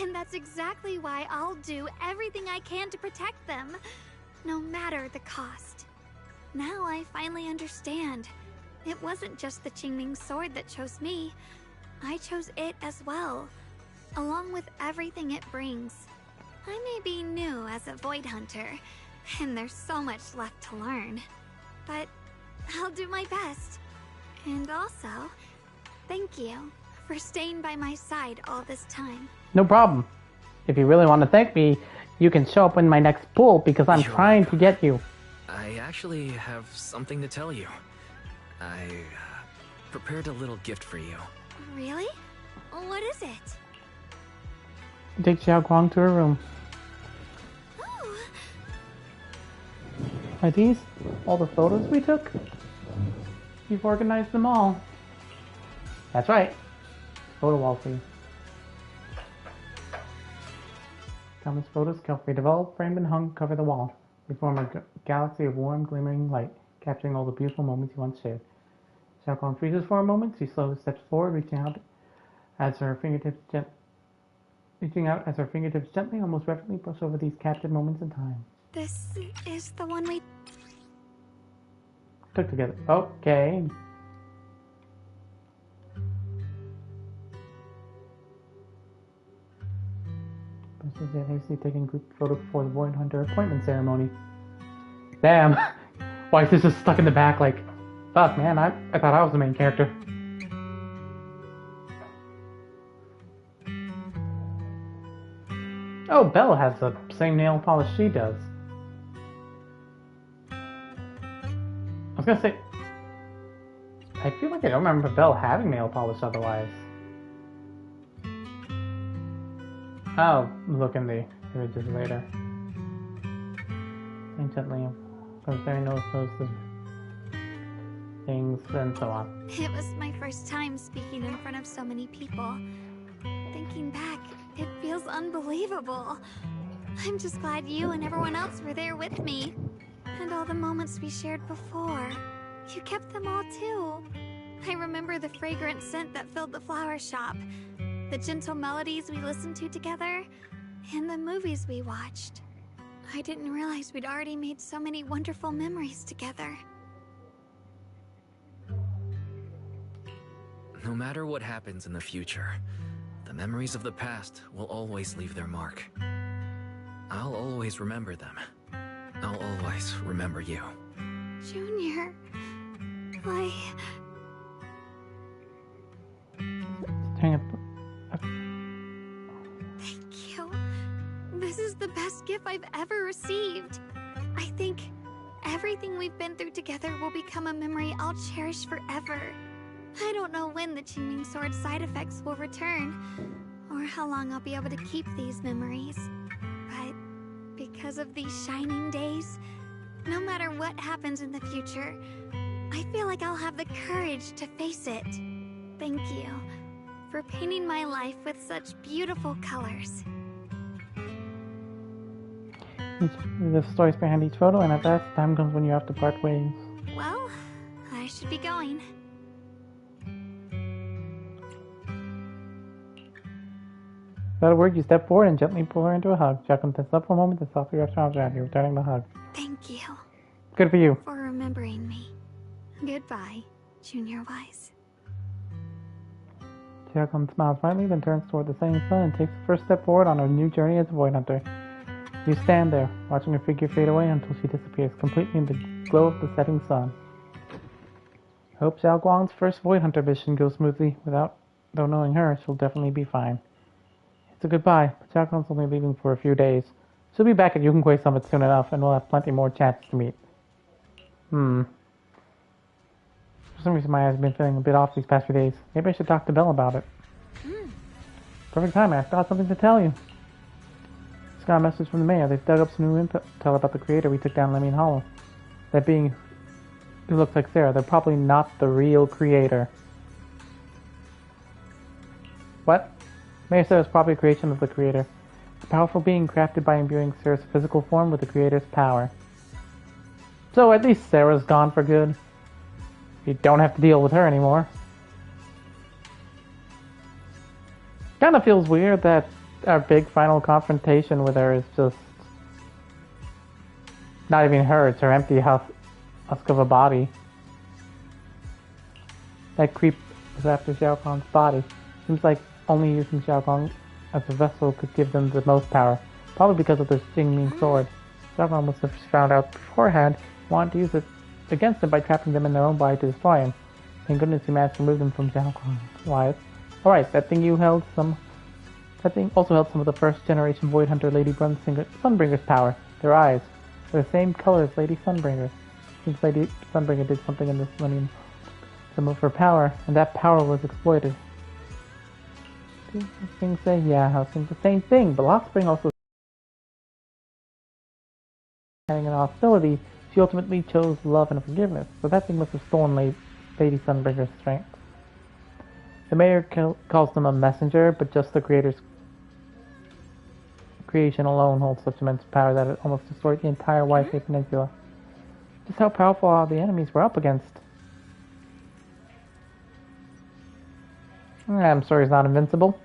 Speaker 3: And that's exactly why I'll do everything I can to protect them, no matter the cost. Now I finally understand. It wasn't just the Qingming sword that chose me. I chose it as well, along with everything it brings. I may be new as a Void Hunter, and there's so much left to learn. But I'll do my best. And also, thank you for staying by my side all this time.
Speaker 1: No problem. If you really want to thank me, you can show up in my next pool because I'm trying to get you.
Speaker 5: I actually have something to tell you. I prepared a little gift for you.
Speaker 3: Really? What is it?
Speaker 1: Take Xiao Guang to her room.
Speaker 3: Oh.
Speaker 1: Are these all the photos we took? You've organized them all. That's right. Photo wall for you. Countless photos carefully developed, framed and hung cover the wall. They form a galaxy of warm, glimmering light, capturing all the beautiful moments you once shared. Xiao Guang freezes for a moment. She slowly steps forward, reaching out as her fingertips gently, almost reverently brush over these captured moments in time.
Speaker 3: This is the one we
Speaker 1: took together. Okay. Princess hastily taking group photo before the Void Hunter appointment ceremony. Damn. Why is this just stuck in the back like, fuck man, I thought I was the main character. Oh, Belle has the same nail polish she does. I was gonna say, I feel like I don't remember Belle having nail polish otherwise. I'll look in the images later. And gently, considering those things and so on.
Speaker 3: It was my first time speaking in front of so many people. Thinking back, it feels unbelievable. I'm just glad you and everyone else were there with me. And all the moments we shared before. You kept them all too. I remember the fragrant scent that filled the flower shop, the gentle melodies we listened to together, and the movies we watched. I didn't realize we'd already made so many wonderful memories together.
Speaker 5: No matter what happens in the future, the memories of the past will always leave their mark. I'll always remember them. I'll always remember you.
Speaker 3: Junior, Thank you. This is the best gift I've ever received. I think everything we've been through together will become a memory I'll cherish forever. I don't know when the Qingming Sword side effects will return, or how long I'll be able to keep these memories. But because of these shining days, no matter what happens in the future, I feel like I'll have the courage to face it. Thank you for painting my life with such beautiful colors.
Speaker 1: The stories behind each photo, and at last, time comes when you have to part ways.
Speaker 3: Well, I should be going.
Speaker 1: Without a word, you step forward and gently pull her into a hug. Jacqueline tenses up for a moment and softly wraps her arms around you, returning the hug.
Speaker 3: Thank you.
Speaker 1: Good for you.
Speaker 3: For remembering me. Goodbye, Junior Wise.
Speaker 1: Jacqueline smiles slightly, then turns toward the setting sun and takes the first step forward on her new journey as a Void Hunter. You stand there, watching her figure fade away until she disappears completely in the glow of the setting sun. I hope Xiao Guang's first Void Hunter mission goes smoothly. Though knowing her, she'll definitely be fine. It's a goodbye, but Xiao Guang's only leaving for a few days. She'll be back at Yunkui Summit soon enough, and we'll have plenty more chances to meet. For some reason my eyes have been feeling a bit off these past few days. Maybe I should talk to Belle about it. Perfect time, I've got something to tell you. Just got a message from the mayor. They've dug up some new intel about the creator we took down Lemon Hollow. That being who looks like Sarah, they're probably not the real creator. What? Mayor Sarah is probably a creation of the creator. A powerful being crafted by imbuing Sarah's physical form with the creator's power. So at least Sarah's gone for good. You don't have to deal with her anymore. Kind of feels weird that our big final confrontation with her is just not even her, it's her empty husk of a body. That creep was after Xiao Guang's body. Seems like only using Xiao Guang as a vessel could give them the most power, probably because of their Qingming sword. Xiao Guang must have found out beforehand, wanted to use it against them by trapping them in their own body to destroy him. Thank goodness he managed to remove them from Xiao Guang's life. Alright, that thing also held some of the first generation Void Hunter Lady Sunbringer's power. Their eyes were the same color as Lady Sunbringer. Since Lady Sunbringer did something in this millennium, some of her power, and that power was exploited. These things say, yeah, I was saying the same thing, but Lockspring also having an hostility, she ultimately chose love and forgiveness, so that thing must have stolen Lady Sunbringer's strength. The mayor calls them a messenger, but just the creator's creation alone holds such immense power that it almost destroyed the entire White Bay Peninsula. Just how powerful are the enemies we're up against? I'm sorry he's not invincible.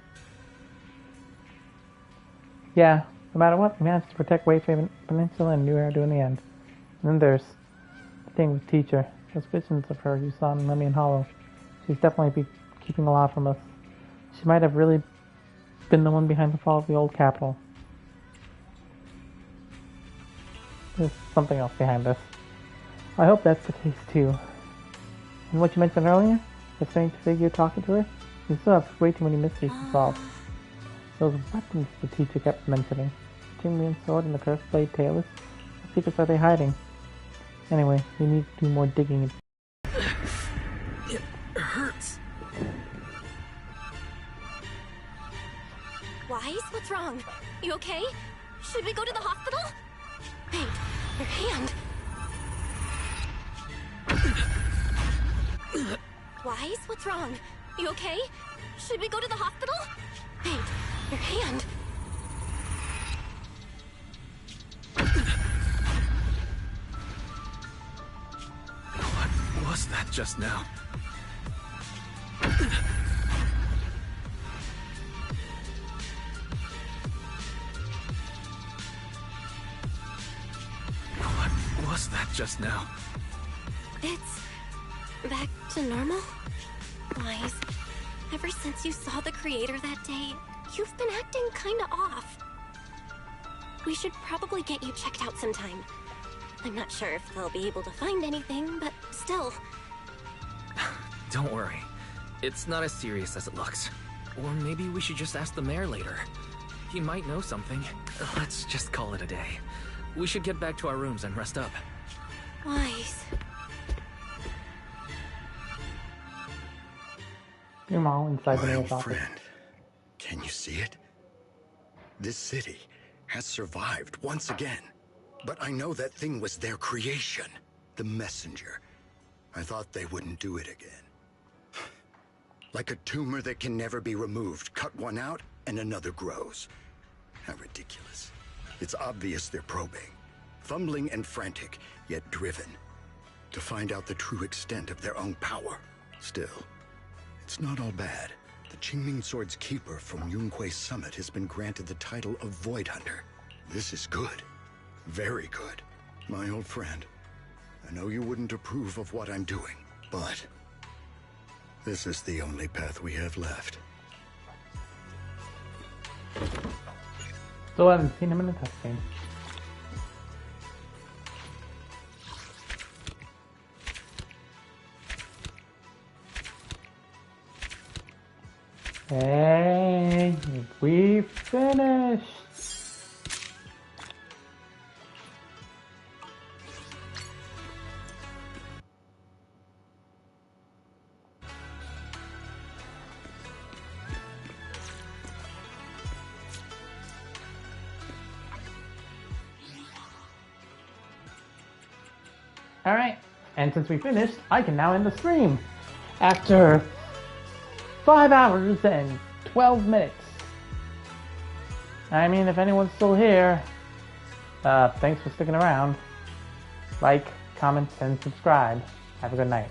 Speaker 1: Yeah, no matter what, we managed to protect White Bay Peninsula and knew how to do in the end. And then there's the thing with Teacher. Those visions of her you saw in Lemmyon Hollow. She's definitely keeping a lot from us. She might have really been the one behind the fall of the old capital. There's something else behind this. I hope that's the case too. And what you mentioned earlier, the strange figure talking to her, we still have way too many mysteries to solve. Those weapons the Teacher kept mentioning. The Qingmian sword and the cursed blade tailors. What secrets are they hiding? Anyway, we need to do more digging.
Speaker 5: It hurts.
Speaker 21: Wise, what's wrong? You okay? Should we go to the hospital? Wait, your hand. Wise, what's wrong? You okay? Should we go to the hospital? Wait, your hand.
Speaker 5: What was that just now? What was that just now?
Speaker 21: It's back to normal? Wise, ever since you saw the creator that day, you've been acting kinda off. We should probably get you checked out sometime. I'm not sure if they'll be able to find anything, but still.
Speaker 5: Don't worry. It's not as serious as it looks. Or maybe we should just ask the mayor later. He might know something. Let's just call it a day. We should get back to our rooms and rest up.
Speaker 21: Wise.
Speaker 1: You're all inside the
Speaker 18: My
Speaker 1: mayor's
Speaker 18: old
Speaker 1: office.
Speaker 18: friend, can you see it? This city has survived once again. But I know that thing was their creation. The messenger. I thought they wouldn't do it again. Like a tumor that can never be removed. Cut one out and another grows. How ridiculous. It's obvious they're probing. Fumbling and frantic, yet driven. To find out the true extent of their own power. Still, it's not all bad. The Qingming Sword's keeper from Yunque's summit has been granted the title of Void Hunter. This is good. Very good. My old friend, I know you wouldn't approve of what I'm doing, but this is the only path we have left.
Speaker 1: Still haven't seen him in a cutscene. Hey, we finished! Alright, and since we finished, I can now end the stream. After 5 hours and 12 minutes. I mean, if anyone's still here, thanks for sticking around. Like, comment, and subscribe. Have a good night.